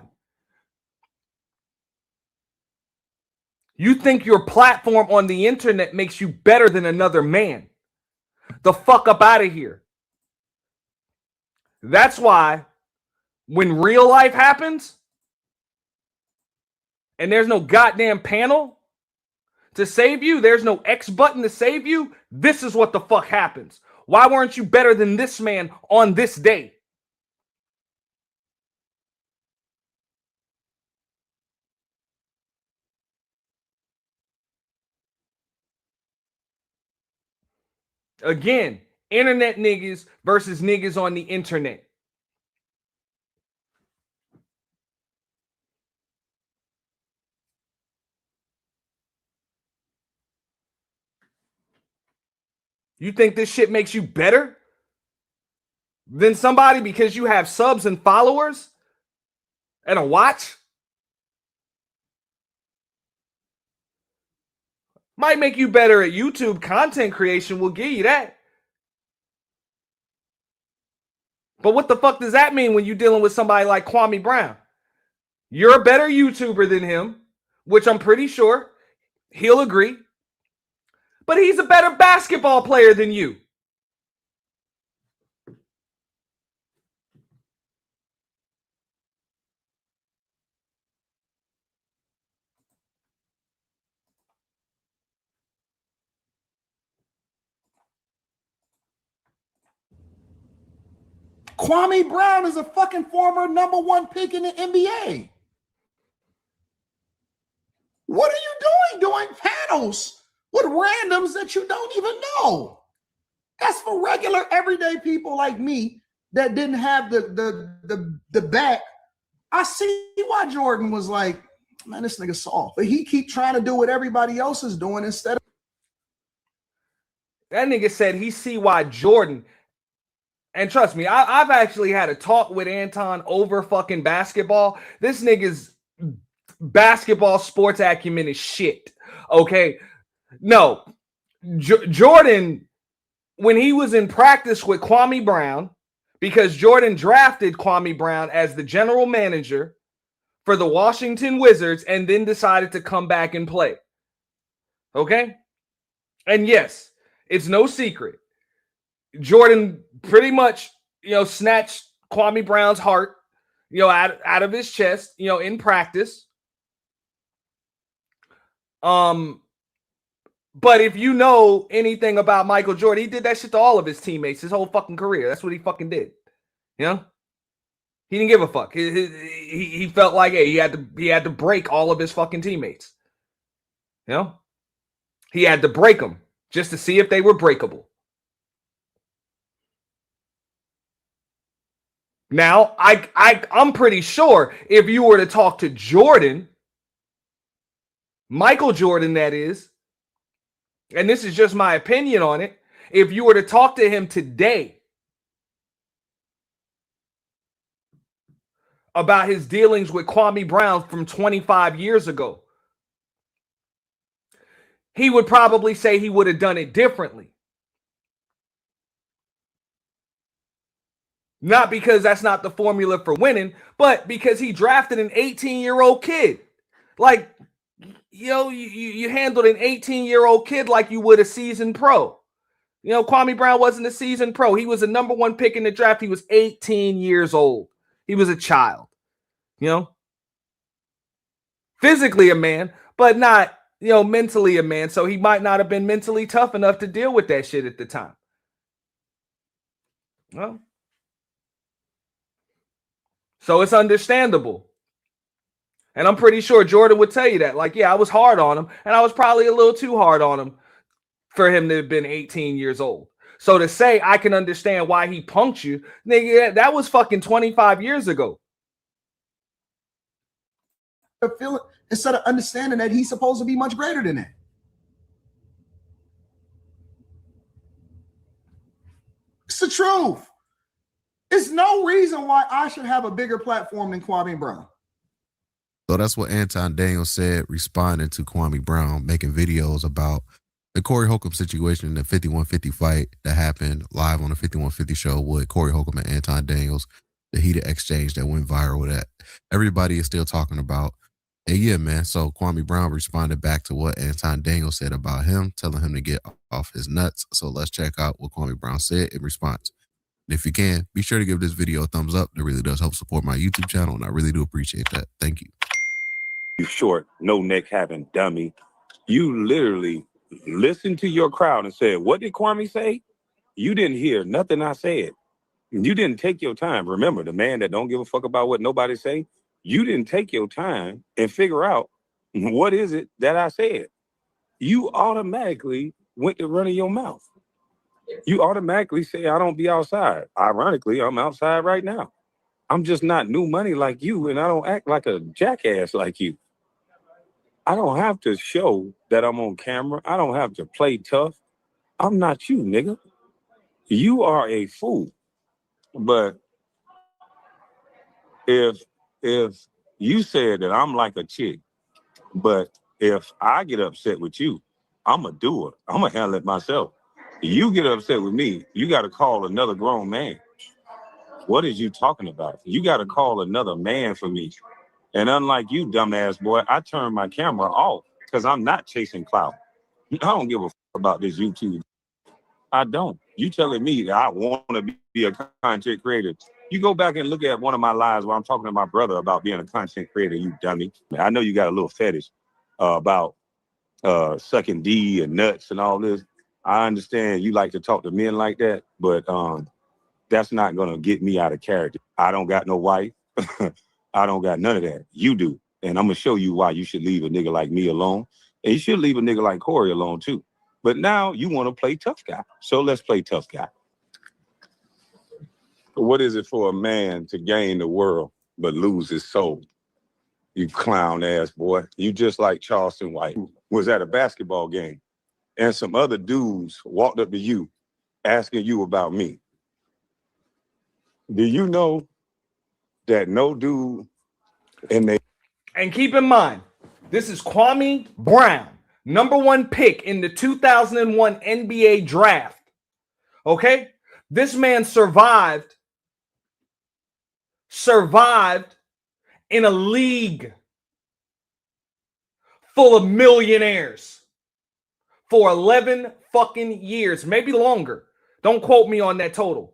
You think your platform on the internet makes you better than another man. The fuck up out of here. That's why when real life happens and there's no goddamn panel to save you, there's no X button to save you, this is what the fuck happens. Why weren't you better than this man on this day? Again, internet niggas versus niggas on the internet. You think this shit makes you better than somebody because you have subs and followers and a watch? Might make you better at YouTube content creation, we'll give you that. But what the fuck does that mean when you're dealing with somebody like Kwame Brown? You're a better YouTuber than him, which I'm pretty sure he'll agree. But he's a better basketball player than you. Kwame Brown is a fucking former #1 pick in the NBA. What are you doing panels with randoms that you don't even know? That's for regular, everyday people like me that didn't have the back. I see why Jordan was like, man, this nigga soft. But he keep trying to do what everybody else is doing instead of. That nigga said he see why Jordan. And trust me, I've actually had a talk with Anton over fucking basketball. This nigga's basketball sports acumen is shit. Okay? No. Jordan, when he was in practice with Kwame Brown, because Jordan drafted Kwame Brown as the general manager for the Washington Wizards and then decided to come back and play. Okay? And yes, it's no secret. Jordan pretty much, snatched Kwame Brown's heart, out of his chest, in practice. But if you know anything about Michael Jordan, he did that shit to all of his teammates his whole fucking career. That's what he fucking did. He didn't give a fuck. He felt like, hey, he had to break all of his fucking teammates. He had to break them just to see if they were breakable. Now, I'm pretty sure if you were to talk to Jordan, Michael Jordan, that is, and this is just my opinion on it, if you were to talk to him today about his dealings with Kwame Brown from 25 years ago, he would probably say he would have done it differently. Not because that's not the formula for winning, but because he drafted an 18-year-old kid. Like, you handled an 18-year-old kid like you would a seasoned pro. Kwame Brown wasn't a seasoned pro. He was a #1 pick in the draft. He was 18 years old. He was a child. Physically a man, but not, mentally a man. So he might not have been mentally tough enough to deal with that shit at the time. Well, so it's understandable. And I'm pretty sure Jordan would tell you that. Like, yeah, I was hard on him, and I was probably a little too hard on him for him to have been 18 years old. So to say I can understand why he punked you, nigga, that was fucking 25 years ago. Instead of understanding that he's supposed to be much greater than that. It's the truth. There's no reason why I should have a bigger platform than Kwame Brown. So that's what Anton Daniels said, responding to Kwame Brown, making videos about the Corey Holcomb situation, the 5150 fight that happened live on the 5150 show with Corey Holcomb and Anton Daniels, the heated exchange that went viral that everybody is still talking about. And yeah, man, so Kwame Brown responded back to what Anton Daniels said about him, telling him to get off his nuts. So let's check out what Kwame Brown said in response. And if you can, be sure to give this video a thumbs up. It really does help support my YouTube channel, and I really do appreciate that. Thank you. You short, no neck having dummy. You literally listened to your crowd and said, what did Kwame say? You didn't hear nothing I said. You didn't take your time. Remember, the man that don't give a fuck about what nobody say, you didn't take your time and figure out what is it that I said. You automatically went to running your mouth. You automatically say, I don't be outside. Ironically, I'm outside right now. I'm just not new money like you, and I don't act like a jackass like you. I don't have to show that I'm on camera. I don't have to play tough. I'm not you, nigga. You are a fool. But if if you said that I'm like a chick, but if I get upset with you, I'm a doer. I'm gonna handle it myself. You get upset with me, you got to call another grown man. What is you talking about? You got to call another man for me. And unlike you, dumbass boy, I turn my camera off because I'm not chasing clout. I don't give a fuck about this YouTube. I don't. You telling me that I want to be a content creator. You go back and look at one of my lives where I'm talking to my brother about being a content creator, you dummy. I know you got a little fetish about sucking D and nuts and all this. I understand you like to talk to men like that, but that's not gonna get me out of character. I don't got no wife. I don't got none of that. You do. And I'm gonna show you why you should leave a nigga like me alone. And you should leave a nigga like Corey alone too. But now you want to play tough guy. So let's play tough guy. What is it for a man to gain the world but lose his soul? You clown ass boy. You just like Charleston White was at a basketball game and some other dudes walked up to you asking you about me. Do you know that no dude and they And keep in mind, this is Kwame Brown, #1 pick in the 2001 NBA draft. Okay? This man survived in a league full of millionaires for 11 fucking years, maybe longer. Don't quote me on that total.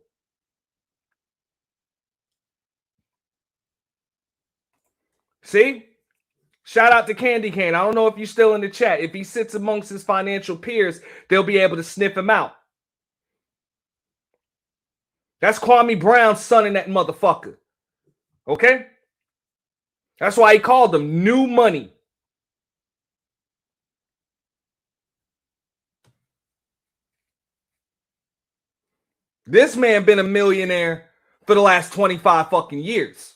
See? Shout out to Candy Cane. I don't know if you're still in the chat. If he sits amongst his financial peers, they'll be able to sniff him out. That's Kwame Brown's son in that motherfucker. Okay? That's why he called them new money. This man been a millionaire for the last 25 fucking years.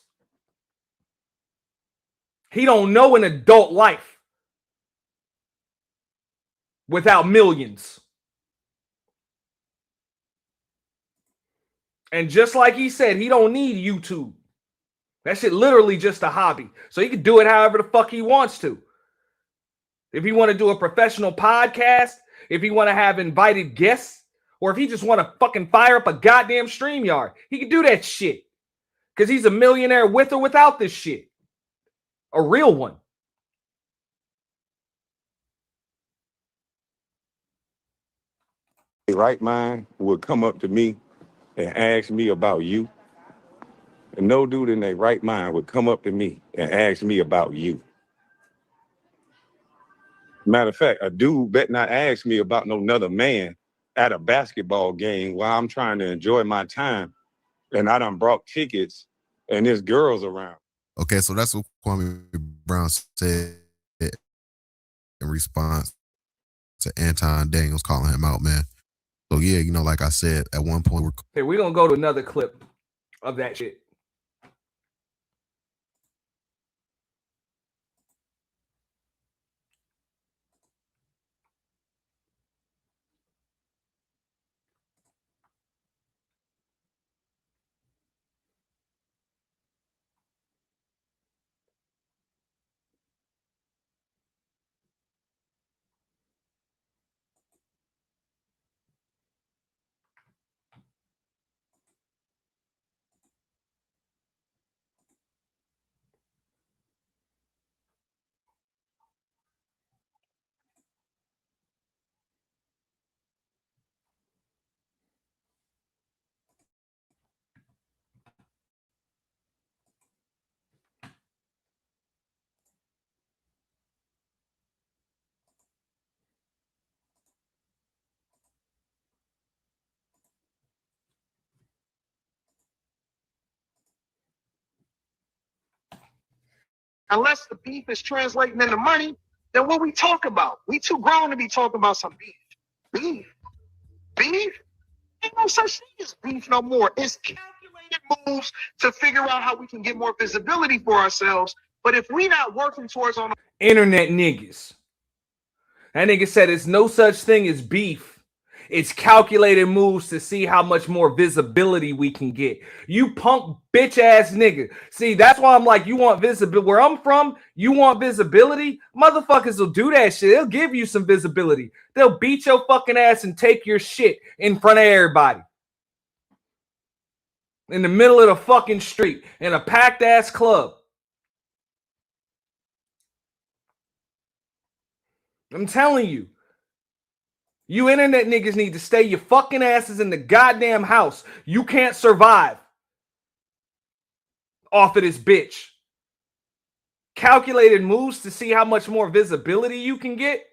He don't know an adult life without millions. And just like he said, he don't need YouTube. That shit literally just a hobby. So he can do it however the fuck he wants to. If he want to do a professional podcast, if he want to have invited guests, or if he just want to fucking fire up a goddamn StreamYard, he can do that shit. Because he's a millionaire with or without this shit. A real one. right mind would come up to me and ask me about you. And no dude in their right mind would come up to me and ask me about you. Matter of fact, a dude bet not ask me about no another man at a basketball game while I'm trying to enjoy my time. And I done brought tickets and there's girls around. Okay, so that's what Kwame Brown said in response to Anton Daniels calling him out, man. So yeah, you know, like I said, at one point Here, we're gonna go to another clip of that shit. Unless the beef is translating into money, then what we talk about? We too grown to be talking about some beef. Beef? Beef? Ain't no such thing as beef no more. It's calculated moves to figure out how we can get more visibility for ourselves. But if we not working towards on Internet niggas. That nigga said it's no such thing as beef. It's calculated moves to see how much more visibility we can get. You punk bitch ass nigga. See, that's why I'm like, you want visibility. Where I'm from, you want visibility? Motherfuckers will do that shit. They'll give you some visibility. They'll beat your fucking ass and take your shit in front of everybody. In the middle of the fucking street. In a packed ass club. I'm telling you. You internet niggas need to stay your fucking asses in the goddamn house. You can't survive off of this bitch. Calculated moves to see how much more visibility you can get.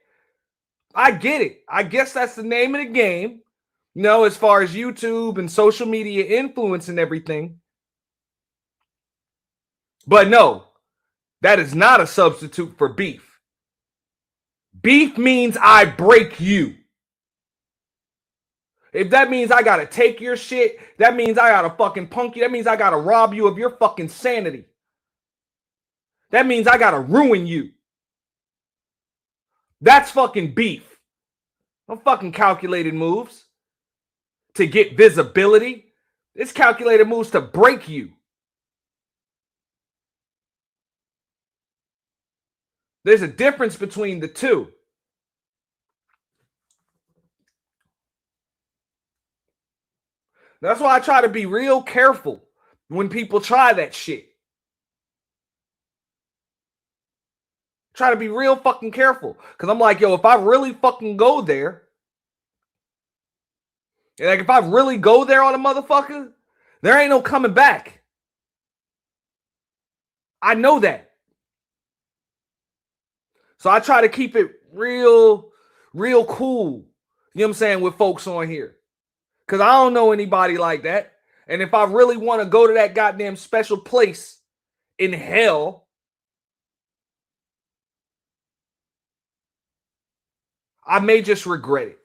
I get it. I guess that's the name of the game. You know, as far as YouTube and social media influence and everything. But no, that is not a substitute for beef. Beef means I break you. If that means I gotta take your shit, that means I gotta fucking punk you. That means I gotta rob you of your fucking sanity. That means I gotta ruin you. That's fucking beef. No fucking calculated moves to get visibility. It's calculated moves to break you. There's a difference between the two. That's why I try to be real careful when people try that shit. Try to be real fucking careful. Because I'm like, yo, if I really fucking go there, like if I really go there on a motherfucker, there ain't no coming back. I know that. So I try to keep it real cool. You know what I'm saying? With folks on here. Because I don't know anybody like that. And if I really want to go to that goddamn special place in hell, I may just regret it.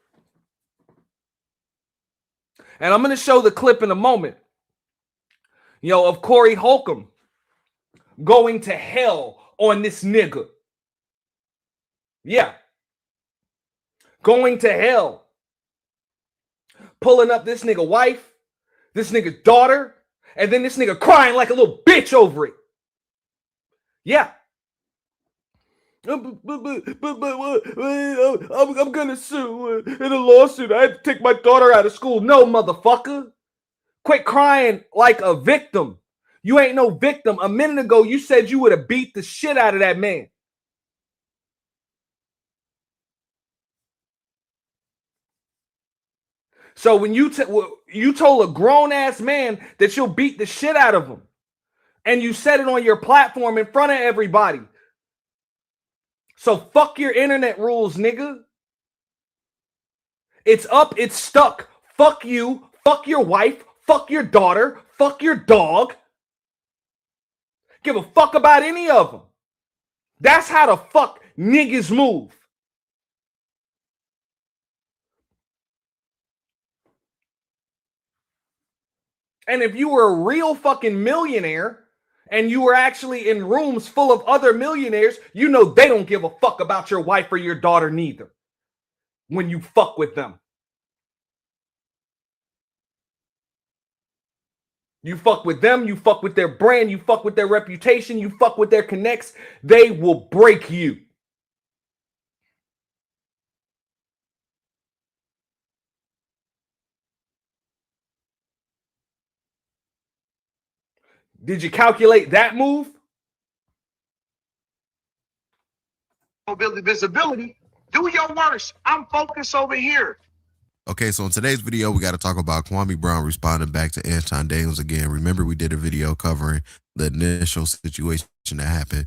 And I'm going to show the clip in a moment. You know, of Corey Holcomb going to hell on this nigga. Yeah. Going to hell. Pulling up this nigga wife, this nigga's daughter, and then this nigga crying like a little bitch over it. Yeah. I'm gonna sue in a lawsuit. I had to take my daughter out of school. No, motherfucker. Quit crying like a victim. You ain't no victim. A minute ago, you said you would have beat the shit out of that man. So when you told a grown-ass man that you'll beat the shit out of him, and you said it on your platform in front of everybody. So fuck your internet rules, nigga. It's up, it's stuck. Fuck you, fuck your wife, fuck your daughter, fuck your dog. Give a fuck about any of them. That's how the fuck niggas move. And if you were a real fucking millionaire and you were actually in rooms full of other millionaires, you know they don't give a fuck about your wife or your daughter neither when you fuck with them. You fuck with them, you fuck with their brand, you fuck with their reputation, you fuck with their connects, they will break you. Did you calculate that move? Mobility, visibility. Do your worst. I'm focused over here. Okay, so in today's video, we got to talk about Kwame Brown responding back to Anton Daniels again. Remember, we did a video covering the initial situation that happened,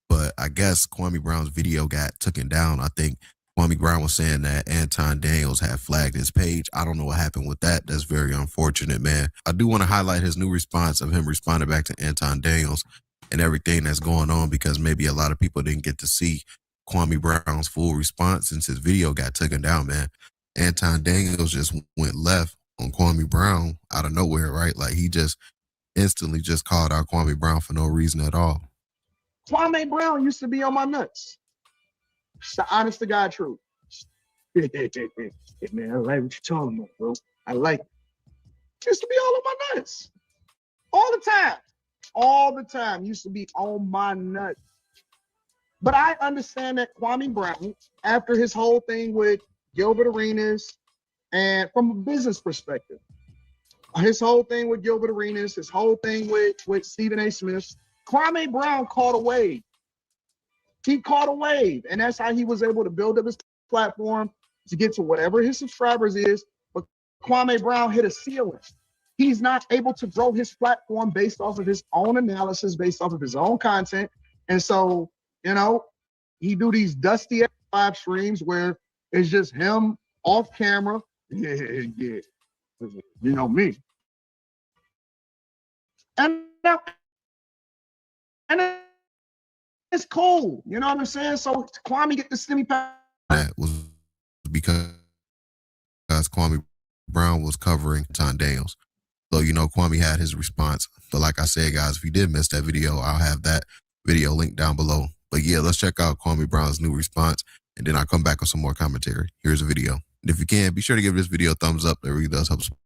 but I guess Kwame Brown's video got taken down. I think Kwame Brown was saying that Anton Daniels had flagged his page. I don't know what happened with that. That's very unfortunate, man. I do want to highlight his new response of him responding back to Anton Daniels. and everything that's going on, because maybe a lot of people didn't get to see Kwame Brown's full response since his video got taken down, man. Anton Daniels just went left on Kwame Brown out of nowhere, right? Like he just instantly just called out Kwame Brown for no reason at all. Kwame Brown used to be on my nuts. It's the honest to God truth. Hey, man, I like what you're talking about, bro. I like it. Used to be all on my nuts. All the time. All the time. Used to be on my nuts. But I understand that Kwame Brown, after his whole thing with Gilbert Arenas, and from a business perspective, his whole thing with Gilbert Arenas, his whole thing with Stephen A. Smith, Kwame Brown caught a wave. He caught a wave, and that's how he was able to build up his platform to get to whatever his subscribers is. But Kwame Brown hit a ceiling. He's not able to grow his platform based off of his own analysis, based off of his own content. And so, you know, he do these dusty live streams where it's just him off camera. Yeah. You know me. And it's cool. You know what I'm saying? So Kwame get the stimmy pack. That was because Kwame Brown was covering Anton Daniels. So, you know, Kwame had his response. But like I said, guys, if you did miss that video, I'll have that video linked down below. But yeah, let's check out Kwame Brown's new response, and then I'll come back with some more commentary. Here's a video. And if you can, be sure to give this video a thumbs up. That really does help support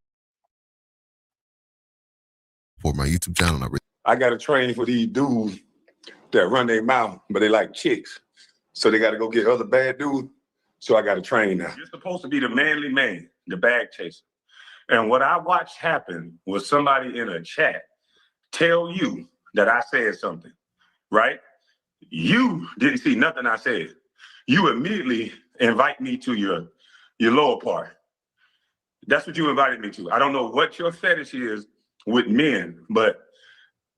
my YouTube channel. I got to train for these dudes that run their mouth, but they like chicks. So they got to go get other bad dudes. So I got to train now. You're supposed to be the manly man, the bag chaser. And what I watched happen was somebody in a chat tell you that I said something, right? You didn't see nothing I said. You immediately invite me to your lower part. That's what you invited me to. I don't know what your fetish is with men, but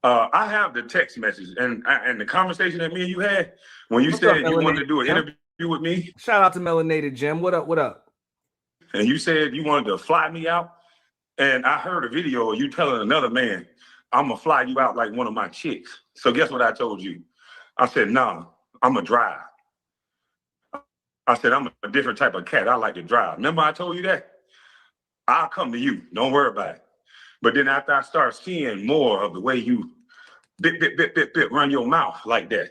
I have the text message and the conversation that me and you had when you said you wanted to do an interview with me. Shout out to Melanated Jim. What up? What up? And you said you wanted to fly me out. And I heard a video of you telling another man, I'm going to fly you out like one of my chicks. So guess what I told you? I said, nah, I'm going to drive. I said, I'm a different type of cat. I like to drive. Remember I told you that? I'll come to you. Don't worry about it. But then after I start seeing more of the way you run your mouth like that,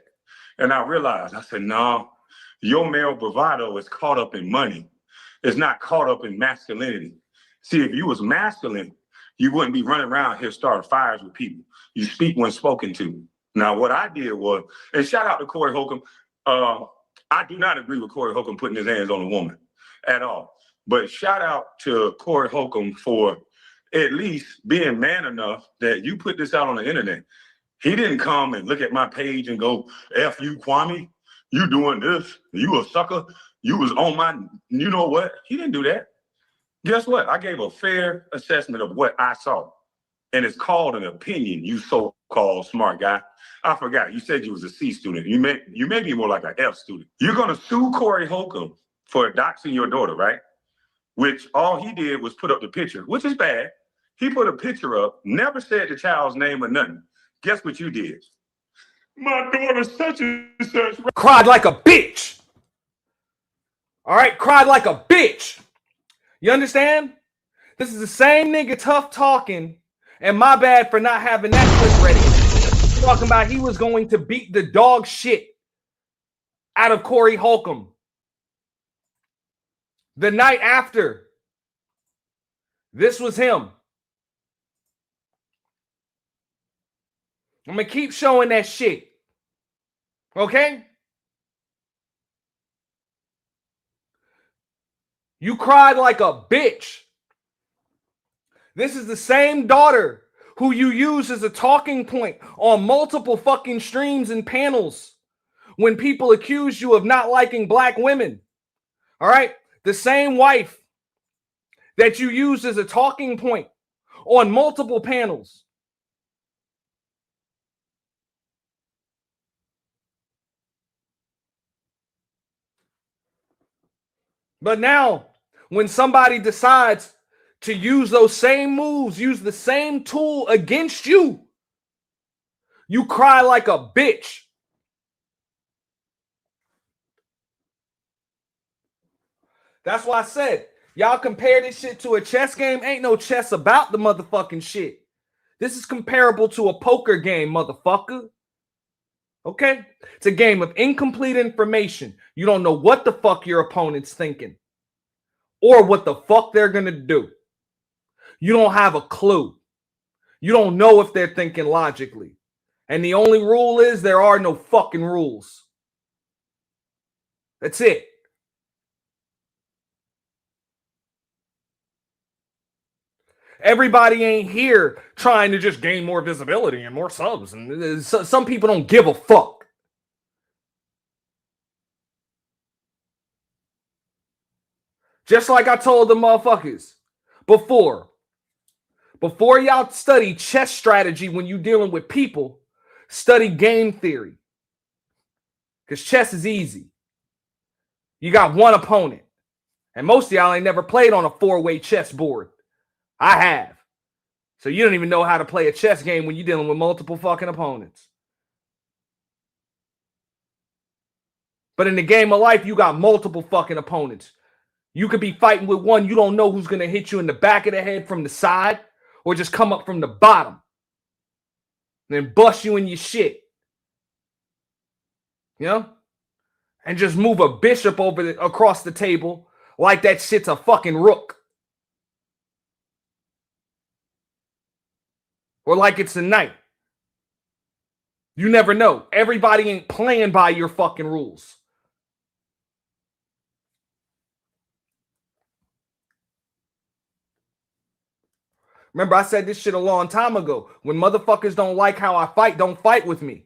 and I realized, I said, no, your male bravado is caught up in money. It's not caught up in masculinity. See, if you was masculine, you wouldn't be running around here starting fires with people. You speak when spoken to. Now, what I did was, and shout out to Corey Holcomb. I do not agree with Corey Holcomb putting his hands on a woman at all. But shout out to Corey Holcomb for at least being man enough that you put this out on the internet. He didn't come and look at my page and go, F you, Kwame, you doing this, you a sucker, you was on my, you know what? He didn't do that. Guess what? I gave a fair assessment of what I saw. And it's called an opinion, you so-called smart guy. I forgot, you said you was a C student. You may be more like an F student. You're gonna sue Corey Holcomb for doxing your daughter, right? Which all he did was put up the picture, which is bad. He put a picture up, never said the child's name or nothing. Guess what you did? My daughter's such and such. Cried like a bitch. All right, cried like a bitch. You understand? This is the same nigga tough talking, and my bad for not having that clip ready. Talking about he was going to beat the dog shit out of Corey Holcomb. The night after, this was him. I'm going to keep showing that shit. Okay? You cried like a bitch. This is the same daughter who you use as a talking point on multiple fucking streams and panels when people accuse you of not liking black women. All right? The same wife that you used as a talking point on multiple panels. But now, when somebody decides to use those same moves, use the same tool against you, You cry like a bitch. That's why I said, y'all compare this shit to a chess game. Ain't no chess about the motherfucking shit. This is comparable to a poker game, motherfucker. Okay? It's a game of incomplete information. You don't know what the fuck your opponent's thinking or what the fuck they're going to do. You don't have a clue. You don't know if they're thinking logically. And the only rule is there are no fucking rules. That's it. Everybody ain't here trying to just gain more visibility and more subs. And some people don't give a fuck. Just like I told the motherfuckers before y'all study chess strategy when you dealing with people, study game theory. Because chess is easy. You got one opponent. And most of y'all ain't never played on a four-way chess board. I have. So you don't even know how to play a chess game when you're dealing with multiple fucking opponents. But in the game of life, you got multiple fucking opponents. You could be fighting with one. You don't know who's going to hit you in the back of the head from the side or just come up from the bottom and then bust you in your shit. You know? And just move a bishop across the table like that shit's a fucking rook. Or like it's a knight. You never know. Everybody ain't playing by your fucking rules. Remember, I said this shit a long time ago. When motherfuckers don't like how I fight, don't fight with me.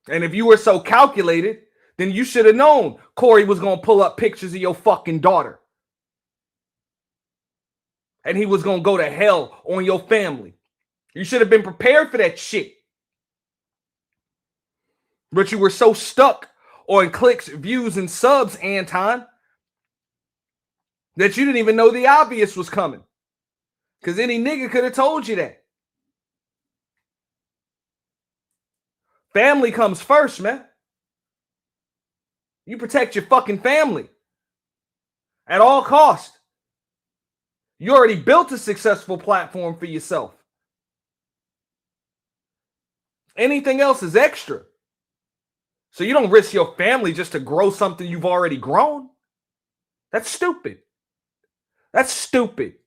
And if you were so calculated, then you should have known Corey was going to pull up pictures of your fucking daughter. And he was going to go to hell on your family. You should have been prepared for that shit. But you were so stuck on clicks, views, and subs, Anton, that you didn't even know the obvious was coming. Because any nigga could have told you that. Family comes first, man. You protect your fucking family at all costs. You already built a successful platform for yourself. Anything else is extra. So you don't risk your family just to grow something you've already grown. That's stupid. That's stupid.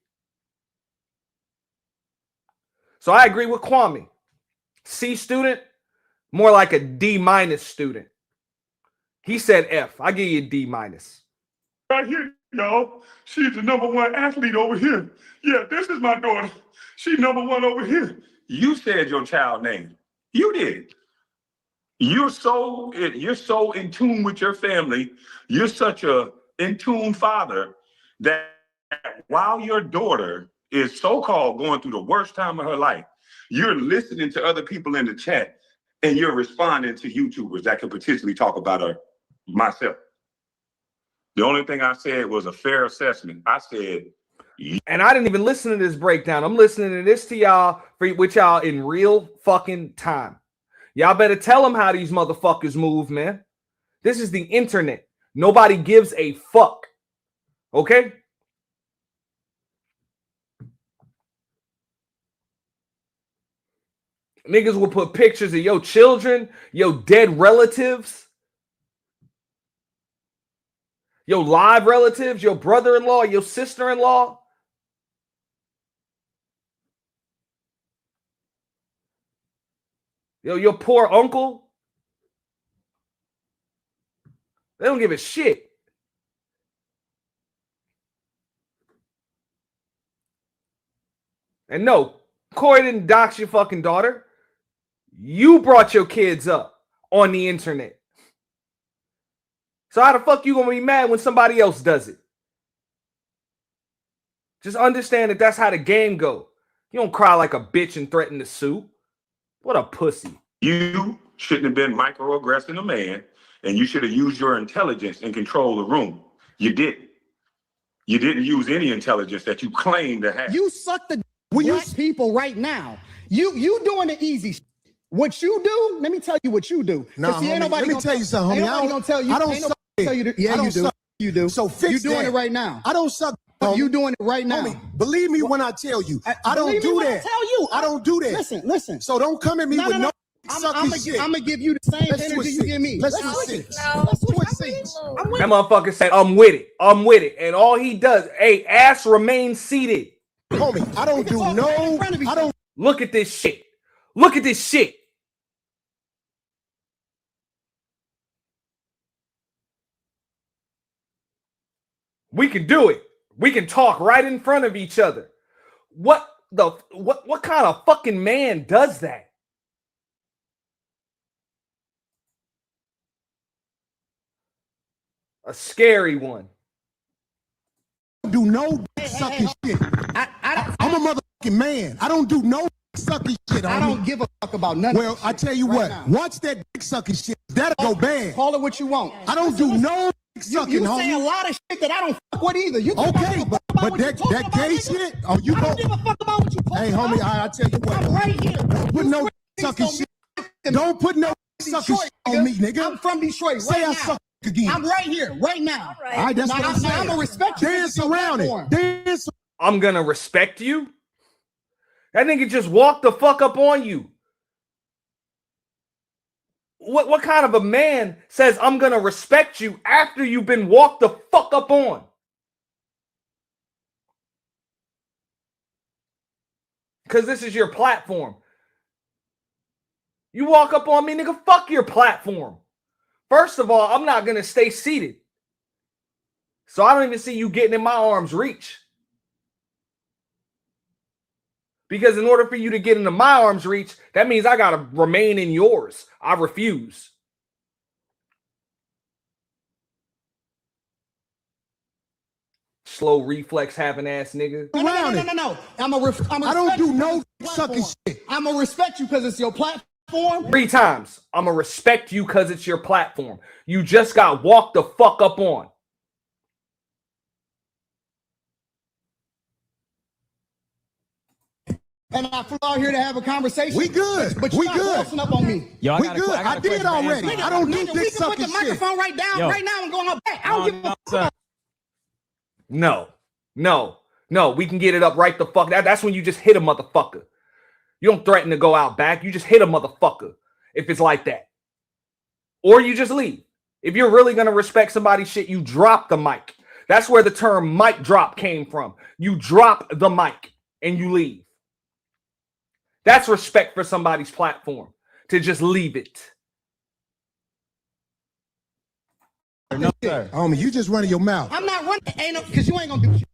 So I agree with Kwame. C student, more like a D- student. He said F. I give you a D-. Right here, y'all. She's the #1 athlete over here. Yeah, this is my daughter. She's #1 over here. You said your child name. You did. You're so in tune with your family. You're such a in tune father that while your daughter is so-called going through the worst time of her life, you're listening to other people in the chat and you're responding to YouTubers that could potentially talk about her. Myself. The only thing I said was a fair assessment. I said, and I didn't even listen to this breakdown. I'm listening to this to y'all with y'all in real fucking time. Y'all better tell them how these motherfuckers move, man. This is the internet. Nobody gives a fuck. Okay? Niggas will put pictures of your children, your dead relatives, your live relatives, your brother-in-law, your sister-in-law. Yo, your poor uncle. They don't give a shit. And no, Corey didn't dox your fucking daughter. You brought your kids up on the internet. So how the fuck you gonna be mad when somebody else does it? Just understand that that's how the game go. You don't cry like a bitch and threaten to sue. What a pussy. you shouldn't have been microaggressing a man, and you should have used your intelligence and control the room. You didn't. You didn't use any intelligence that you claim to have. You suck the black people right now. You doing the easy shit. What you do, let me tell you what you do. Nah, See, ain't homie, nobody let me gonna tell you something, ain't homie. nobody gonna tell you. I don't ain't suck nobody tell you to, yeah, I don't you do. suck. You do. So fix You doing that. it right now. I don't suck. Homie. You doing it right now. Homie, believe me when I tell you. I don't Believe me do when I that. tell you. I don't do that. Listen. So don't come at me with no sucky shit. I'm gonna give you the same Let's energy switch you give me. Let's switch seats. Switch seats. That motherfucker said, I'm with it. I'm with it. And all he does, hey, ass remains seated. Homie, I don't do no. I don't. Look at this shit. Look at this shit. We can do it. We can talk right in front of each other. What kind of fucking man does that? A scary one. Do no sucky shit. I'm a motherfucking man. I don't do no sucky shit. I don't give a fuck about none Well, of I tell you right what. now. Once that dick sucking shit, that'll go bad. Call it what you want. I don't do no sucking, You homie. say a lot of shit that I don't fuck with either. You think I Okay, give a but fuck about what you that talking about, gay nigga? shit. Oh, you I go. don't give a fuck about what you talking Hey, about. homie, I tell you what. I'm right here. Don't put no sucky shit. Don't put no sucky shit on me, nigga. I'm from Detroit. Say right I now. suck again. I'm right here, right now. All right, that's what I'm saying. I'm gonna respect you. Dance around it. Dance. I'm gonna respect you? That nigga just walked the fuck up on you. What kind of a man says I'm gonna respect you after you've been walked the fuck up on? Because this is your platform. You walk up on me, nigga, fuck your platform. First of all, I'm not gonna stay seated. So I don't even see you getting in my arm's reach. Because in order for you to get into my arm's reach, that means I got to remain in yours. I refuse. Slow reflex having ass nigga. No. I don't do no sucky shit. I'm gonna respect you because it's your platform. 3 times. I'm going to respect you because it's your platform. You just got walked the fuck up on. And I flew out here to have a conversation. We good. But you're We not good. crossing up on me. Yo, I good. I did already. I don't do Nigga, we dick can put the sucking shit. microphone right down right now and go on back. I don't give a fuck. No. We can get it up right the fuck. That's when you just hit a motherfucker. You don't threaten to go out back. You just hit a motherfucker if it's like that. Or you just leave. If you're really going to respect somebody's shit, you drop the mic. That's where the term mic drop came from. You drop the mic and you leave. That's respect for somebody's platform, to just leave it. No, sir. Homie, you just running your mouth. I'm not running. Because you ain't gonna do shit.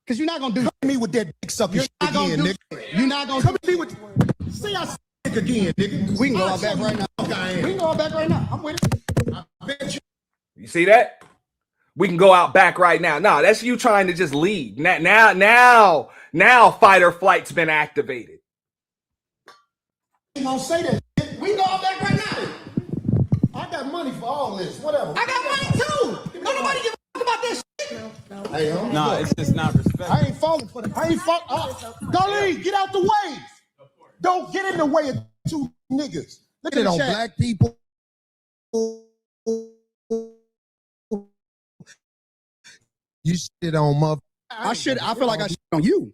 Because you're not gonna do Come at me with that dick sucking shit again, nigga. You're not gonna come at me with. See, I suck dick again, nigga. We can go out back right now. We can go out back right now. I'm with it. I bet you. You see that? We can go out back right now. No, that's you trying to just leave. Now, fight or flight's been activated. You gonna say that shit. We can go out back right now. I got money for all this. Whatever. I got money too. Don't nobody give a fuck about this shit. Hey, homie. No, it's just not respect. I ain't falling for that. I ain't falling. Golly, get out the way. Don't get in the way of 2 niggas. Look at it on black people. You shit on mother. I feel like I shit on you.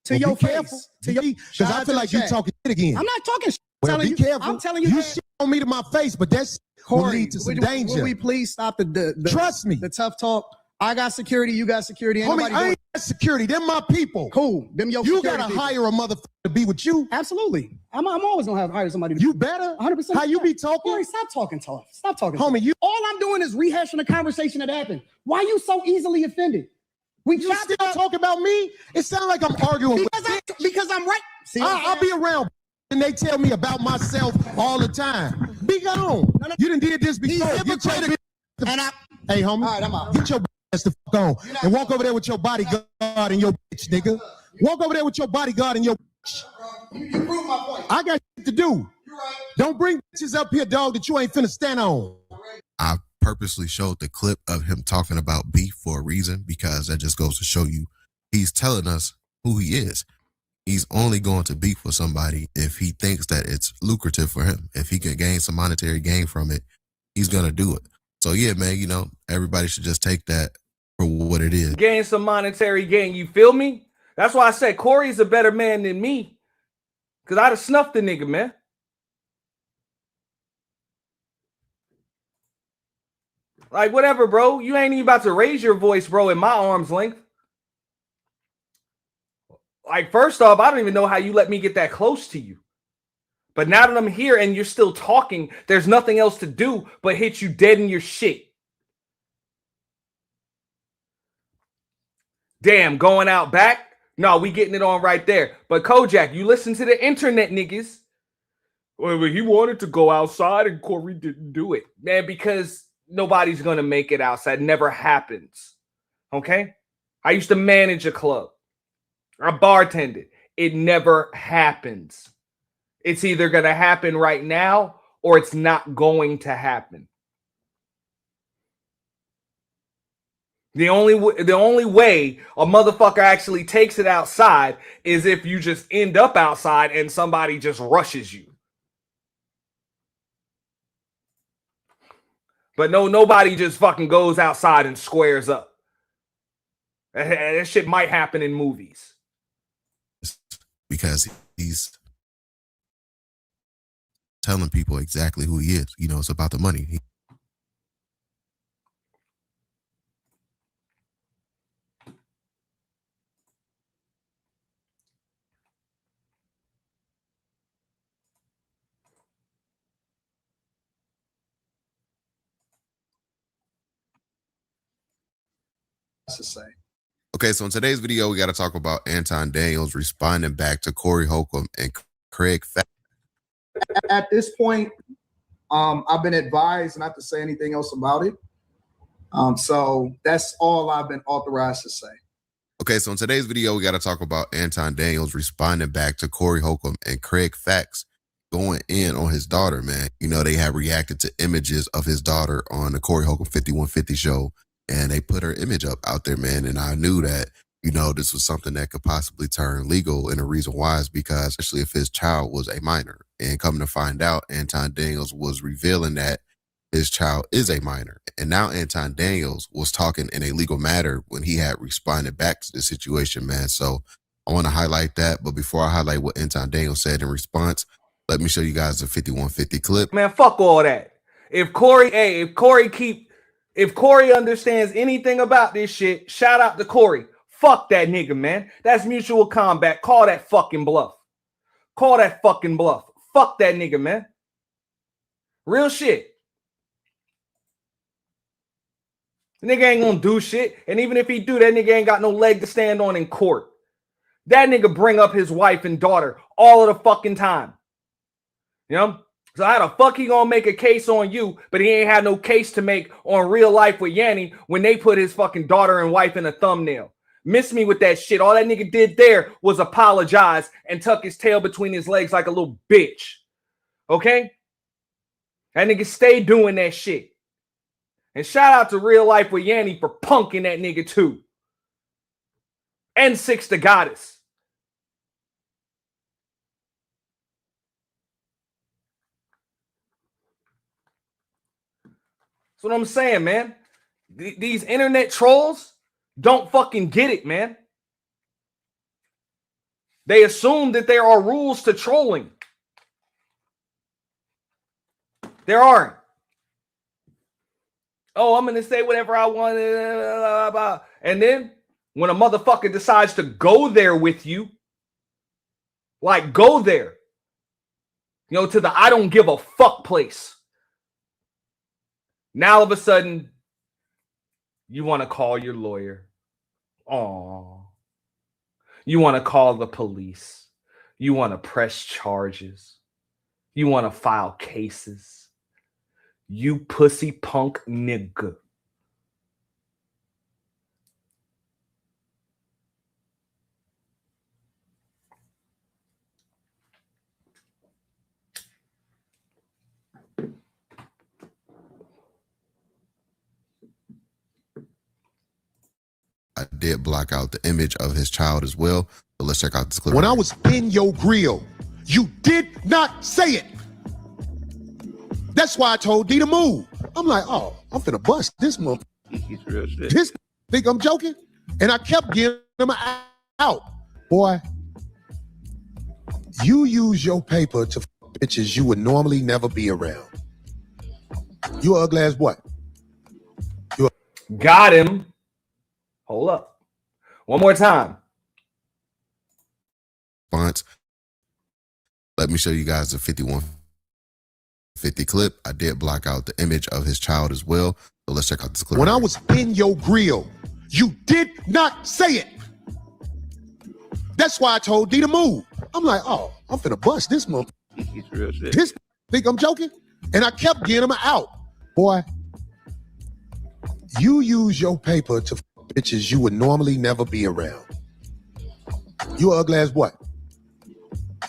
To your face. To your because I feel like you talking shit again. I'm not talking shit. Well, be careful. I'm telling you. You shit on me to my face, but that's will lead to some danger. Will we please stop the trust me, the tough talk? I got security. You got security. Ain't Homie, I ain't got security. Them my people. Cool. Them your you security gotta people. hire a motherfucker to be with you. Absolutely. I'm always gonna hire somebody. You better. 100%. How you be talking? Corey, stop talking tough. Stop talking. Homie, tough. All I'm doing is rehashing a conversation that happened. Why you so easily offended? You still talk about me? It sounds like I'm arguing because I'm right. See, I'll be around and they tell me about myself all the time. Be gone. You done did this before. Hey, homie. All right, I'm out. Get your ass the fuck on and walk over there with your bodyguard and your bitch, nigga. Walk over there with your bodyguard and your bitch. You prove my point. I got shit to do. Don't bring bitches up here, dog, that you ain't finna stand on. I purposely showed the clip of him talking about beef for a reason, because that just goes to show you he's telling us who he is. He's only going to beef with somebody if he thinks that it's lucrative for him. If he can gain some monetary gain from it, he's going to do it. So yeah, man, you know, everybody should just take that for what it is. Gain some monetary gain. You feel me? That's why I said Corey's a better man than me. Because I'd have snuffed the nigga, man. Like, whatever, bro. You ain't even about to raise your voice, bro, in my arm's length. Like, first off, I don't even know how you let me get that close to you. But now that I'm here and you're still talking, there's nothing else to do but hit you dead in your shit. Damn, going out back? No, we getting it on right there. But Kojak, you listen to the internet niggas. Well, he wanted to go outside and Corey didn't do it. Man, because nobody's going to make it outside. It never happens. Okay? I used to manage a club. I bartended. It never happens. It's either going to happen right now or it's not going to happen. The only way a motherfucker actually takes it outside is if you just end up outside and somebody just rushes you. But no, nobody just fucking goes outside and squares up. That shit might happen in movies. Because he's telling people exactly who he is. You know, it's about the money. To say. Okay, so in today's video, we got to talk about Anton Daniels responding back to Corey Holcomb and Craig Fact. At this point, I've been advised not to say anything else about it. So that's all I've been authorized to say. Okay, so in today's video, we got to talk about Anton Daniels responding back to Corey Holcomb and Craig Facts going in on his daughter, man. You know, they have reacted to images of his daughter on the Corey Holcomb 5150 show, and they put her image up out there, man. And I knew that, you know, this was something that could possibly turn legal. And the reason why is because, especially if his child was a minor, and coming to find out, Anton Daniels was revealing that his child is a minor. And now Anton Daniels was talking in a legal matter when he had responded back to the situation, man. So I want to highlight that. But before I highlight what Anton Daniels said in response, let me show you guys the 5150 clip. Man, fuck all that. If Corey understands anything about this shit, shout out to Corey. Fuck that nigga, man. That's mutual combat. Call that fucking bluff. Call that fucking bluff. Fuck that nigga, man. Real shit. The nigga ain't gonna do shit. And even if he do, that nigga ain't got no leg to stand on in court. That nigga bring up his wife and daughter all of the fucking time. You know? So how the fuck he gonna make a case on you, but he ain't had no case to make on Real Life with Yanni when they put his fucking daughter and wife in a thumbnail? Miss me with that shit. All that nigga did there was apologize and tuck his tail between his legs like a little bitch. Okay? That nigga stay doing that shit. And shout out to Real Life with Yanni for punking that nigga too. And Six the Goddess. That's what I'm saying, man. These internet trolls don't fucking get it, man. They assume that there are rules to trolling. There aren't. Oh, I'm going to say whatever I want. And then when a motherfucker decides to go there with you, like go there, you know, to the I don't give a fuck place. Now all of a sudden, you want to call your lawyer. Aww. You want to call the police. You want to press charges. You want to file cases. You pussy punk nigga. I did block out the image of his child as well. So let's check out this clip. When I was in your grill, you did not say it. That's why I told D to move. I'm like, oh, I'm finna bust this month. This think I'm joking? And I kept getting him out. Boy, you use your paper to f bitches you would normally never be around. You ugly ass boy. Got him. Hold up. One more time. Let me show you guys the 5150 clip. I did block out the image of his child as well. So let's check out this clip. When I was in your grill, you did not say it. That's why I told D to move. I'm like, oh, I'm finna bust this month. This think I'm joking? And I kept getting him out. Boy, you use your paper to f bitches you would normally never be around. You ugly ass boy.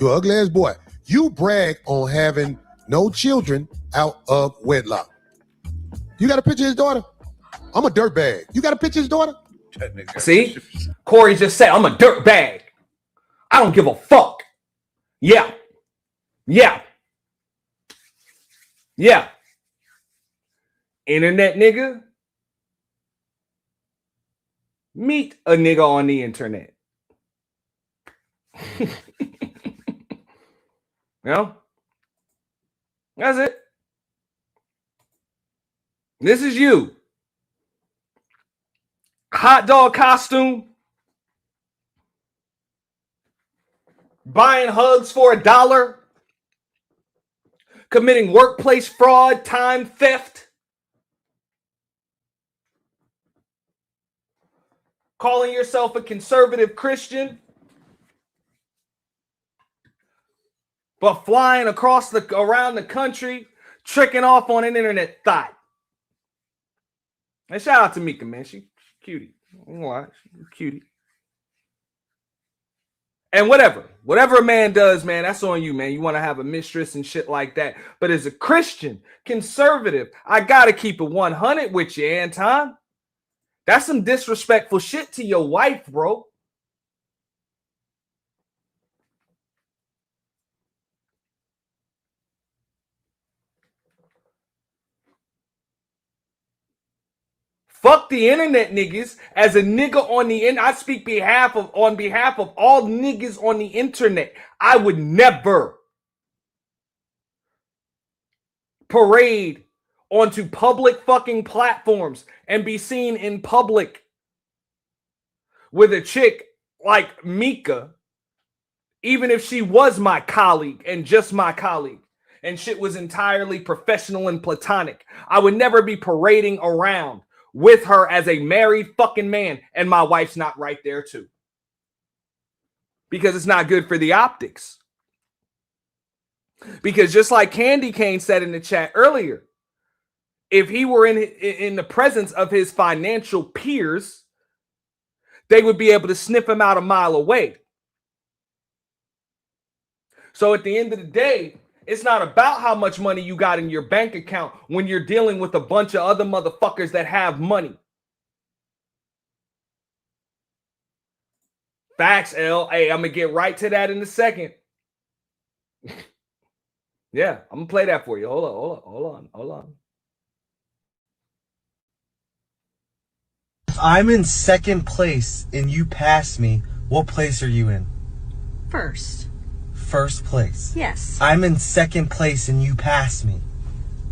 You ugly ass boy. You brag on having no children out of wedlock. You got a picture of his daughter? I'm a dirtbag. You got a picture of his daughter? See? Corey just said, I'm a dirtbag. I don't give a fuck. Yeah. Yeah. Yeah. Internet nigga. Meet a nigga on the internet. You know? That's it. This is you. Hot dog costume. Buying hugs for $1. Committing workplace fraud, time theft. Calling yourself a conservative Christian. But flying around the country, tricking off on an internet thought. And shout out to Mika, man. She cutie. She's cutie. And whatever a man does, man, that's on you, man. You want to have a mistress and shit like that. But as a Christian, conservative, I got to keep it 100 with you, Anton. That's some disrespectful shit to your wife, bro. Fuck the internet niggas. As a nigga on the internet, I speak on behalf of all niggas on the internet. I would never parade onto public fucking platforms and be seen in public with a chick like Mika, even if she was my colleague and just my colleague, and shit was entirely professional and platonic. I would never be parading around with her as a married fucking man, and my wife's not right there too. Because it's not good for the optics. Because just like Candy Cane said in the chat earlier, if he were in the presence of his financial peers, they would be able to sniff him out a mile away. So at the end of the day, it's not about how much money you got in your bank account when you're dealing with a bunch of other motherfuckers that have money. Facts, L. Hey, I'm going to get right to that in a second. Yeah, I'm going to play that for you. Hold on. If I'm in second place and you pass me, what place are you in? First. First place. Yes. I'm in second place and you pass me.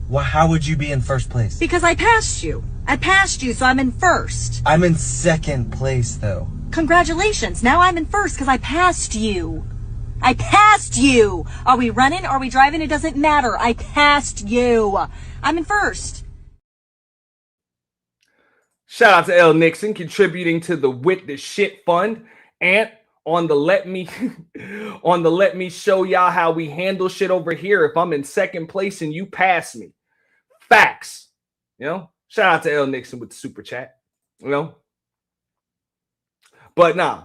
Well, how would you be in first place? Because I passed you. I passed you, so I'm in first. I'm in second place, though. Congratulations. Now I'm in first because I passed you. I passed you. Are we running? Are we driving? It doesn't matter. I passed you. I'm in first. Shout out to L. Nixon contributing to the With the Shit Fund. And on the let me show y'all how we handle shit over here. If I'm in second place and you pass me. Facts. You know? Shout out to L. Nixon with the super chat. You know? But nah.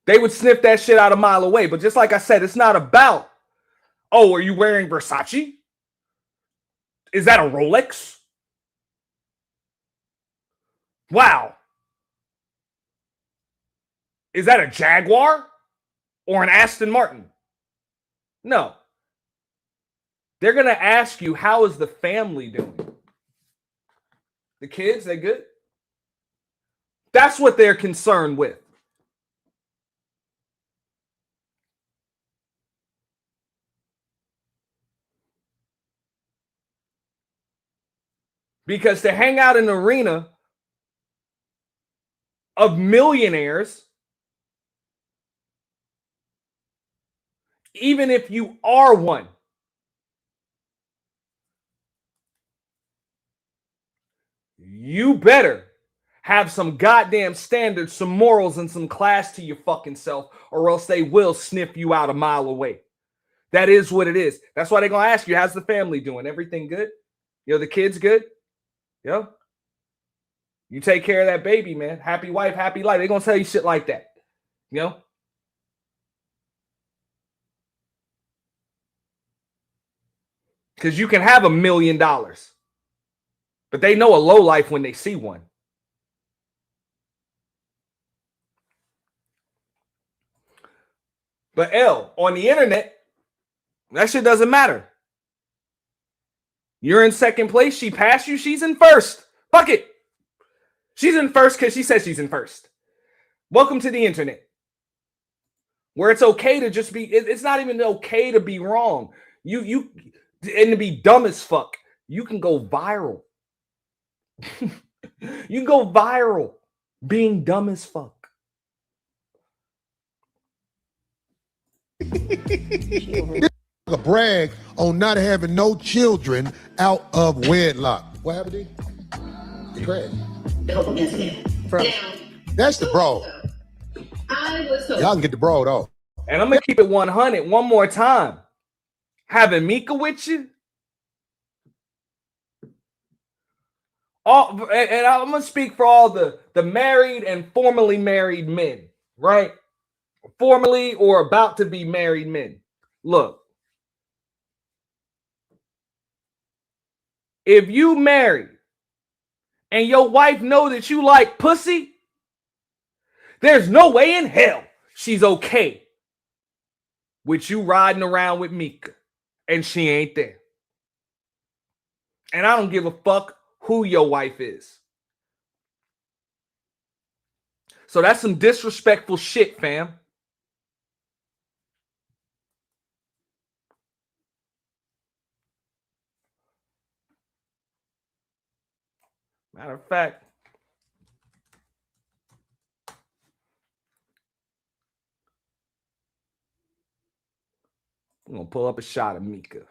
They would sniff that shit out a mile away. But just like I said, it's not about, oh, are you wearing Versace? Is that a Rolex? Wow. Is that a Jaguar or an Aston Martin? No. They're going to ask you, how is the family doing? The kids, they good? That's what they're concerned with. Because to hang out in an arena of millionaires, even if you are one, you better have some goddamn standards, some morals, and some class to your fucking self, or else they will sniff you out a mile away. That is what it is. That's why they're going to ask you, how's the family doing? Everything good? You know, the kids good? Yeah. You take care of that baby, man. Happy wife, happy life. They're going to tell you shit like that. You know? Because you can have $1 million. But they know a low life when they see one. But L, on the internet, that shit doesn't matter. You're in second place. She passed you. She's in first. Fuck it. She's in first because she says she's in first. Welcome to the internet. Where it's okay to just be, it's not even okay to be wrong. And to be dumb as fuck. You can go viral. You can go viral being dumb as fuck. A brag on not having no children out of wedlock. What happened to you? Craig. That's the bro. Y'all can get the bro though. And I'm gonna keep it 100 one more time. Having Mika with you. And I'm gonna speak for all the married and formerly married men, right? Formerly or about to be married men. Look, if you married and your wife know that you like pussy, there's no way in hell she's okay with you riding around with Mika and she ain't there. And I don't give a fuck who your wife is. So that's some disrespectful shit, fam. Matter of fact, I'm going to pull up a shot of Mika.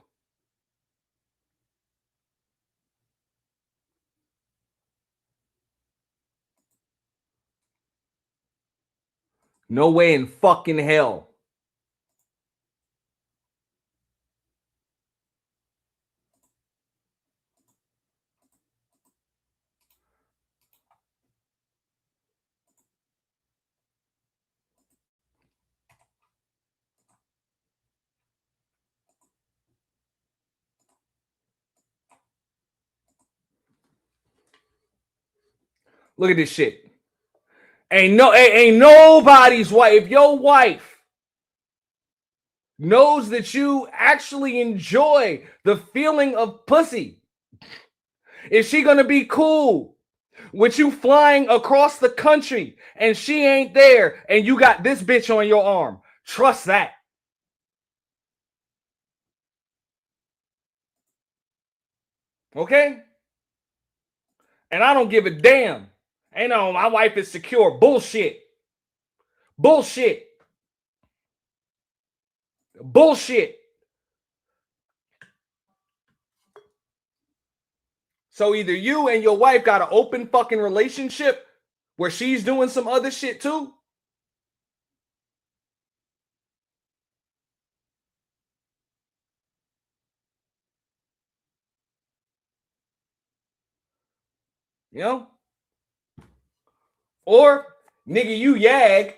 No way in fucking hell. Look at this shit. Ain't nobody's wife. If your wife knows that you actually enjoy the feeling of pussy, is she gonna be cool with you flying across the country and she ain't there and you got this bitch on your arm? Trust that. Okay? And I don't give a damn. Ain't no, my wife is secure. Bullshit. Bullshit. Bullshit. So either you and your wife got an open fucking relationship where she's doing some other shit too. You know? Or, nigga, you yag.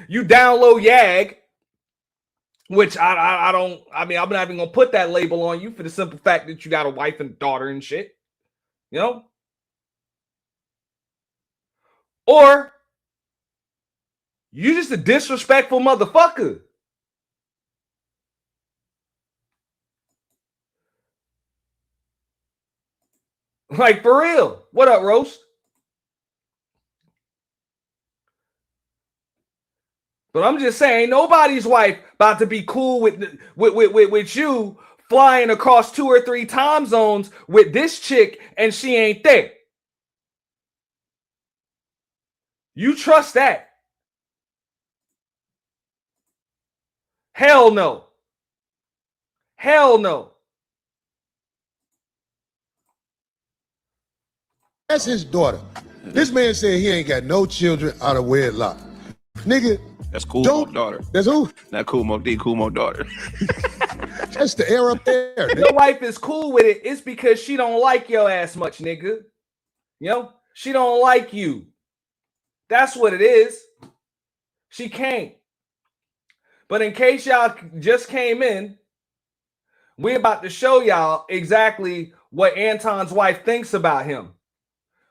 You download yag. Which I don't, I mean, I'm not even going to put that label on you for the simple fact that you got a wife and daughter and shit. You know? or you just a disrespectful motherfucker. Like, for real. What up, Roast? But I'm just saying, nobody's wife about to be cool with you flying across 2 or 3 time zones with this chick and she ain't there. You trust that? Hell no. Hell no. That's his daughter. This man said he ain't got no children out of wedlock. Nigga, that's Kumo daughter. That's who? Not Kumo D, Kumo daughter. That's the air up there. If your wife is cool with it, it's because she don't like your ass much, nigga. You know? She don't like you. That's what it is. She can't. But in case y'all just came in, we're about to show y'all exactly what Anton's wife thinks about him.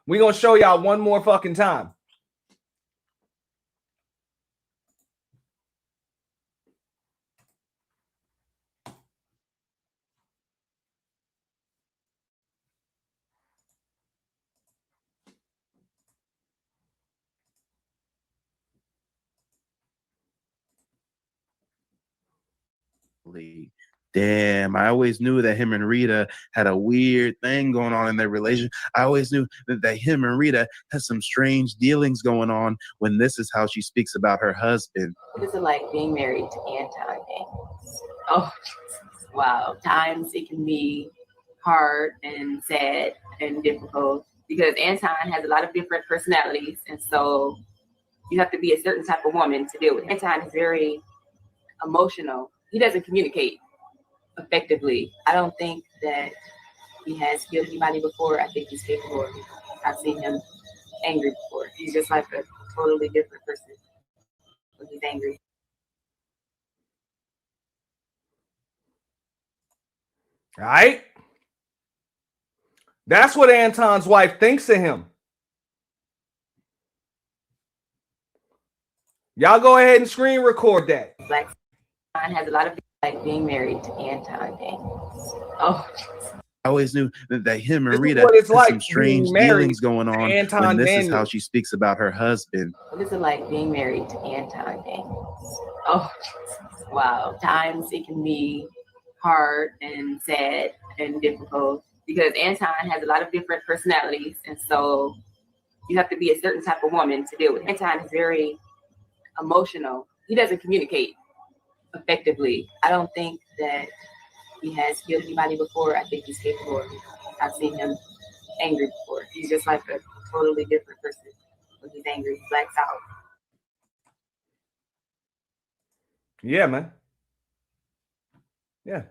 We're going to show y'all one more fucking time. Damn, I always knew that him and Rita had a weird thing going on in their relationship. I always knew that him and Rita had some strange dealings going on when this is how she speaks about her husband. What is it like being married to Anton? Oh, wow. Times it can be hard and sad and difficult because Anton has a lot of different personalities. And so you have to be a certain type of woman to deal with. Anton is very emotional. He doesn't communicate effectively. I don't think that he has killed anybody before. I think he's capable of it. I've seen him angry before. He's just like a totally different person when he's angry. All right? That's what Anton's wife thinks of him. Y'all go ahead and screen record that. Black has a lot of like being married to Anton. Oh, I always knew that him and This is Rita what it's had like some strange being married dealings going on to Anton when this is Daniel. how she speaks about her husband. what is it like being married to Anton? Oh, wow. Times it can be hard and sad and difficult because Anton has a lot of different personalities. And so you have to be a certain type of woman to deal with. Anton is very emotional. He doesn't communicate effectively. I don't think that he has killed anybody before. I think he's capable of it. I've seen him angry before. He's just like a totally different person when he's angry. He blacks out. Yeah, man. Yeah.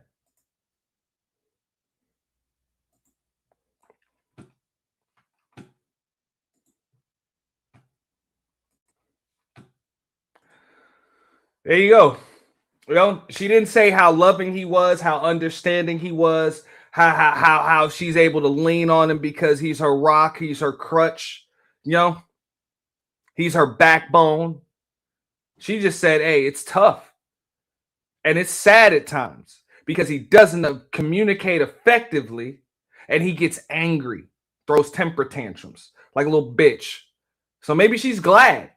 There you go. You know, she didn't say how loving he was, how understanding he was, how she's able to lean on him because he's her rock, he's her crutch, you know, he's her backbone. She just said, hey, it's tough. And it's sad at times because he doesn't communicate effectively and he gets angry, throws temper tantrums like a little bitch. So maybe she's glad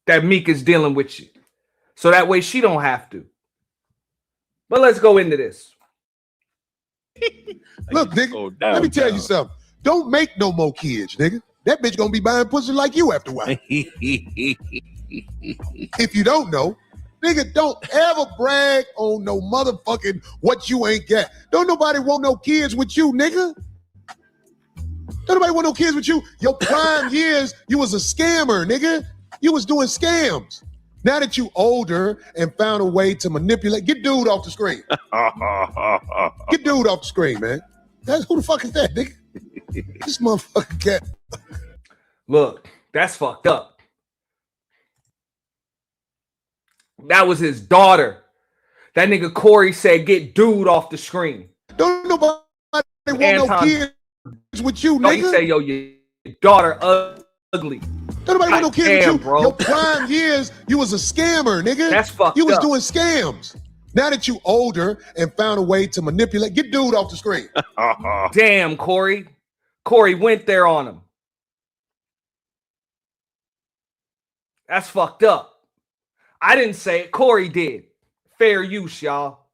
that Meek is dealing with you. So that way she don't have to. But let's go into this. Look, nigga, let me tell you something. Don't make no more kids, nigga. That bitch gonna be buying pussy like you after a while. If you don't know, nigga, don't ever brag on no motherfucking what you ain't got. Don't nobody want no kids with you, nigga. Don't nobody want no kids with you. Your prime years, you was a scammer, nigga. You was doing scams. Now that you older and found a way to manipulate, get dude off the screen. Get dude off the screen, man. That's who the fuck is that, nigga? This motherfucker cat. Look, that's fucked up. That was his daughter. That nigga Corey said, get dude off the screen. Don't nobody want no kids with you, No, he nigga. said, yo, you daughter ugly. Nobody want no kids with you. Bro. Your prime years, you was a scammer, nigga. That's fucked You was up. doing scams. Now that you older and found a way to manipulate, get dude off the screen. Damn, Corey. Corey went there on him. That's fucked up. I didn't say it. Corey did. Fair use, y'all.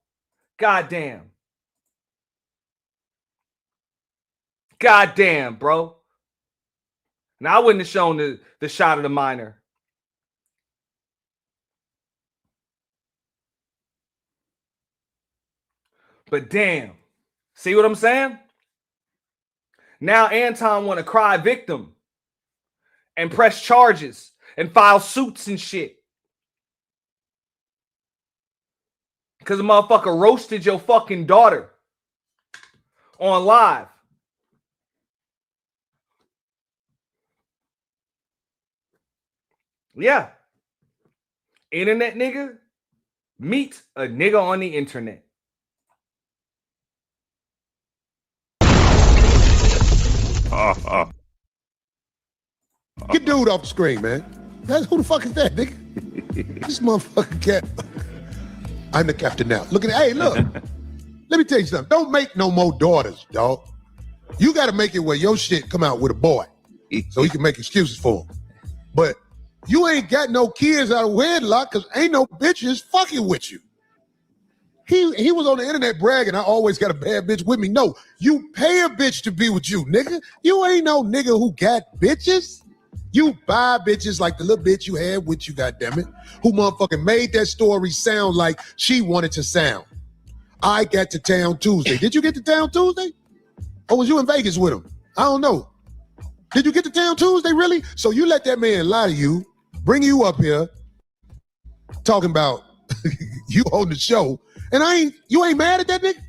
Goddamn. Goddamn, bro. Now, I wouldn't have shown the shot of the minor. But damn. See what I'm saying? Now Anton want to cry victim and press charges and file suits and shit. Because the motherfucker roasted your fucking daughter on live. Yeah. Internet nigga meet a nigga on the internet. Get dude off the screen, man. Who the fuck is that, nigga? This motherfucking cat. I'm the captain now. Look at hey, look. Let me tell you something. Don't make no more daughters, dog. You got to make it where your shit come out with a boy, so he can make excuses for him. But you ain't got no kids out of wedlock because ain't no bitches fucking with you. He was on the internet bragging, I always got a bad bitch with me. No, you pay a bitch to be with you, nigga. You ain't no nigga who got bitches. You buy bitches like the little bitch you had with you, goddammit, who motherfucking made that story sound like she wanted to sound. I got to town Tuesday. Did you get to town Tuesday? Or was you in Vegas with him? I don't know. Did you get to town Tuesday, really? So you let that man lie to you, bring you up here, talking about you on the show, and you ain't mad at that nigga?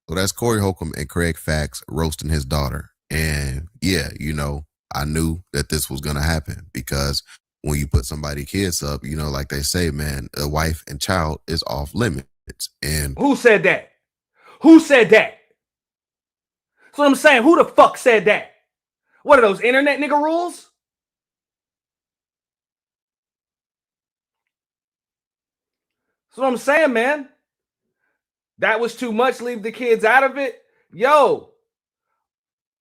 So that's Corey Holcomb and Craig Fax roasting his daughter. And yeah, you know, I knew that this was going to happen because when you put somebody's kids up, you know, like they say, man, a wife and child is off limits. And who said that? Who said that? That's what I'm saying. Who the fuck said that? What are those internet nigga rules? That's what I'm saying, man. That was too much. Leave the kids out of it. Yo,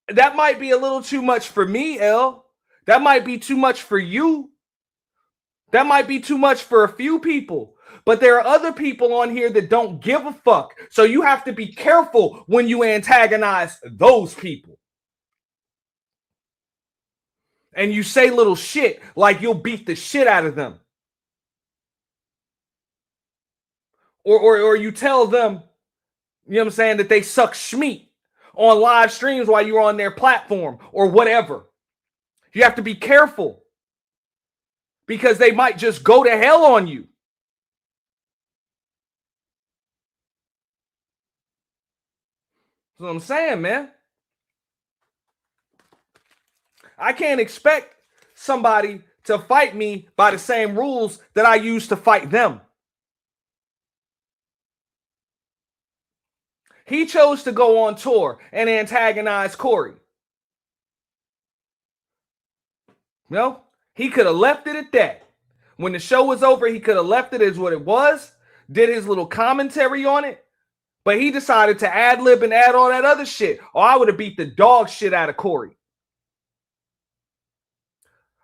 that might be a little too much for me, L. That might be too much for you. That might be too much for a few people. But there are other people on here that don't give a fuck. So you have to be careful when you antagonize those people. And you say little shit like you'll beat the shit out of them. Or you tell them, you know what I'm saying, that they suck schmeat on live streams while you're on their platform or whatever. You have to be careful because they might just go to hell on you. That's what I'm saying, man. I can't expect somebody to fight me by the same rules that I use to fight them. He chose to go on tour and antagonize Corey. No, he could have left it at that. When the show was over, he could have left it as what it was, did his little commentary on it, but he decided to ad-lib and add all that other shit, or I would have beat the dog shit out of Corey.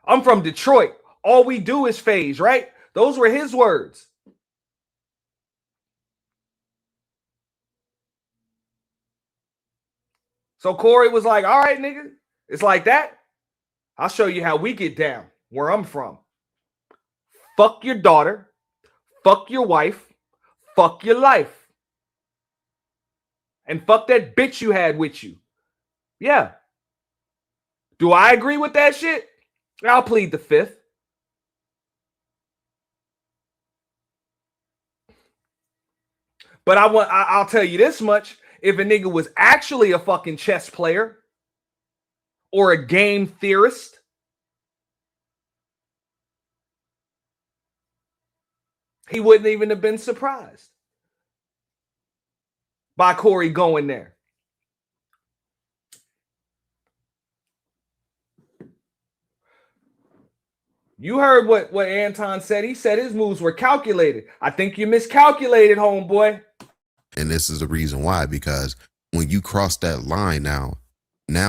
I'm from Detroit. All we do is phase, right? Those were his words. So Corey was like, all right, nigga, it's like that. I'll show you how we get down where I'm from. Fuck your daughter. Fuck your wife. Fuck your life. And fuck that bitch you had with you. Yeah. Do I agree with that shit? I'll plead the fifth. But I'll tell you this much. If a nigga was actually a fucking chess player or a game theorist, he wouldn't even have been surprised by Corey going there. You heard what Anton said. He said his moves were calculated. I think you miscalculated, homeboy. And this is the reason why, because when you cross that line now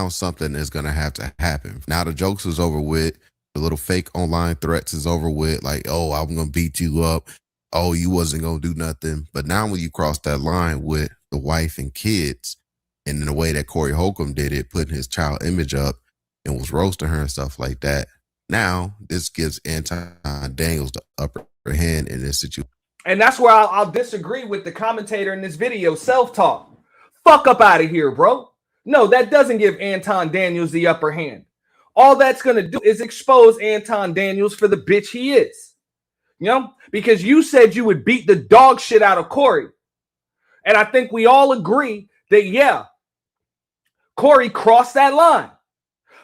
something is going to have to happen. Now the jokes is over with. The little fake online threats is over with. Like, oh, I'm going to beat you up. Oh, you wasn't going to do nothing. But now when you cross that line with the wife and kids, and in the way that Corey Holcomb did it, putting his child image up and was roasting her and stuff like that, now this gives Anton Daniels the upper hand in this situation. And that's where I'll disagree with the commentator in this video, self-talk. Fuck up out of here, bro. No, that doesn't give Anton Daniels the upper hand. All that's going to do is expose Anton Daniels for the bitch he is. You know? Because you said you would beat the dog shit out of Corey. And I think we all agree that, yeah, Corey crossed that line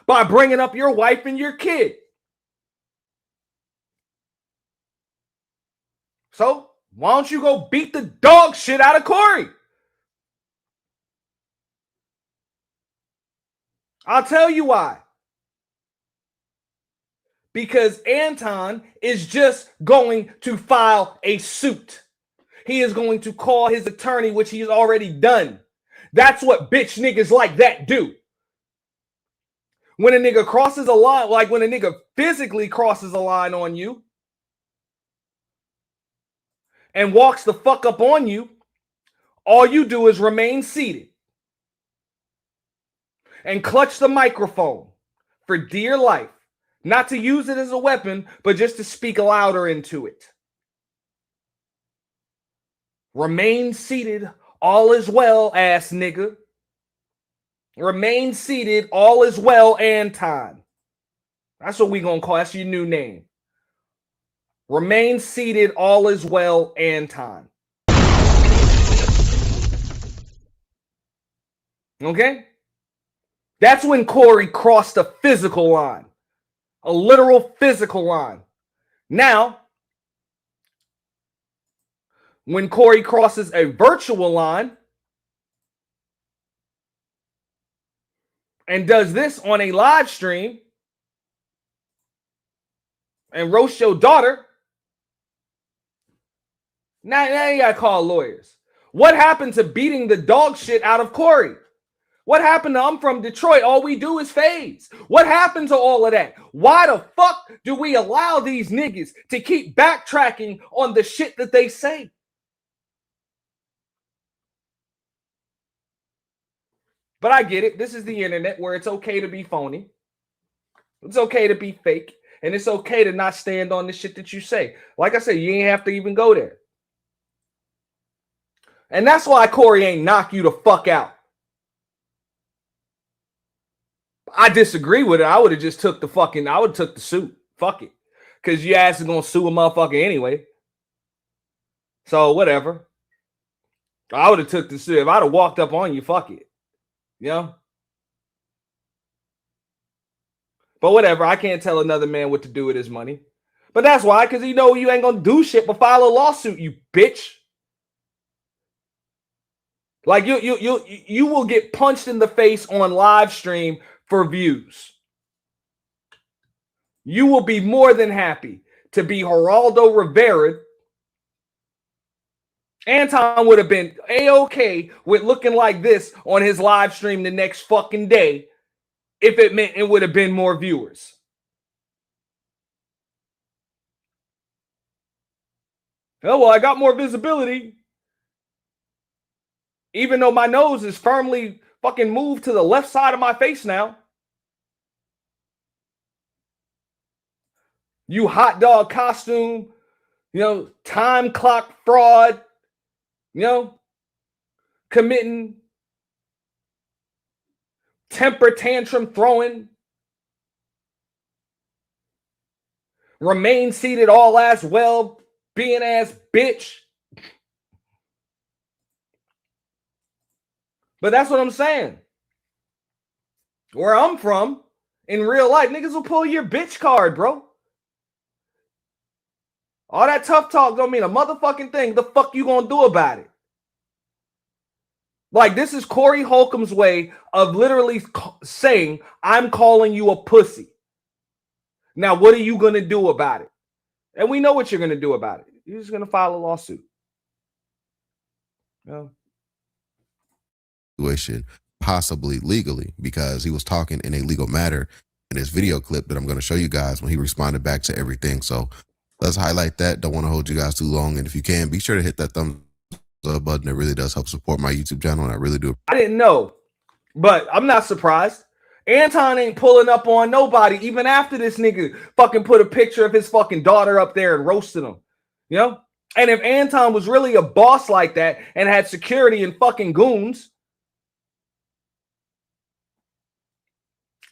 by bringing up your wife and your kid. So why don't you go beat the dog shit out of Corey? I'll tell you why. Because Anton is just going to file a suit. He is going to call his attorney, which he's already done. That's what bitch niggas like that do. When a nigga crosses a line, like when a nigga physically crosses a line on you and walks the fuck up on you, all you do is remain seated and clutch the microphone for dear life. Not to use it as a weapon, but just to speak louder into it. Remain seated, all is well, ass nigga. Remain seated, all is well, Anton. That's what we gonna call, that's your new name. Remain seated, all is well, Anton. Okay? That's when Corey crossed a physical line. A literal physical line. Now, when Corey crosses a virtual line and does this on a live stream and roast your daughter, now you gotta call lawyers. What happened to beating the dog shit out of Corey? What happened to I'm from Detroit? All we do is phase. What happened to all of that? Why the fuck do we allow these niggas to keep backtracking on the shit that they say? But I get it. This is the internet where it's okay to be phony. It's okay to be fake. And it's okay to not stand on the shit that you say. Like I said, you ain't have to even go there. And that's why Corey ain't knock you the fuck out. I disagree with it. I would have just took the suit. Fuck it. Because your ass is going to sue a motherfucker anyway. So whatever. I would have took the suit. If I'd have walked up on you, fuck it. You know? But whatever. I can't tell another man what to do with his money. But that's why, because you know you ain't going to do shit but file a lawsuit, you bitch. Like you will get punched in the face on live stream for views. You will be more than happy to be Geraldo Rivera. Anton would have been A-okay with looking like this on his live stream the next fucking day if it meant it would have been more viewers. Oh, well, I got more visibility. Even though my nose is firmly fucking moved to the left side of my face now. You hot dog costume, time clock fraud, committing, temper tantrum throwing, remain seated all ass well, being ass bitch. But that's what I'm saying. Where I'm from, in real life, niggas will pull your bitch card, bro. All that tough talk don't mean a motherfucking thing. The fuck you gonna do about it? Like, this is Corey Holcomb's way of literally saying, I'm calling you a pussy. Now, what are you going to do about it? And we know what you're going to do about it. You're just going to file a lawsuit. Yeah. Situation, possibly legally, because he was talking in a legal matter in this video clip that I'm going to show you guys when he responded back to everything. So let's highlight that. Don't want to hold you guys too long. And if you can, be sure to hit that thumbs up button. It really does help support my YouTube channel, and I really do. I didn't know, but I'm not surprised. Anton ain't pulling up on nobody, even after this nigga fucking put a picture of his fucking daughter up there and roasted him. You know? And if Anton was really a boss like that and had security and fucking goons,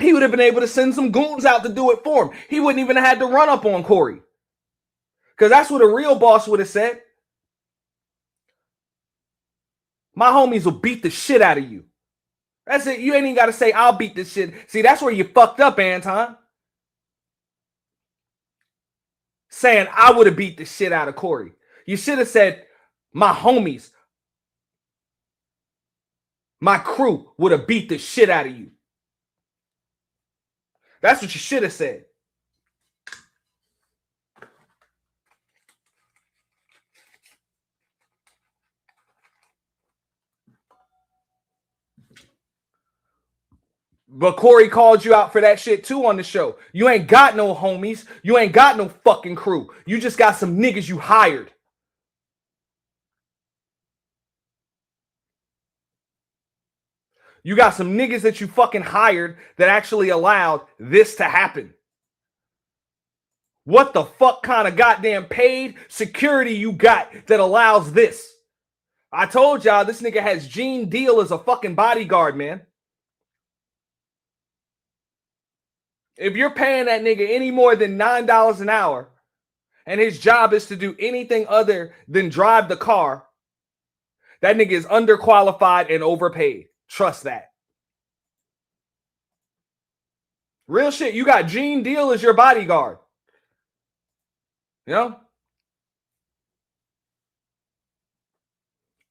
he would have been able to send some goons out to do it for him. He wouldn't even have had to run up on Corey. Because that's what a real boss would have said. My homies will beat the shit out of you. That's it. You ain't even got to say, I'll beat this shit. See, that's where you fucked up, Anton. Saying, I would have beat the shit out of Corey. You should have said, my homies, my crew would have beat the shit out of you. That's what you should have said. But Corey called you out for that shit too on the show. You ain't got no homies. You ain't got no fucking crew. You just got some niggas you hired. You got some niggas that you fucking hired that actually allowed this to happen. What the fuck kind of goddamn paid security you got that allows this? I told y'all this nigga has Gene Deal as a fucking bodyguard, man. If you're paying that nigga any more than $9 an hour and his job is to do anything other than drive the car, that nigga is underqualified and overpaid. Trust that. Real shit. You got Gene Deal as your bodyguard. You know?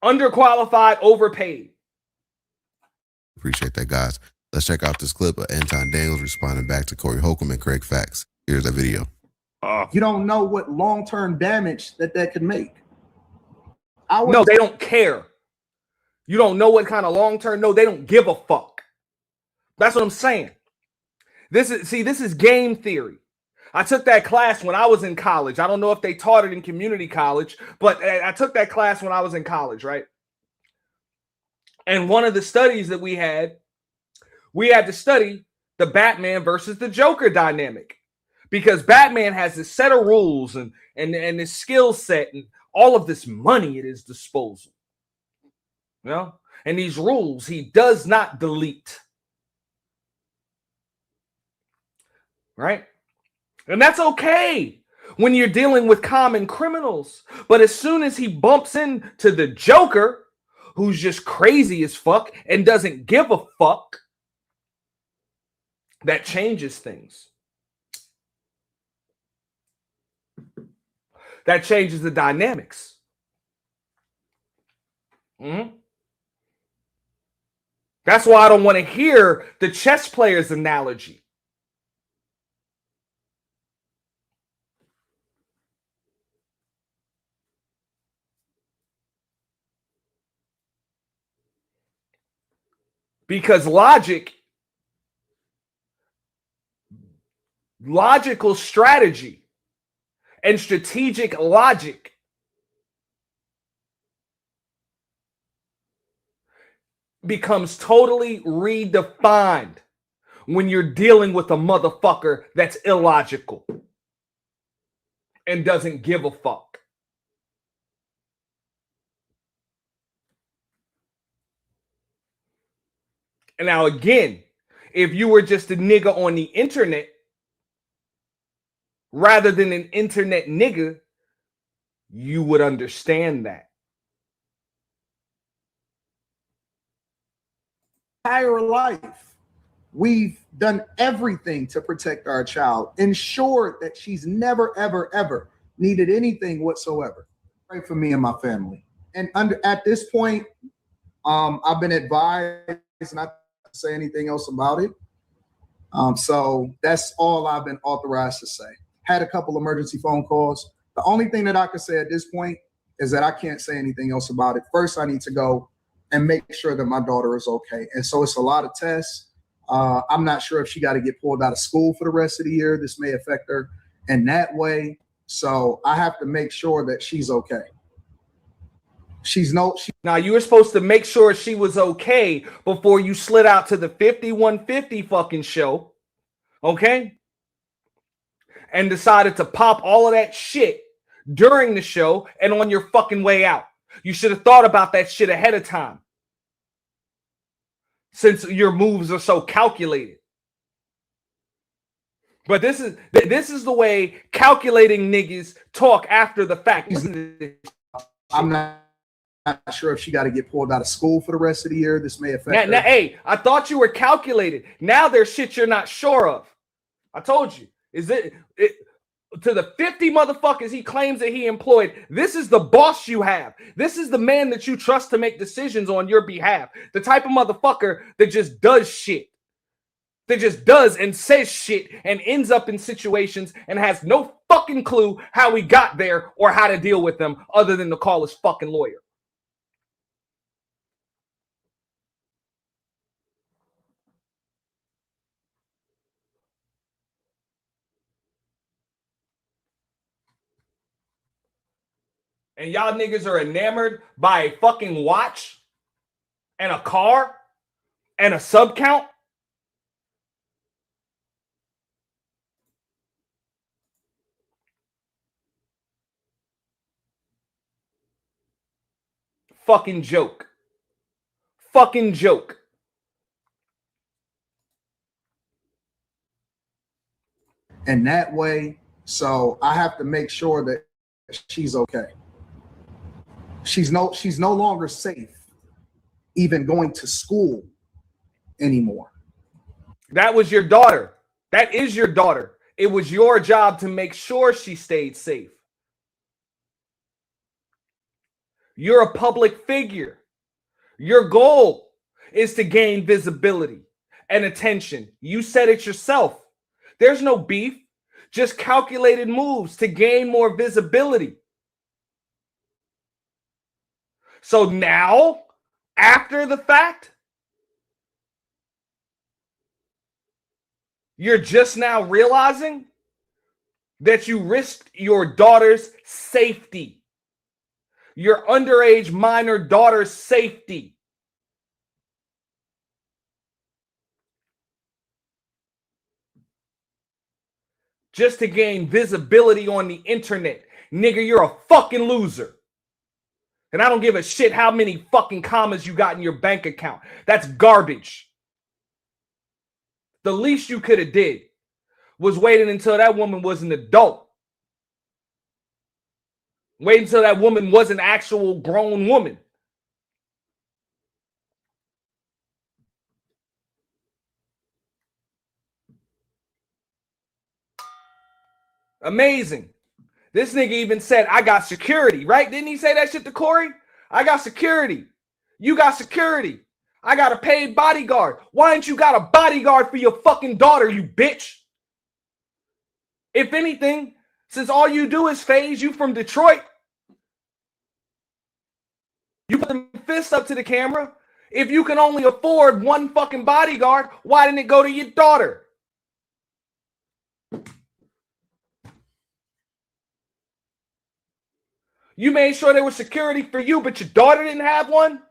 Underqualified, overpaid. Appreciate that, guys. Let's check out this clip of Anton Daniels responding back to Corey Holcomb and Craig Fax. Here's that video. You don't know what long-term damage that could make. No, they don't care. You don't know what kind of long-term. No, they don't give a fuck. That's what I'm saying. This is game theory. I took that class when I was in college. I don't know if they taught it in community college, but I took that class when I was in college, right? And one of the studies that we had to study the Batman versus the Joker dynamic, because Batman has this set of rules and this skill set and all of this money at his disposal. You know? And these rules he does not delete. Right? And that's okay when you're dealing with common criminals. But as soon as he bumps into the Joker, who's just crazy as fuck and doesn't give a fuck, that changes things. That changes the dynamics. That's why I don't want to hear the chess player's analogy. Because logical strategy and strategic logic becomes totally redefined when you're dealing with a motherfucker that's illogical and doesn't give a fuck. And now again, if you were just a nigga on the internet rather than an internet nigga, you would understand that. Entire life, we've done everything to protect our child, ensured that she's never, ever, ever needed anything whatsoever. Pray for me and my family. And at this point, I've been advised not to say anything else about it. So that's all I've been authorized to say. Had a couple emergency phone calls. The only thing that I can say at this point is that I can't say anything else about it. First, I need to go and make sure that my daughter is okay. And so it's a lot of tests. I'm not sure if she got to get pulled out of school for the rest of the year. This may affect her in that way. So I have to make sure that she's okay. Now you were supposed to make sure she was okay before you slid out to the 5150 fucking show, okay? And decided to pop all of that shit during the show and on your fucking way out. You should have thought about that shit ahead of time, since your moves are so calculated. But this is the way calculating niggas talk after the fact. I'm not sure if she got to get pulled out of school for the rest of the year. This may affect now, her. hey, I thought you were calculated. Now there's shit you're not sure of. I told you. Is it to the 50 motherfuckers he claims that he employed? This is the boss you have. This is the man that you trust to make decisions on your behalf. The type of motherfucker that just does shit. That just does and says shit and ends up in situations and has no fucking clue how he got there or how to deal with them other than to call his fucking lawyer. And y'all niggas are enamored by a fucking watch and a car and a sub count. Fucking joke. Fucking joke. In that way, so I have to make sure that she's okay. She's no longer safe even going to school anymore. That was your daughter. That is your daughter. It was your job to make sure she stayed safe. You're a public figure. Your goal is to gain visibility and attention. You said it yourself. There's no beef, just calculated moves to gain more visibility. So now, after the fact, you're just now realizing that you risked your daughter's safety, your underage minor daughter's safety. Just to gain visibility on the internet. Nigga, you're a fucking loser. And I don't give a shit how many fucking commas you got in your bank account. That's garbage. The least you could have did was waiting until that woman was an adult. Wait until that woman was an actual grown woman. Amazing. This nigga even said, I got security, right? Didn't he say that shit to Corey? I got security. You got security. I got a paid bodyguard. Why ain't you got a bodyguard for your fucking daughter, you bitch? If anything, since all you do is phase, you from Detroit, you put the fist up to the camera. If you can only afford one fucking bodyguard, why didn't it go to your daughter? You made sure there was security for you, but your daughter didn't have one?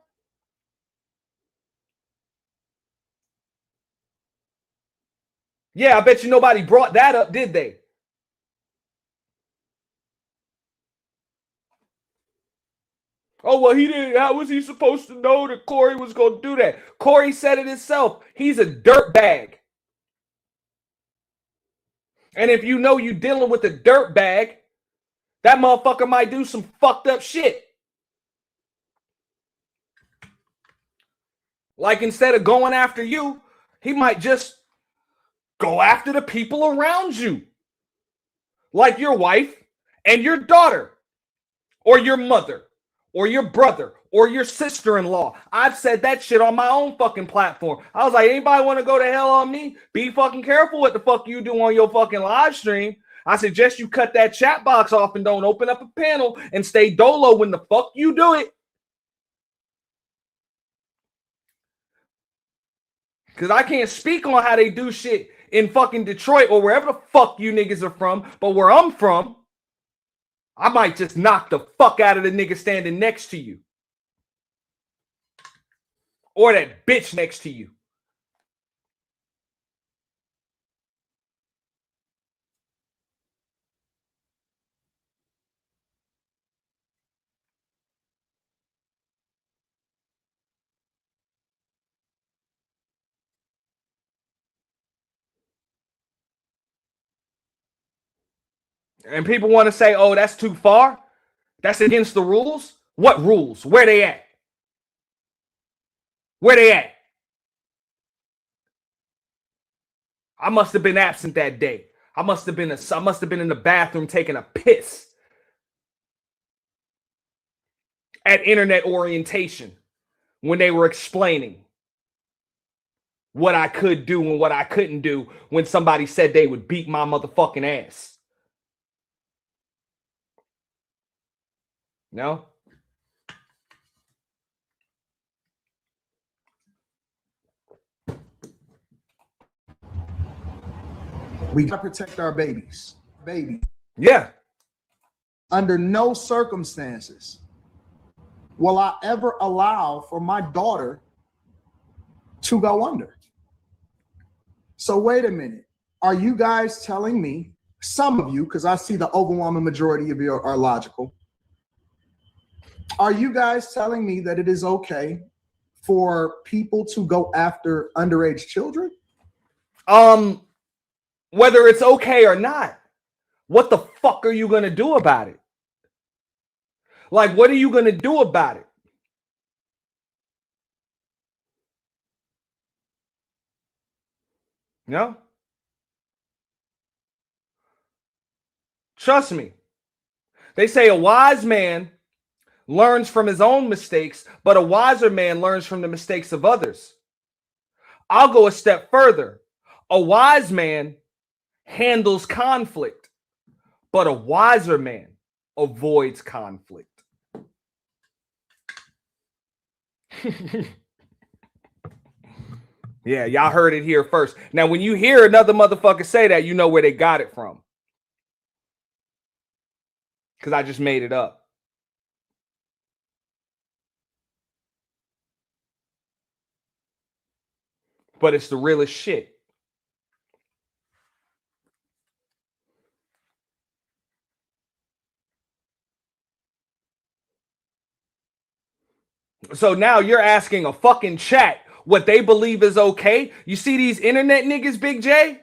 Yeah, I bet you nobody brought that up, did they? Oh, well, he didn't. How was he supposed to know that Corey was going to do that? Corey said it himself. He's a dirtbag. And if you know you're dealing with a dirtbag, that motherfucker might do some fucked up shit. Like instead of going after you, he might just go after the people around you. Like your wife and your daughter, or your mother, or your brother, or your sister-in-law. I've said that shit on my own fucking platform. I was like, anybody want to go to hell on me? Be fucking careful what the fuck you do on your fucking live stream. I suggest you cut that chat box off and don't open up a panel and stay dolo when the fuck you do it. Because I can't speak on how they do shit in fucking Detroit or wherever the fuck you niggas are from. But where I'm from, I might just knock the fuck out of the nigga standing next to you. Or that bitch next to you. And people want to say, oh, that's too far. That's against the rules. What rules? Where they at? Where they at? I must have been absent that day. I must have been in the bathroom taking a piss at internet orientation when they were explaining what I could do and what I couldn't do when somebody said they would beat my motherfucking ass. No? We gotta protect our babies. Yeah. Under no circumstances will I ever allow for my daughter to go under. So wait a minute. Are you guys telling me, some of you, because I see the overwhelming majority of you are logical, are you guys telling me that it is okay for people to go after underage children? Whether it's okay or not, what the fuck are you going to do about it? Like, what are you going to do about it? No? Trust me. They say a wise man learns from his own mistakes, but a wiser man learns from the mistakes of others. I'll go a step further. A wise man handles conflict, but a wiser man avoids conflict. Yeah, y'all heard it here first. Now, when you hear another motherfucker say that, you know where they got it from. Because I just made it up. But it's the realest shit. So now you're asking a fucking chat what they believe is okay. You see these internet niggas, Big J?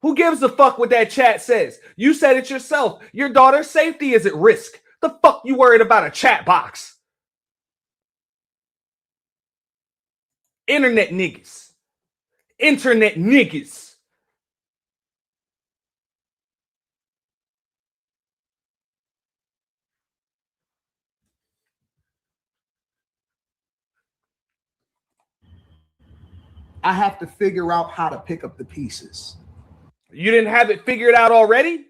Who gives a fuck what that chat says? You said it yourself. Your daughter's safety is at risk. The fuck you worried about a chat box? Internet niggas. Internet niggas. I have to figure out how to pick up the pieces. You didn't have it figured out already?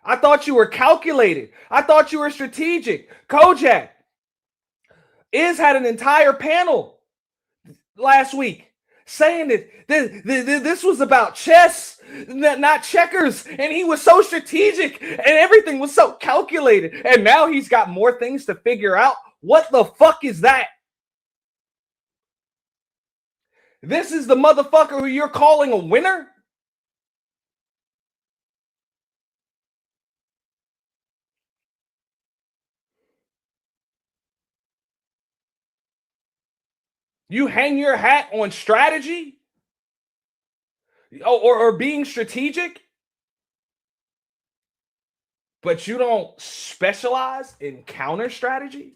I thought you were calculated. I thought you were strategic. Kojak had an entire panel last week saying that this was about chess, not checkers. And he was so strategic and everything was so calculated. And now he's got more things to figure out. What the fuck is that? This is the motherfucker who you're calling a winner? You hang your hat on strategy? Or being strategic? But you don't specialize in counter strategy?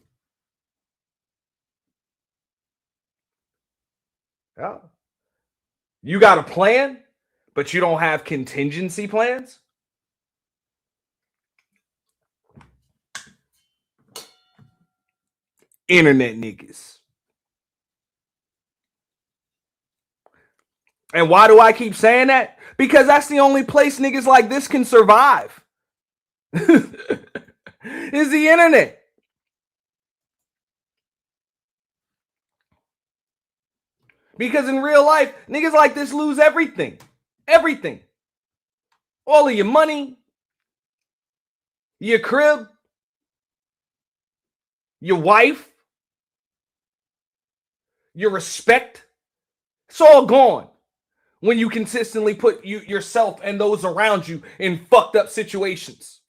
Yeah. You got a plan, but you don't have contingency plans? Internet niggas. And why do I keep saying that? Because that's the only place niggas like this can survive. Is the internet. Because in real life, niggas like this lose everything. Everything. All of your money, your crib, your wife, your respect. It's all gone when you consistently put yourself and those around you in fucked up situations.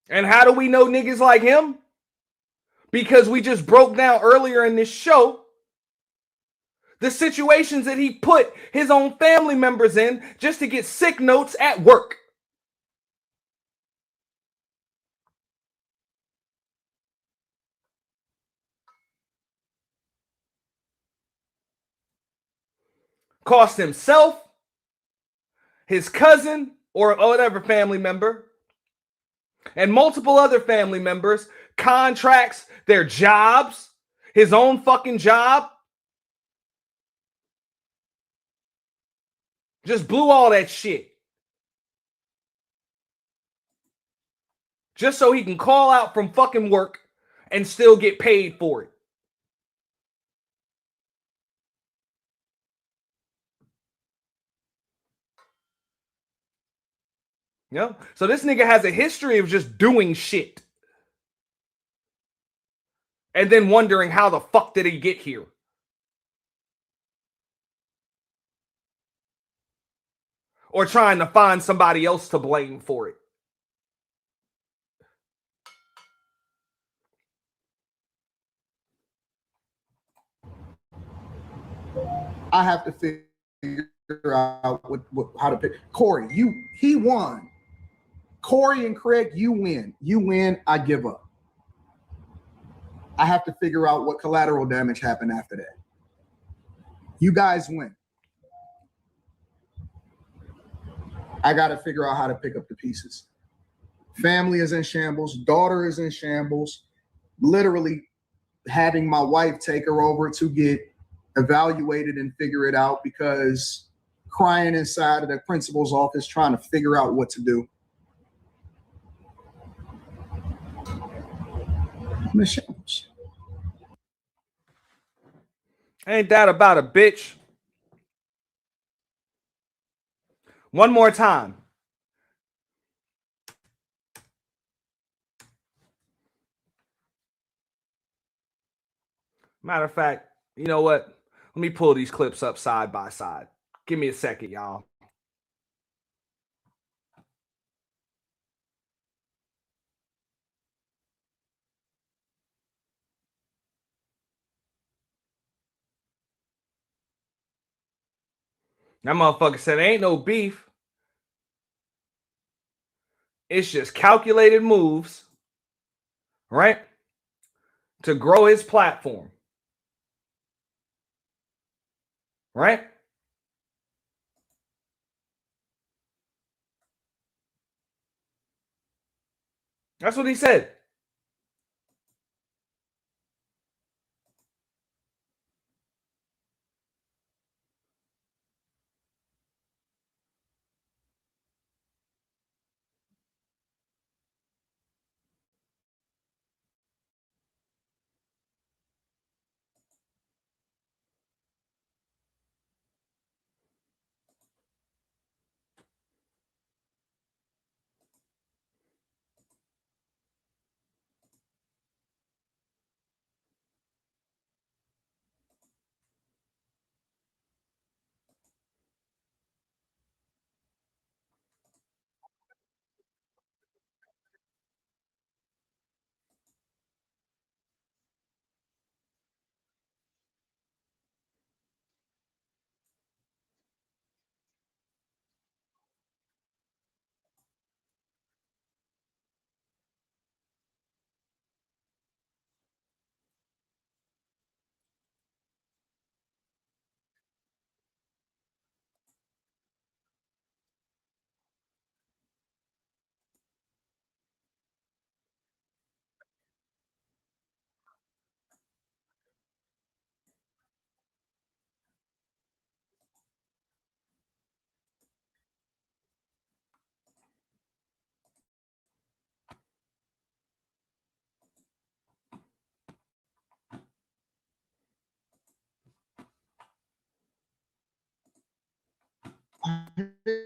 And how do we know niggas like him? Because we just broke down earlier in this show the situations that he put his own family members in just to get sick notes at work. Cost himself, his cousin, or whatever family member, and multiple other family members, contracts, their jobs, his own fucking job. Just blew all that shit. Just so he can call out from fucking work and still get paid for it. You know? So this nigga has a history of just doing shit. And then wondering how the fuck did he get here? Or trying to find somebody else to blame for it. I have to figure out how to pick. Corey, he won. Corey and Craig, you win. You win, I give up. I have to figure out what collateral damage happened after that. You guys win. I got to figure out how to pick up the pieces. Family is in shambles. Daughter is in shambles. Literally having my wife take her over to get evaluated and figure it out because crying inside of the principal's office trying to figure out what to do. I'm in shambles. Ain't that about a bitch? One more time. Matter of fact, you know what? Let me pull these clips up side by side. Give me a second, y'all. That motherfucker said, ain't no beef. It's just calculated moves, right? To grow his platform. Right? That's what he said.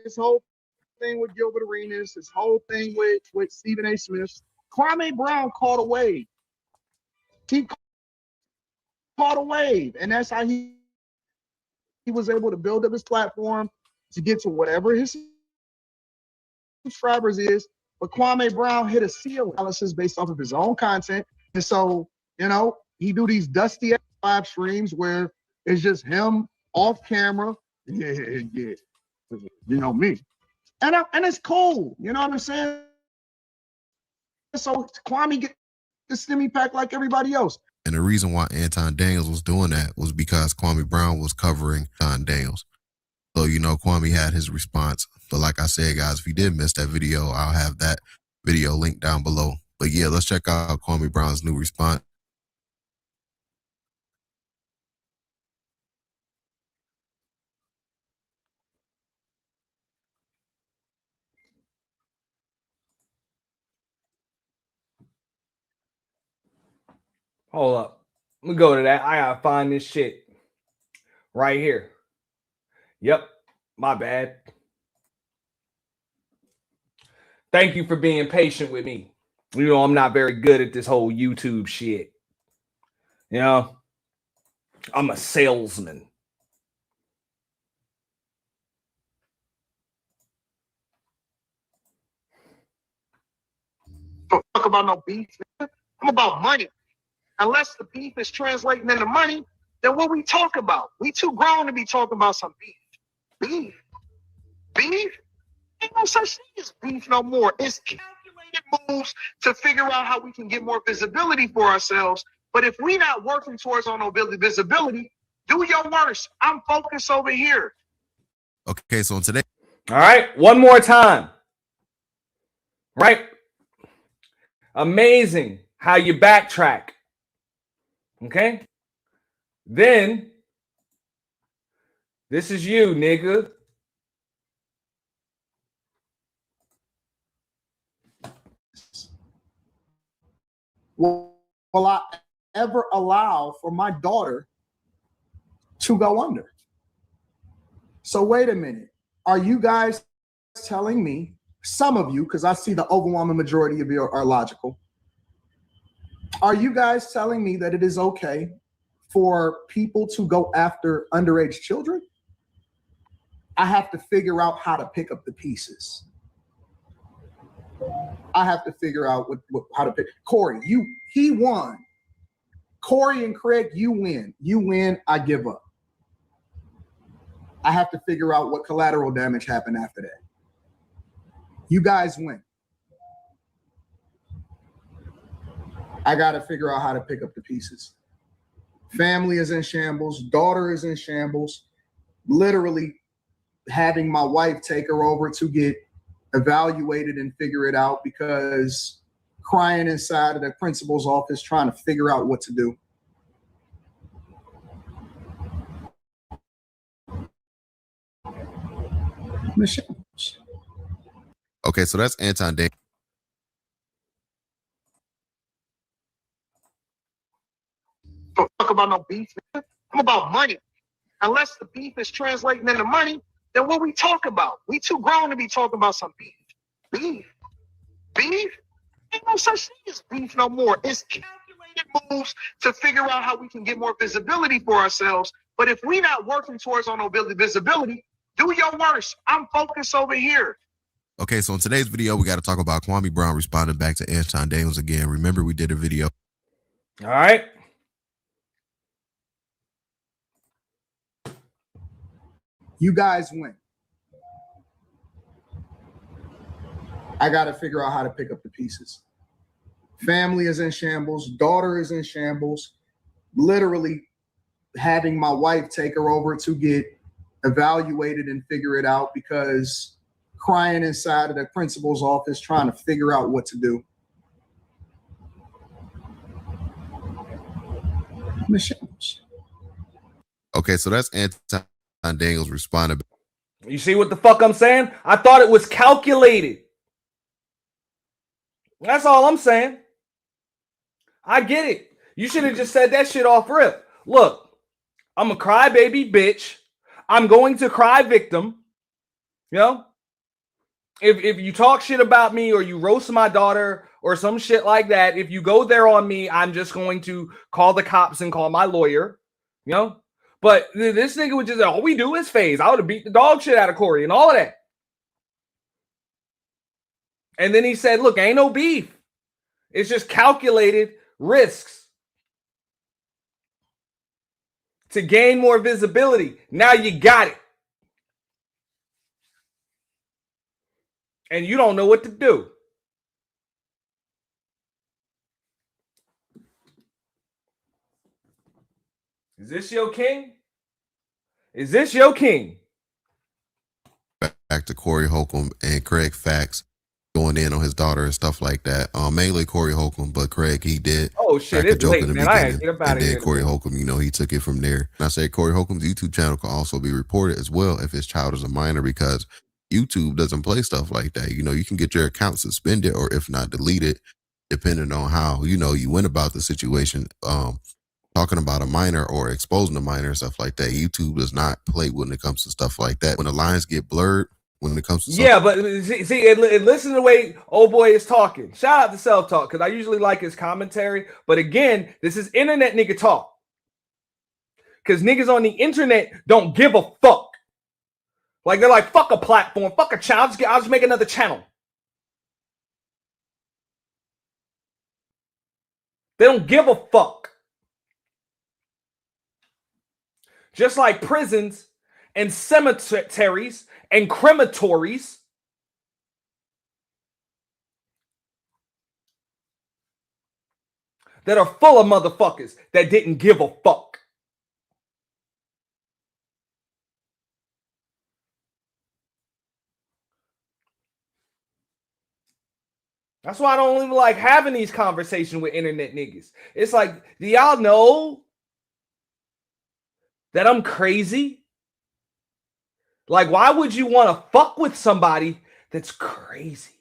his whole thing with Gilbert Arenas, his whole thing with Stephen A. Smith. Kwame Brown caught a wave. He caught a wave, and that's how he was able to build up his platform to get to whatever his subscribers is. But Kwame Brown hit a ceiling analysis based off of his own content, and so he do these dusty live streams where it's just him off camera. Yeah, you know me, and it's cool. You know what I'm saying? So Kwame get the stimmy pack like everybody else. And the reason why Anton Daniels was doing that was because Kwame Brown was covering Anton Daniels. So, Kwame had his response. But like I said, guys, if you did miss that video, I'll have that video linked down below. But yeah, let's check out Kwame Brown's new response. Hold up. Let me go to that. I gotta find this shit right here. Yep, my bad. Thank you for being patient with me. I'm not very good at this whole YouTube shit. I'm a salesman. Don't talk about no beef. I'm about money. Unless the beef is translating into money, then what we talk about? We too grown to be talking about some beef. Beef? Beef? Ain't no such thing as beef no more. It's calculated moves to figure out how we can get more visibility for ourselves. But if we're not working towards on no visibility, do your worst. I'm focused over here. Okay, so today. All right, one more time. Right? Amazing how you backtrack. Okay? Then, this is you, nigga. Will I ever allow for my daughter to go under? So wait a minute. Are you guys telling me, some of you, because I see the overwhelming majority of you are logical, are you guys telling me that it is okay for people to go after underage children? I have to figure out how to pick up the pieces. I have to figure out how to pick. Corey, he won. Corey and Craig, you win. You win, I give up. I have to figure out what collateral damage happened after that. You guys win. I got to figure out how to pick up the pieces. Family is in shambles. Daughter is in shambles. Literally having my wife take her over to get evaluated and figure it out because crying inside of the principal's office trying to figure out what to do. Okay, so that's Anton Daniels. Don't talk about no beef. I'm about money. Unless the beef is translating into money, then what we talk about? We too grown to be talking about some beef. Beef? Beef? Ain't no such thing as beef no more. It's calculated moves to figure out how we can get more visibility for ourselves. But if we're not working towards on no visibility, do your worst. I'm focused over here. Okay, so in today's video, we got to talk about Kwame Brown responding back to Anton Daniels again. Remember, we did a video. All right. You guys win. I got to figure out how to pick up the pieces. Family is in shambles. Daughter is in shambles. Literally having my wife take her over to get evaluated and figure it out because crying inside of the principal's office trying to figure out what to do. Okay, so that's Anton Daniels responding. You see what the fuck I'm saying? I thought it was calculated. That's all I'm saying. I get it. You should have just said that shit off rip. Look, I'm a crybaby bitch. I'm going to cry victim. If you talk shit about me or you roast my daughter or some shit like that, if you go there on me, I'm just going to call the cops and call my lawyer, you know? But this nigga would just, all we do is phase. I would have beat the dog shit out of Corey and all of that. And then he said, look, ain't no beef. It's just calculated risks to gain more visibility. Now you got it. And you don't know what to do. Is this your king? Is this your king? Back to Corey Holcomb and Craig Fax going in on his daughter and stuff like that. Mainly Corey Holcomb, but Craig, he did. Oh shit, it's late, man. I ain't get up out and of then here. Corey Holcomb, you know, he took it from there. And I said Corey Holcomb's YouTube channel can also be reported as well if his child is a minor, because YouTube doesn't play stuff like that. You know, you can get your account suspended or if not deleted, depending on how, you know, you went about the situation. Talking about a minor or exposing a minor and stuff like that. YouTube does not play when it comes to stuff like that. When the lines get blurred, when it comes to yeah, but see, and listen to the way old boy is talking. Shout out to Self Talk, because I usually like his commentary. But again, this is internet nigga talk. Because niggas on the internet don't give a fuck. Like, they're like, fuck a platform, fuck a channel, I'll just make another channel. They don't give a fuck. Just like prisons and cemeteries and crematories that are full of motherfuckers that didn't give a fuck. That's why I don't even like having these conversations with internet niggas. It's like, do y'all know that I'm crazy? Like, why would you want to fuck with somebody that's crazy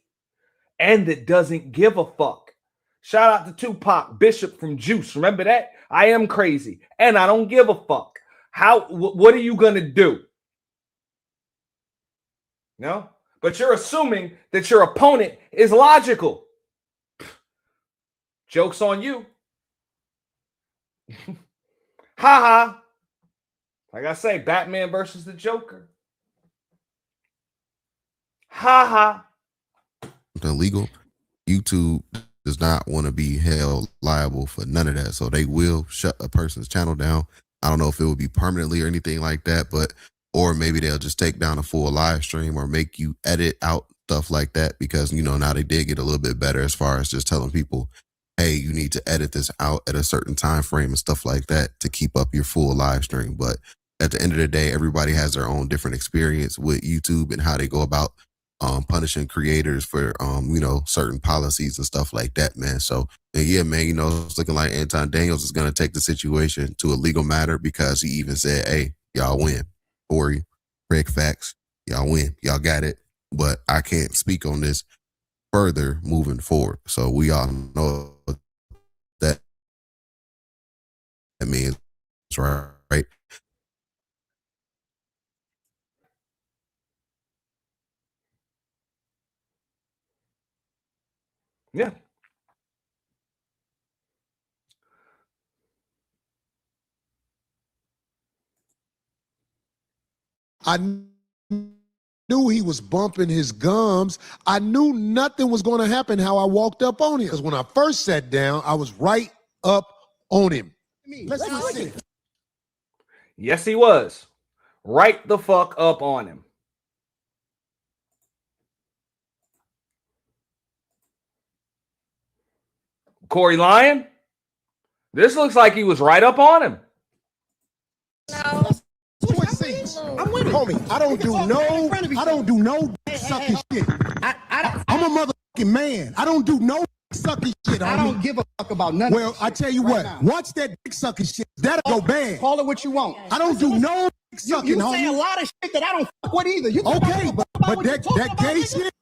and that doesn't give a fuck? Shout out to Tupac, Bishop from Juice. Remember that? I am crazy and I don't give a fuck. What are you going to do? No? But you're assuming that your opponent is logical. Joke's on you. Ha ha. Like I say, Batman versus the Joker. Ha ha. Illegal. YouTube does not want to be held liable for none of that. So they will shut a person's channel down. I don't know if it will be permanently or anything like that, but or maybe they'll just take down a full live stream or make you edit out stuff like that, because, you know, now they did get a little bit better as far as just telling people, hey, you need to edit this out at a certain time frame and stuff like that to keep up your full live stream. But at the end of the day, everybody has their own different experience with YouTube and how they go about punishing creators for, you know, certain policies and stuff like that, man. So, yeah, man, you know, it's looking like Anton Daniels is going to take the situation to a legal matter, because he even said, hey, y'all win. Corey, Craig Fax, y'all win. Y'all got it. But I can't speak on this further moving forward. So we all know that means, right? Yeah. I knew he was bumping his gums. I knew nothing was going to happen how I walked up on him. Because when I first sat down, I was right up on him. Let's listen. Yes, he was. Right the fuck up on him. Corey Lyon? This looks like he was right up on him. I'm with it. Homie, I don't do no sucking shit. I'm a motherfucking man. I don't do no sucking shit. I don't give a fuck about none Well, of I tell you what, once that dick sucking shit, that'll go bad. Call it what you want. I don't do no dick sucking, You homie. say a lot of shit that I don't fuck with either. You Okay, but that gay shit,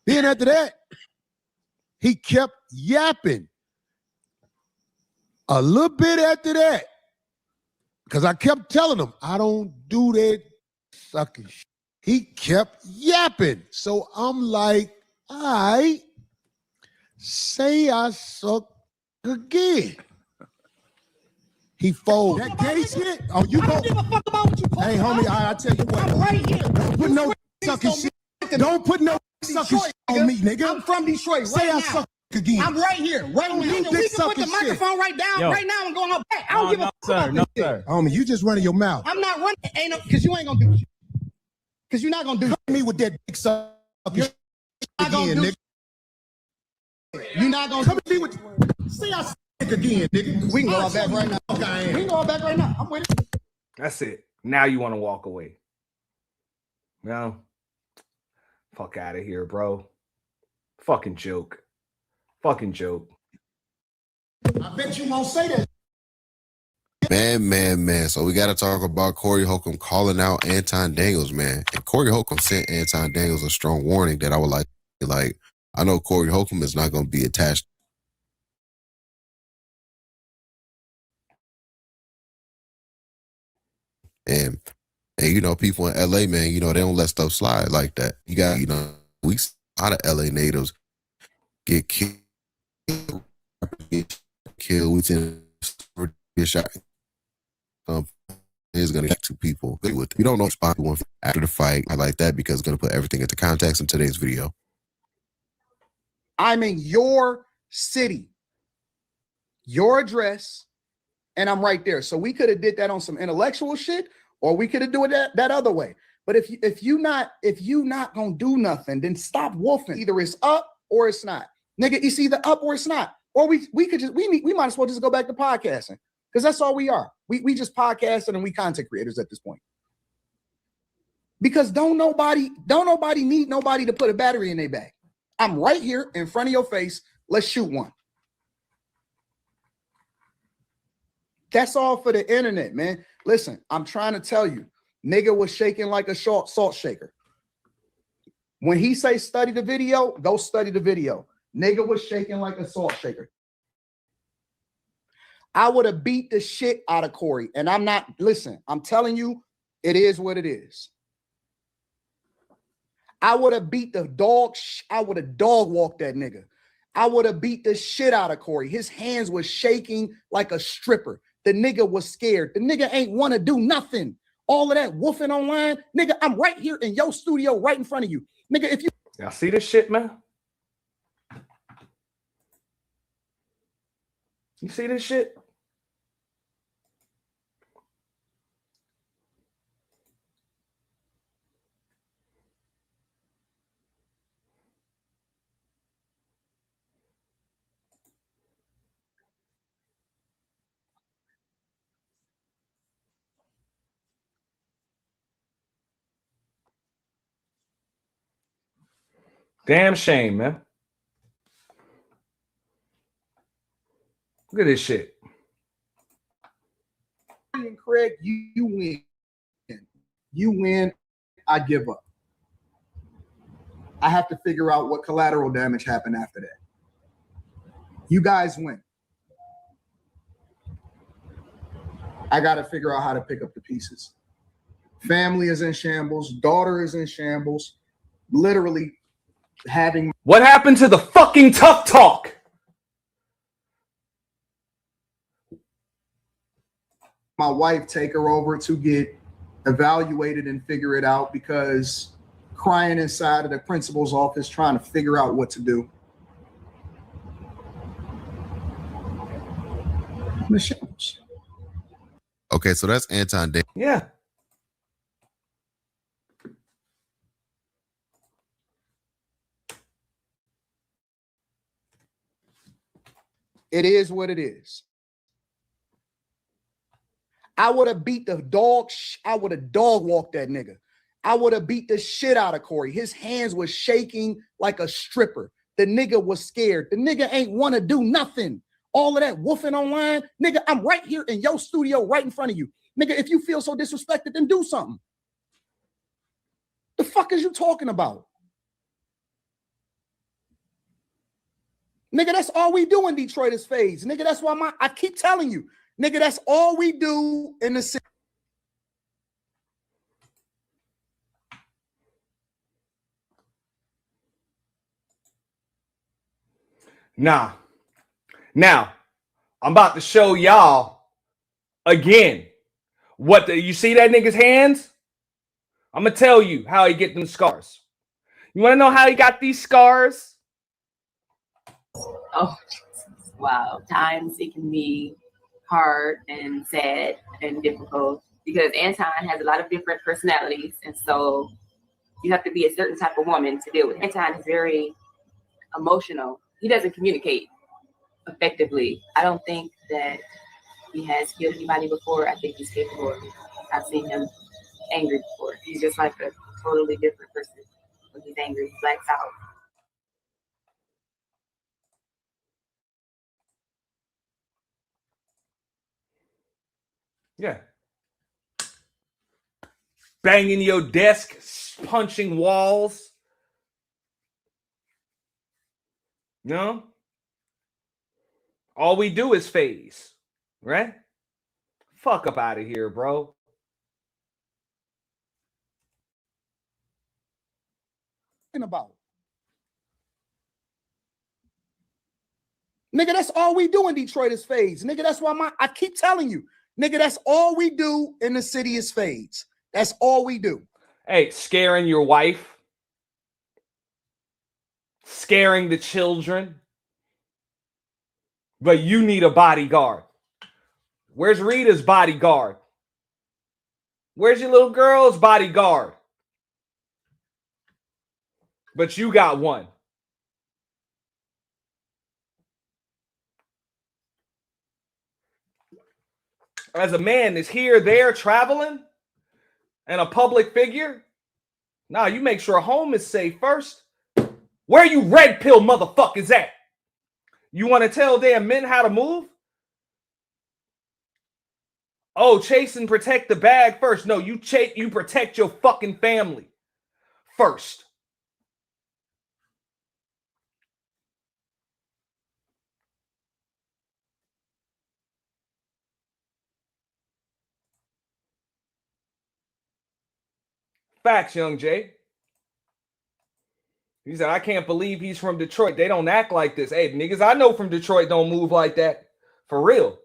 then after that, he kept yapping. A little bit after that, because I kept telling him, I don't do that sucking shit. He kept yapping. So I'm like, all right, say I suck again. He folded. That gay shit? Oh, you don't give a fuck about what you talking. Hey, homie, I tell you what. I'm right here. Don't put no sucking shit. Don't put no sucking shit on me, nigga. I'm from Detroit. Say I suck again. I'm right here. Right on you. We can put the microphone right down, right now, and go on up back. I don't give a fuck about this shit. Homie, you just running your mouth. I'm not running. Ain't no, because you ain't gonna do shit. Because you're not gonna do me with that big sucking shit again, nigga. You're not gonna come to me with. Say I suck again, nigga. We can go all back right now. We can go all back right now. I'm with it. That's it. Now you want to walk away. No. Fuck out of here, bro. Fucking joke. Fucking joke. I bet you won't say that. Man. So we got to talk about Corey Holcomb calling out Anton Daniels, man. And Corey Holcomb sent Anton Daniels a strong warning that I would like, I know Corey Holcomb is not going to be attached. And you know, people in LA, man, you know, they don't let stuff slide like that. You got, you know, we see a lot of LA natives get killed. We see get shot. Is going to get two people. We don't know spot one after the fight. I like that because it's going to put everything into context in today's video. I'm in your city, your address, and I'm right there. So we could have did that on some intellectual shit, or we could have do it that other way. But if you not gonna do nothing, then stop wolfing. Either it's up or it's not. Nigga, it's either up or it's not. Or we might as well just go back to podcasting. Because that's all we are. We just podcasting and we content creators at this point. Because don't nobody need nobody to put a battery in their bag. I'm right here in front of your face. Let's shoot one. That's all for the internet, man. Listen, I'm trying to tell you, nigga was shaking like a salt shaker. When he say study the video, go study the video. Nigga was shaking like a salt shaker. I would have beat the shit out of Corey. And I'm not, listen, I'm telling you, it is what it is. I would have beat the dog. I would have dog walked that nigga. I would have beat the shit out of Corey. His hands was shaking like a stripper. The nigga was scared. The nigga ain't want to do nothing. All of that woofing online. Nigga, I'm right here in your studio right in front of you. Nigga, if you... Y'all see this shit, man? You see this shit? Damn shame, man. Look at this shit. Craig, you win. You win. I give up. I have to figure out what collateral damage happened after that. You guys win. I got to figure out how to pick up the pieces. Family is in shambles. Daughter is in shambles. Literally having... What happened to the fucking tough talk? My wife take her over to get evaluated and figure it out because crying inside of the principal's office trying to figure out what to do. Michelle's. Okay, so that's Anton Daniels. Yeah. It is what it is. I would have beat the dog. I would have dog walked that nigga. I would have beat the shit out of Corey. His hands was shaking like a stripper. The nigga was scared. The nigga ain't want to do nothing. All of that woofing online. Nigga, I'm right here in your studio right in front of you. Nigga, if you feel so disrespected, then do something. The fuck is you talking about? Nigga, that's all we do in Detroit is fades. Nigga, that's why I keep telling you. Nigga, that's all we do in the city. Nah. Now, I'm about to show y'all again. You see that nigga's hands? I'm going to tell you how he get them scars. You want to know how he got these scars? Oh, wow. Times it can be hard and sad and difficult because Anton has a lot of different personalities. And so you have to be a certain type of woman to deal with. Anton is very emotional. He doesn't communicate effectively. I don't think that he has killed anybody before. I think he's capable of it. I've seen him angry before. He's just like a totally different person. When he's angry, he blacks out. Yeah. Banging your desk, punching walls. No? All we do is phase, right? Fuck up out of here, bro. About nigga, that's all we do in Detroit is fades. Nigga, that's why I keep telling you, nigga, that's all we do in the city is fades. That's all we do. Hey, scaring your wife, scaring the children, but you need a bodyguard. Where's Rita's bodyguard? Where's your little girl's bodyguard? But you got one. As a man that's here, there, traveling, and a public figure, nah, you make sure home is safe first. Where you red pill motherfuckers at? You want to tell damn men how to move? Oh, chase and protect the bag first. No, you protect your fucking family first. Facts, Young Jay. He said, I can't believe he's from Detroit. They don't act like this. Hey, niggas I know from Detroit don't move like that. For real.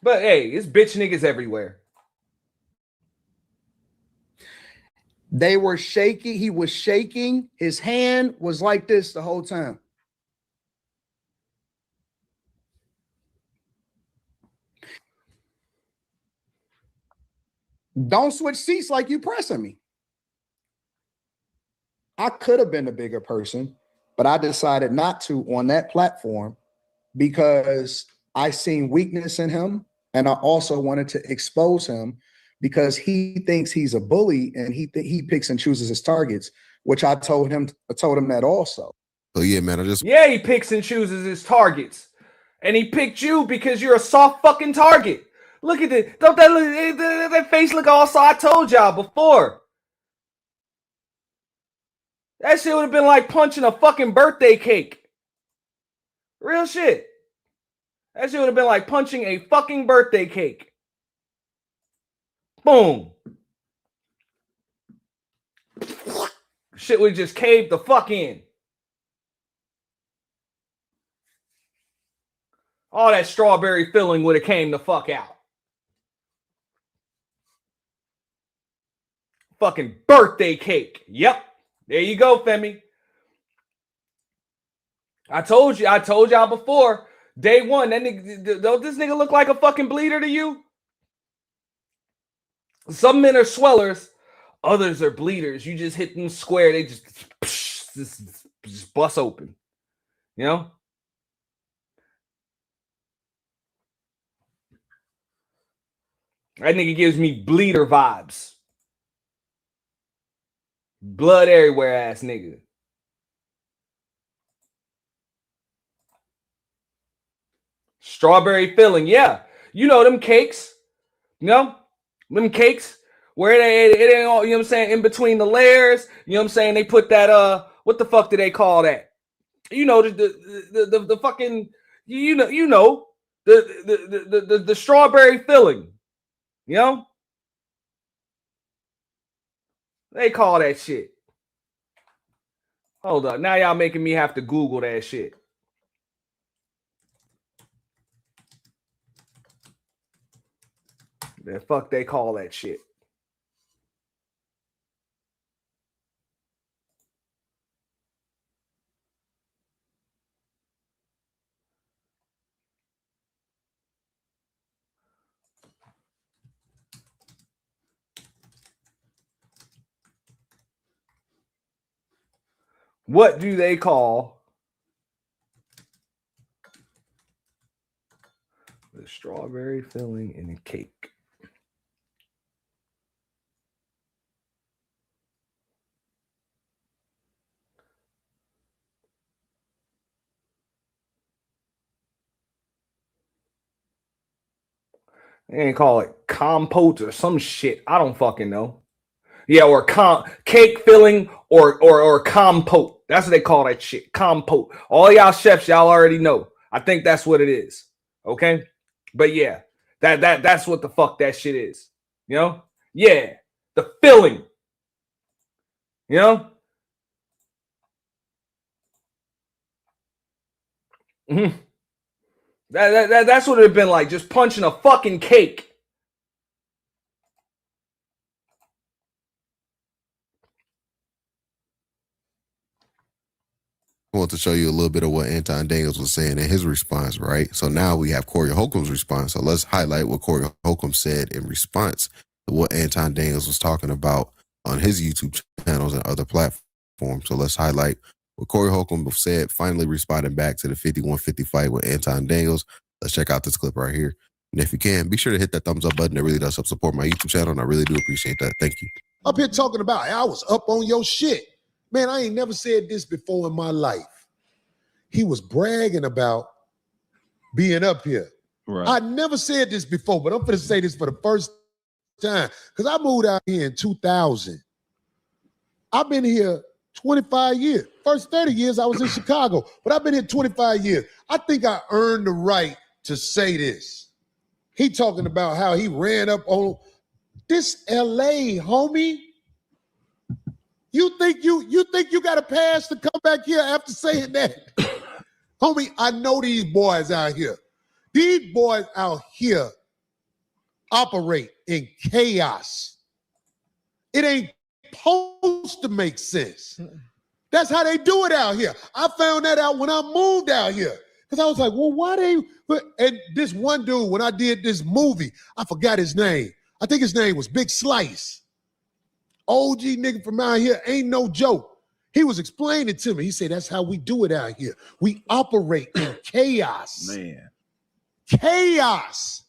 But hey, it's bitch niggas everywhere. They were shaking. He was shaking. His hand was like this the whole time. Don't switch seats like you pressing me. I could have been a bigger person, but I decided not to on that platform because I seen weakness in him. And I also wanted to expose him because he thinks he's a bully and he picks and chooses his targets, which I told him that also. So yeah, man, he picks and chooses his targets. And he picked you because you're a soft fucking target. Look at it. Don't that face look all soft? I told y'all before. That shit would have been like punching a fucking birthday cake. Real shit. That shit would have been like punching a fucking birthday cake. Boom. Shit would just cave the fuck in. All that strawberry filling would have came the fuck out. Fucking birthday cake. Yep. There you go, Femi. I told y'all before. Day one, that nigga, don't this nigga look like a fucking bleeder to you? Some men are swellers, others are bleeders. You just hit them square, they just bust open. You know? That nigga gives me bleeder vibes. Blood everywhere ass nigga. Strawberry filling, yeah. You know them cakes. You know? Them cakes where it ain't all, you know what I'm saying, in between the layers. You know what I'm saying? They put that what the fuck do they call that? You know, the fucking you know the strawberry filling. You know? They call that shit? Hold up. Now y'all making me have to Google that shit. The fuck they call that shit? What do they call the strawberry filling in a cake? They ain't call it compote or some shit. I don't fucking know. Yeah, or cake filling or compote. That's what they call that shit. Compote. All y'all chefs, y'all already know. I think that's what it is. Okay? But yeah, that's what the fuck that shit is. You know? Yeah. The filling. You know? Mm-hmm. That's what it'd been like, just punching a fucking cake. I want to show you a little bit of what Anton Daniels was saying in his response, right? So now we have Corey Holcomb's response. So let's highlight what Corey Holcomb said in response to what Anton Daniels was talking about on his YouTube channels and other platforms. So let's highlight what Corey Holcomb said, finally responding back to the 51-50 fight with Anton Daniels. Let's check out this clip right here. And if you can, be sure to hit that thumbs up button. It really does help support my YouTube channel, and I really do appreciate that. Thank you. Up here talking about, I was up on your shit. Man, I ain't never said this before in my life. He was bragging about being up here. Right. I never said this before, but I'm going to say this for the first time because I moved out here in 2000. I've been here 25 years. First 30 years I was in Chicago, but I've been here 25 years. I think I earned the right to say this. He talking about how he ran up on this LA, homie. You think you got a pass to come back here after saying that? Homie, I know these boys out here. These boys out here operate in chaos. It ain't supposed to make sense. That's how they do it out here. I found that out when I moved out here. Because I was like, well, why they... And this one dude, when I did this movie, I forgot his name. I think his name was Big Slice. OG nigga from out here, ain't no joke. He was explaining to me. He said, that's how we do it out here. We operate in chaos. Man. Chaos.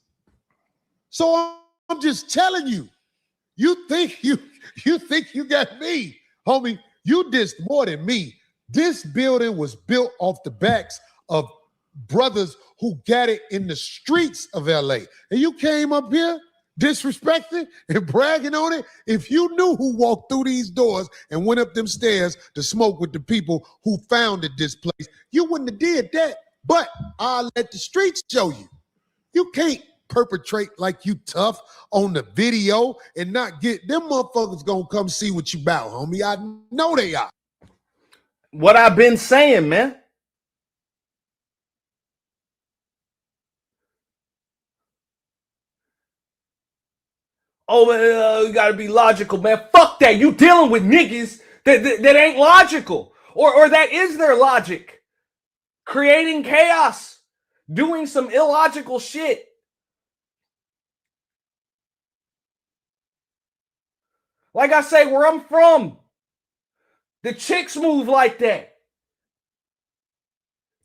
So I'm just telling you, you think you got me, homie. You dissed more than me. This building was built off the backs of brothers who got it in the streets of LA. And you came up here disrespecting and bragging on it. If you knew who walked through these doors and went up them stairs to smoke with the people who founded this place, you wouldn't have did that. But I'll let the streets show you. You can't perpetrate like you tough on the video and not get them motherfuckers gonna come see what you about, homie. I know they are. What I've been saying, man. Oh, you gotta be logical, man. Fuck that. You dealing with niggas that ain't logical. Or that is their logic. Creating chaos. Doing some illogical shit. Like I say, where I'm from, the chicks move like that.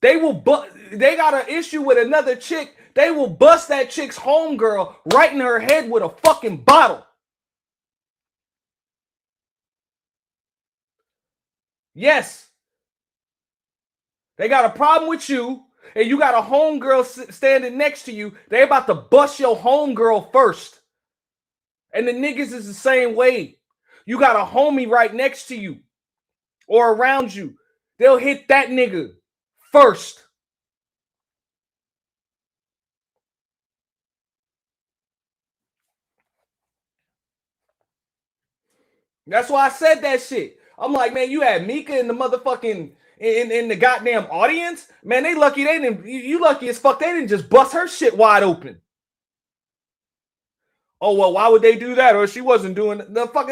They got an issue with another chick. They will bust that chick's homegirl right in her head with a fucking bottle. Yes. They got a problem with you, and you got a homegirl standing next to you. They about to bust your homegirl first. And the niggas is the same way. You got a homie right next to you or around you. They'll hit that nigga first. That's why I said that shit. I'm like, man, you had Mika in the motherfucking in the goddamn audience. Man, they lucky they didn't. You lucky as fuck they didn't just bust her shit wide open. Oh well, why would they do that? Or she wasn't doing the fuck.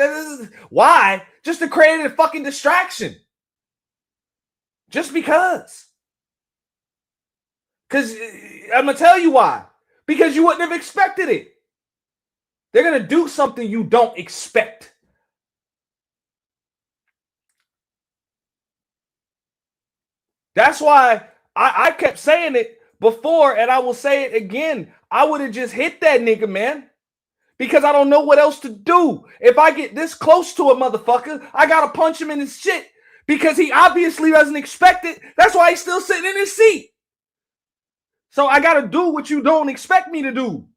Why? Just to create a fucking distraction. Just because. Because I'm gonna tell you why. Because you wouldn't have expected it. They're gonna do something you don't expect. That's why I kept saying it before, and I will say it again. I would have just hit that nigga, man. Because I don't know what else to do. If I get this close to a motherfucker, I gotta punch him in his shit. Because he obviously doesn't expect it. That's why he's still sitting in his seat. So I gotta do what you don't expect me to do.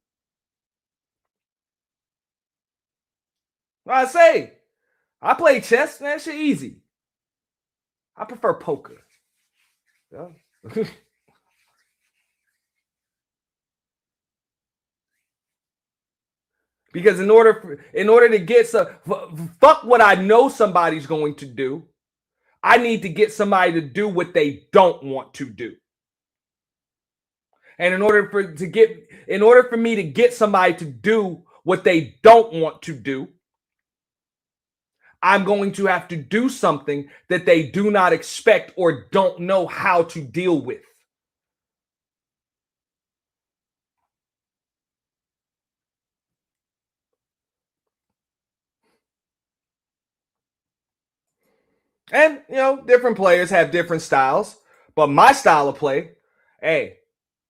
I say, I play chess, man. That shit easy. I prefer poker. Yeah. Because in order to get some, fuck what I know somebody's going to do, I need to get somebody to do what they don't want to do. And in order for me to get somebody to do what they don't want to do, I'm going to have to do something that they do not expect or don't know how to deal with. And, you know, different players have different styles. But my style of play, hey,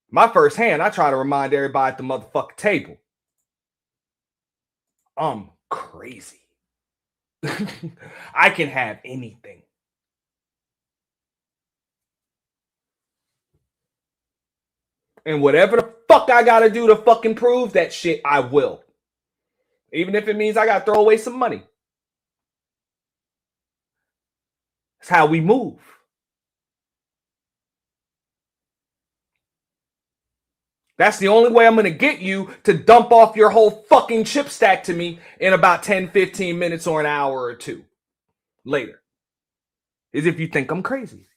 my first hand, I try to remind everybody at the motherfucking table. I'm crazy. I can have anything. And whatever the fuck I gotta do to fucking prove that shit, I will. Even if it means I gotta throw away some money. That's how we move. That's the only way I'm going to get you to dump off your whole fucking chip stack to me in about 10, 15 minutes or an hour or two later. Is if you think I'm crazy.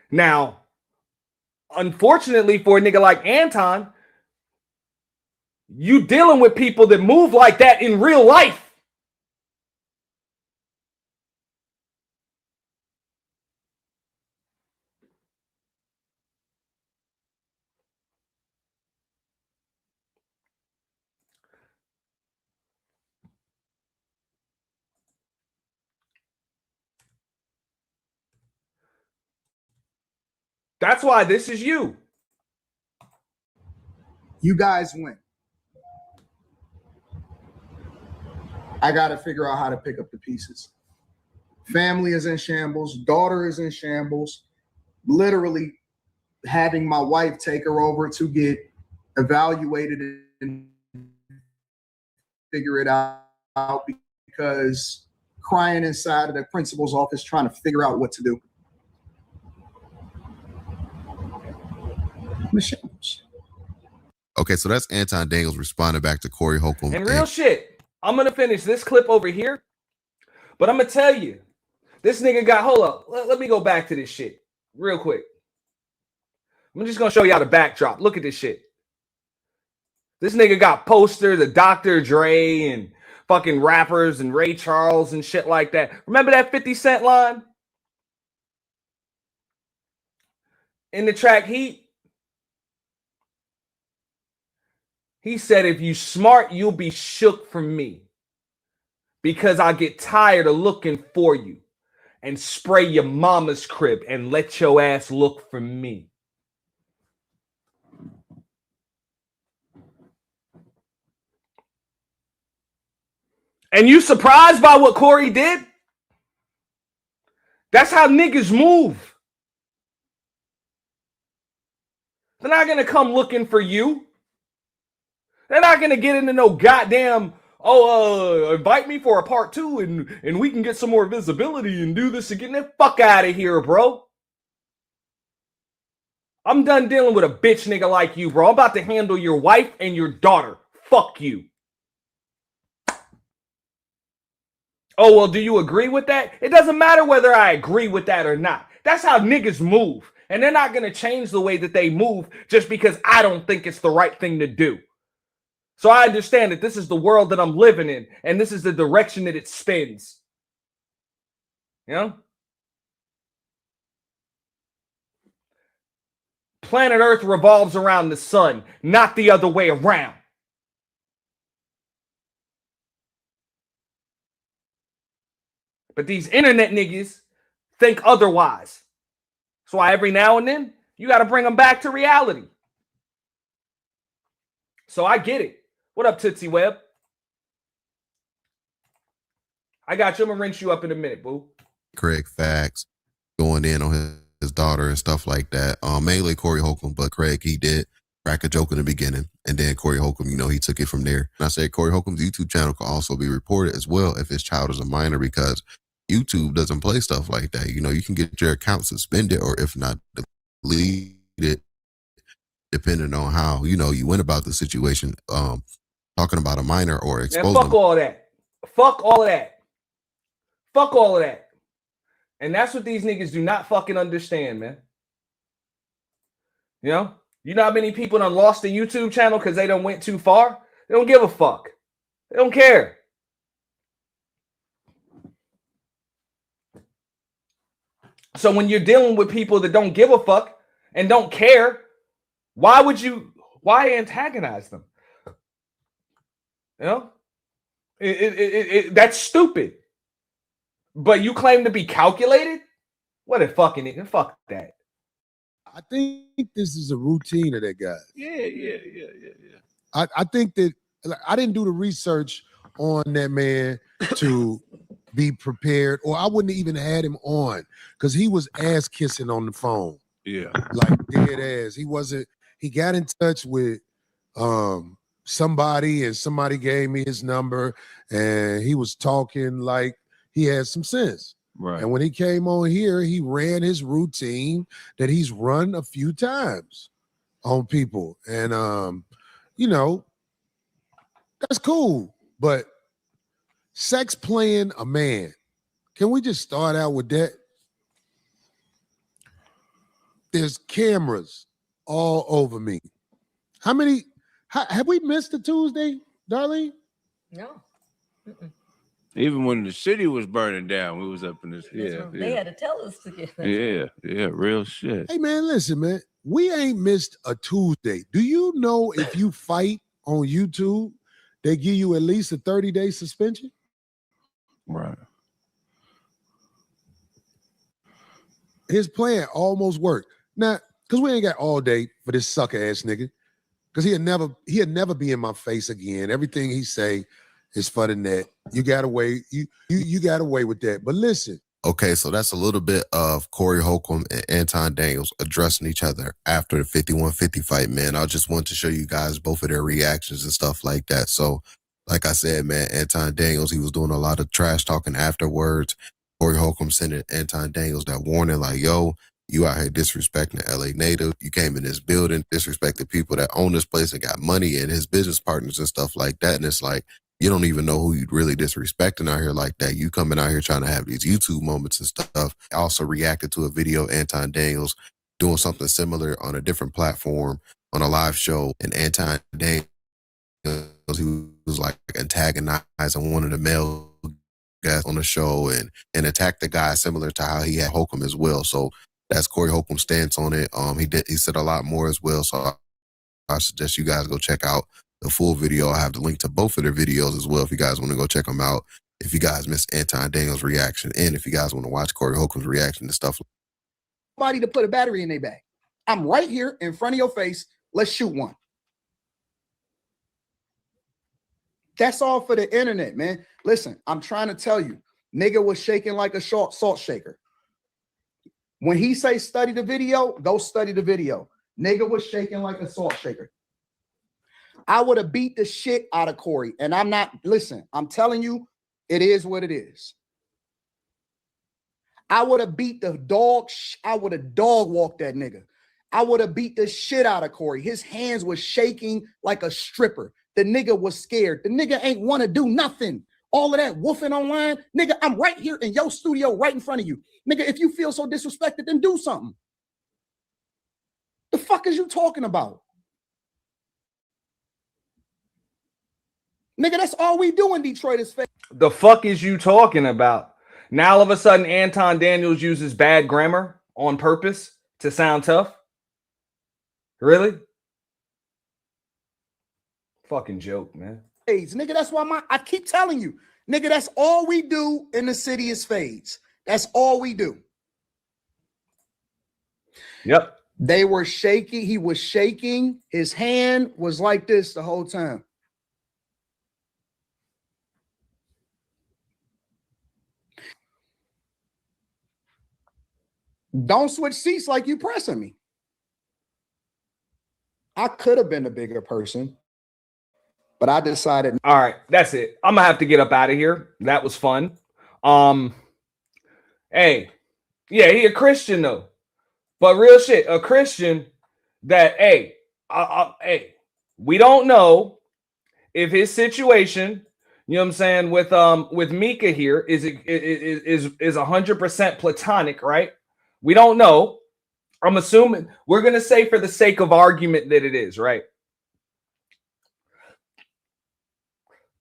Now, unfortunately for a nigga like Anton, you dealing with people that move like that in real life. That's why this is you. You guys win. I got to figure out how to pick up the pieces. Family is in shambles. Daughter is in shambles. Literally having my wife take her over to get evaluated and figure it out because crying inside of the principal's office trying to figure out what to do. Okay, so that's Anton Daniels responding back to Corey Holcomb. And real shit, I'm going to finish this clip over here, but I'm going to tell you, this nigga got, hold up, let me go back to this shit real quick. I'm just going to show y'all the backdrop. Look at this shit. This nigga got posters of Dr. Dre and fucking rappers and Ray Charles and shit like that. Remember that 50 Cent line? In the track Heat? He said, if you smart, you'll be shook from me because I get tired of looking for you and spray your mama's crib and let your ass look for me. And you surprised by what Corey did? That's how niggas move. They're not going to come looking for you. They're not going to get into no goddamn, invite me for a part 2 and we can get some more visibility and do this again. Get the fuck out of here, bro. I'm done dealing with a bitch nigga like you, bro. I'm about to handle your wife and your daughter. Fuck you. Oh, well, do you agree with that? It doesn't matter whether I agree with that or not. That's how niggas move. And they're not going to change the way that they move just because I don't think it's the right thing to do. So I understand that this is the world that I'm living in, and this is the direction that it spins. You know? Planet Earth revolves around the sun, not the other way around. But these internet niggas think otherwise. That's why every now and then, you got to bring them back to reality. So I get it. What up, Tootsie Web? I got you. I'm going to rinse you up in a minute, boo. Craig Facts going in on his daughter and stuff like that. Mainly Corey Holcomb, but Craig, he did crack a joke in the beginning. And then Corey Holcomb, you know, he took it from there. And I said Corey Holcomb's YouTube channel can also be reported as well if his child is a minor, because YouTube doesn't play stuff like that. You know, you can get your account suspended, or if not, delete it, depending on how, you know, you went about the situation. Talking about a minor or exposing. Man, fuck all that. Fuck all of that. Fuck all of that. And that's what these niggas do not fucking understand, man. You know how many people done lost a YouTube channel because they done went too far? They don't give a fuck. They don't care. So when you're dealing with people that don't give a fuck and don't care, why antagonize them? You know? That's stupid. But you claim to be calculated? What a fucking nigga. Fuck that. I think this is a routine of that guy. Yeah. I think that, like, I didn't do the research on that man to be prepared, or I wouldn't have even had him on, because he was ass kissing on the phone. Yeah. Like dead ass. He got in touch with somebody, and somebody gave me his number, and he was talking like he had some sense. Right. And when he came on here, he ran his routine that he's run a few times on people. And you know, that's cool. But sex playing a man, can we just start out with that? There's cameras all over me. How many have we missed a Tuesday, Darlene? No. Mm-mm. Even when the city was burning down, we was up in this. Yeah, They had to tell us to get that. Yeah, real shit. Hey man, listen, man. We ain't missed a Tuesday. Do you know if you fight on YouTube, they give you at least a 30-day suspension? Right. His plan almost worked. Now, because we ain't got all day for this sucker ass nigga. Because he'll never be in my face again. Everything he say is for the net. You got away. You got away with that. But listen. Okay, so that's a little bit of Corey Holcomb and Anton Daniels addressing each other after the 51-50 fight, man. I just want to show you guys both of their reactions and stuff like that. So, like I said, man, Anton Daniels, he was doing a lot of trash talking afterwards. Corey Holcomb sending Anton Daniels that warning like, yo, you out here disrespecting the LA native. You came in this building, disrespected people that own this place and got money and his business partners and stuff like that. And it's like, you don't even know who you really disrespecting out here like that. You coming out here trying to have these YouTube moments and stuff. I also reacted to a video of Anton Daniels doing something similar on a different platform on a live show. And Anton Daniels, he was like antagonizing one of the male guests on the show and attacked the guy similar to how he had Holcomb as well. So that's Corey Holcomb's stance on it. He said a lot more as well. So I suggest you guys go check out the full video. I have the link to both of their videos as well if you guys want to go check them out. If you guys missed Anton Daniels' reaction, and if you guys want to watch Corey Holcomb's reaction to stuff. Somebody to put a battery in their bag. I'm right here in front of your face. Let's shoot one. That's all for the internet, man. Listen, I'm trying to tell you, nigga was shaking like a salt shaker. When he say study the video, go study the video. Nigga was shaking like a salt shaker. I would have beat the shit out of Corey. And I'm not, listen, I'm telling you, it is what it is. I would have beat the dog. I would have dog walked that nigga. I would have beat the shit out of Corey. His hands were shaking like a stripper. The nigga was scared. The nigga ain't want to do nothing. All of that woofing online, nigga, I'm right here in your studio right in front of you. Nigga, if you feel so disrespected, then do something. The fuck is you talking about? Nigga, that's all we do in Detroit is fake. The fuck is you talking about? Now all of a sudden Anton Daniels uses bad grammar on purpose to sound tough? Really? Fucking joke, man. Nigga, that's why I keep telling you, nigga, that's all we do in the city is fades. That's all we do. Yep. They were shaking. He was shaking. His hand was like this the whole time. Don't switch seats like you pressing me. I could have been a bigger person, but I decided. All right, that's it. I'm gonna have to get up out of here. That was fun. Hey, yeah, he a Christian though, but real shit, a Christian that hey, we don't know if his situation, you know what I'm saying, with Mika here is 100% platonic, right? We don't know. I'm assuming we're gonna say for the sake of argument that it is, right?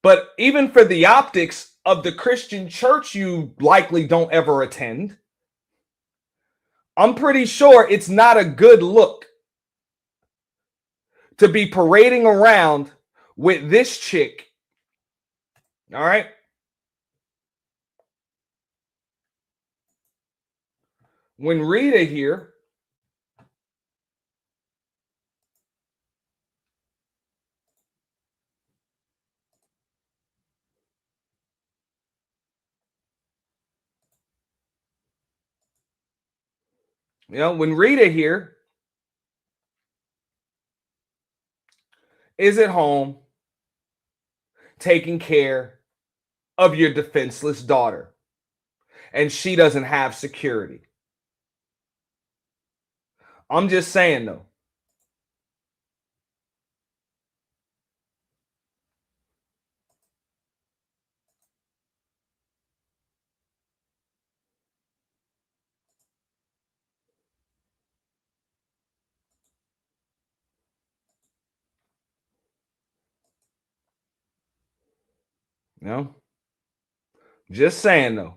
But even for the optics of the Christian church you likely don't ever attend, I'm pretty sure it's not a good look to be parading around with this chick. All right? When Rita here when Rita here is at home taking care of your defenseless daughter, and she doesn't have security. I'm just saying, though. Just saying, though.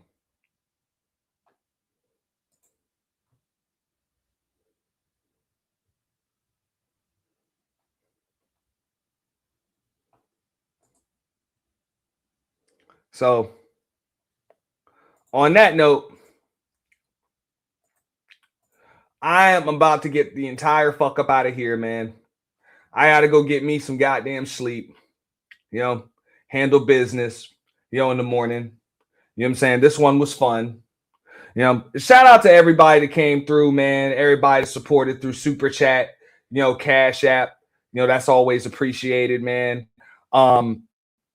So, on that note, I am about to get the entire fuck up out of here, man. I got to go get me some goddamn sleep, handle business, in the morning. You know what I'm saying? This one was fun. Shout out to everybody that came through, man. Everybody that supported through Super Chat, Cash App. That's always appreciated, man.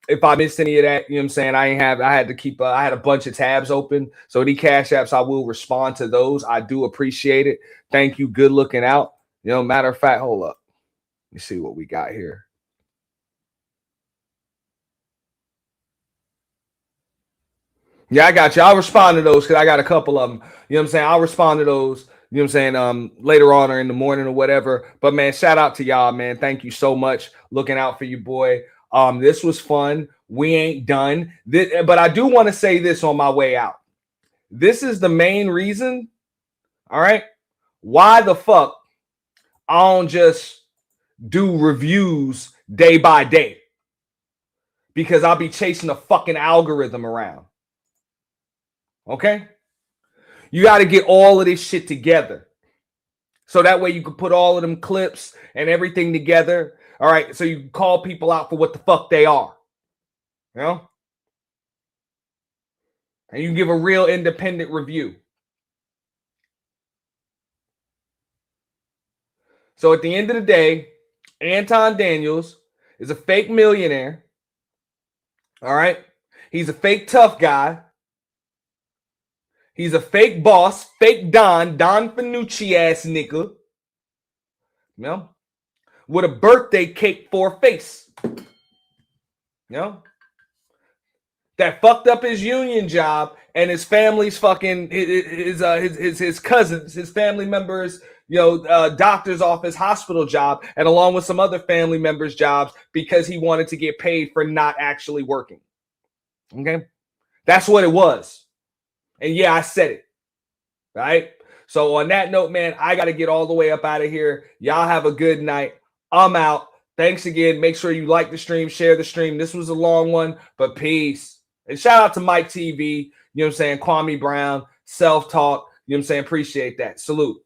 If I missed any of that, you know what I'm saying? I had to keep, I had a bunch of tabs open. So the Cash Apps, I will respond to those. I do appreciate it. Thank you. Good looking out. Matter of fact, hold up. Let me see what we got here. Yeah, I got you. I'll respond to those because I got a couple of them. You know what I'm saying? I'll respond to those, you know what I'm saying, later on or in the morning or whatever. But, man, shout out to y'all, man. Thank you so much. Looking out for you, boy. This was fun. We ain't done. But I do want to say this on my way out. This is the main reason, all right, why the fuck I don't just do reviews day by day. Because I'll be chasing a fucking algorithm around. Okay? You got to get all of this shit together. So that way you can put all of them clips and everything together. All right? So you can call people out for what the fuck they are. And you can give a real independent review. So at the end of the day, Anton Daniels is a fake millionaire. All right? He's a fake tough guy. He's a fake boss, fake Don Fanucci ass nigga. With a birthday cake for a face. You know? That fucked up his union job and his family's fucking his cousins, his family members, doctor's office, hospital job, and along with some other family members' jobs because he wanted to get paid for not actually working. Okay, that's what it was. And yeah, I said it. Right. So on that note, man, I got to get all the way up out of here. Y'all have a good night. I'm out. Thanks again. Make sure you like the stream, share the stream. This was a long one, but peace. And shout out to Mike TV, you know what I'm saying? Kwame Brown, Self Talk, you know what I'm saying? Appreciate that. Salute.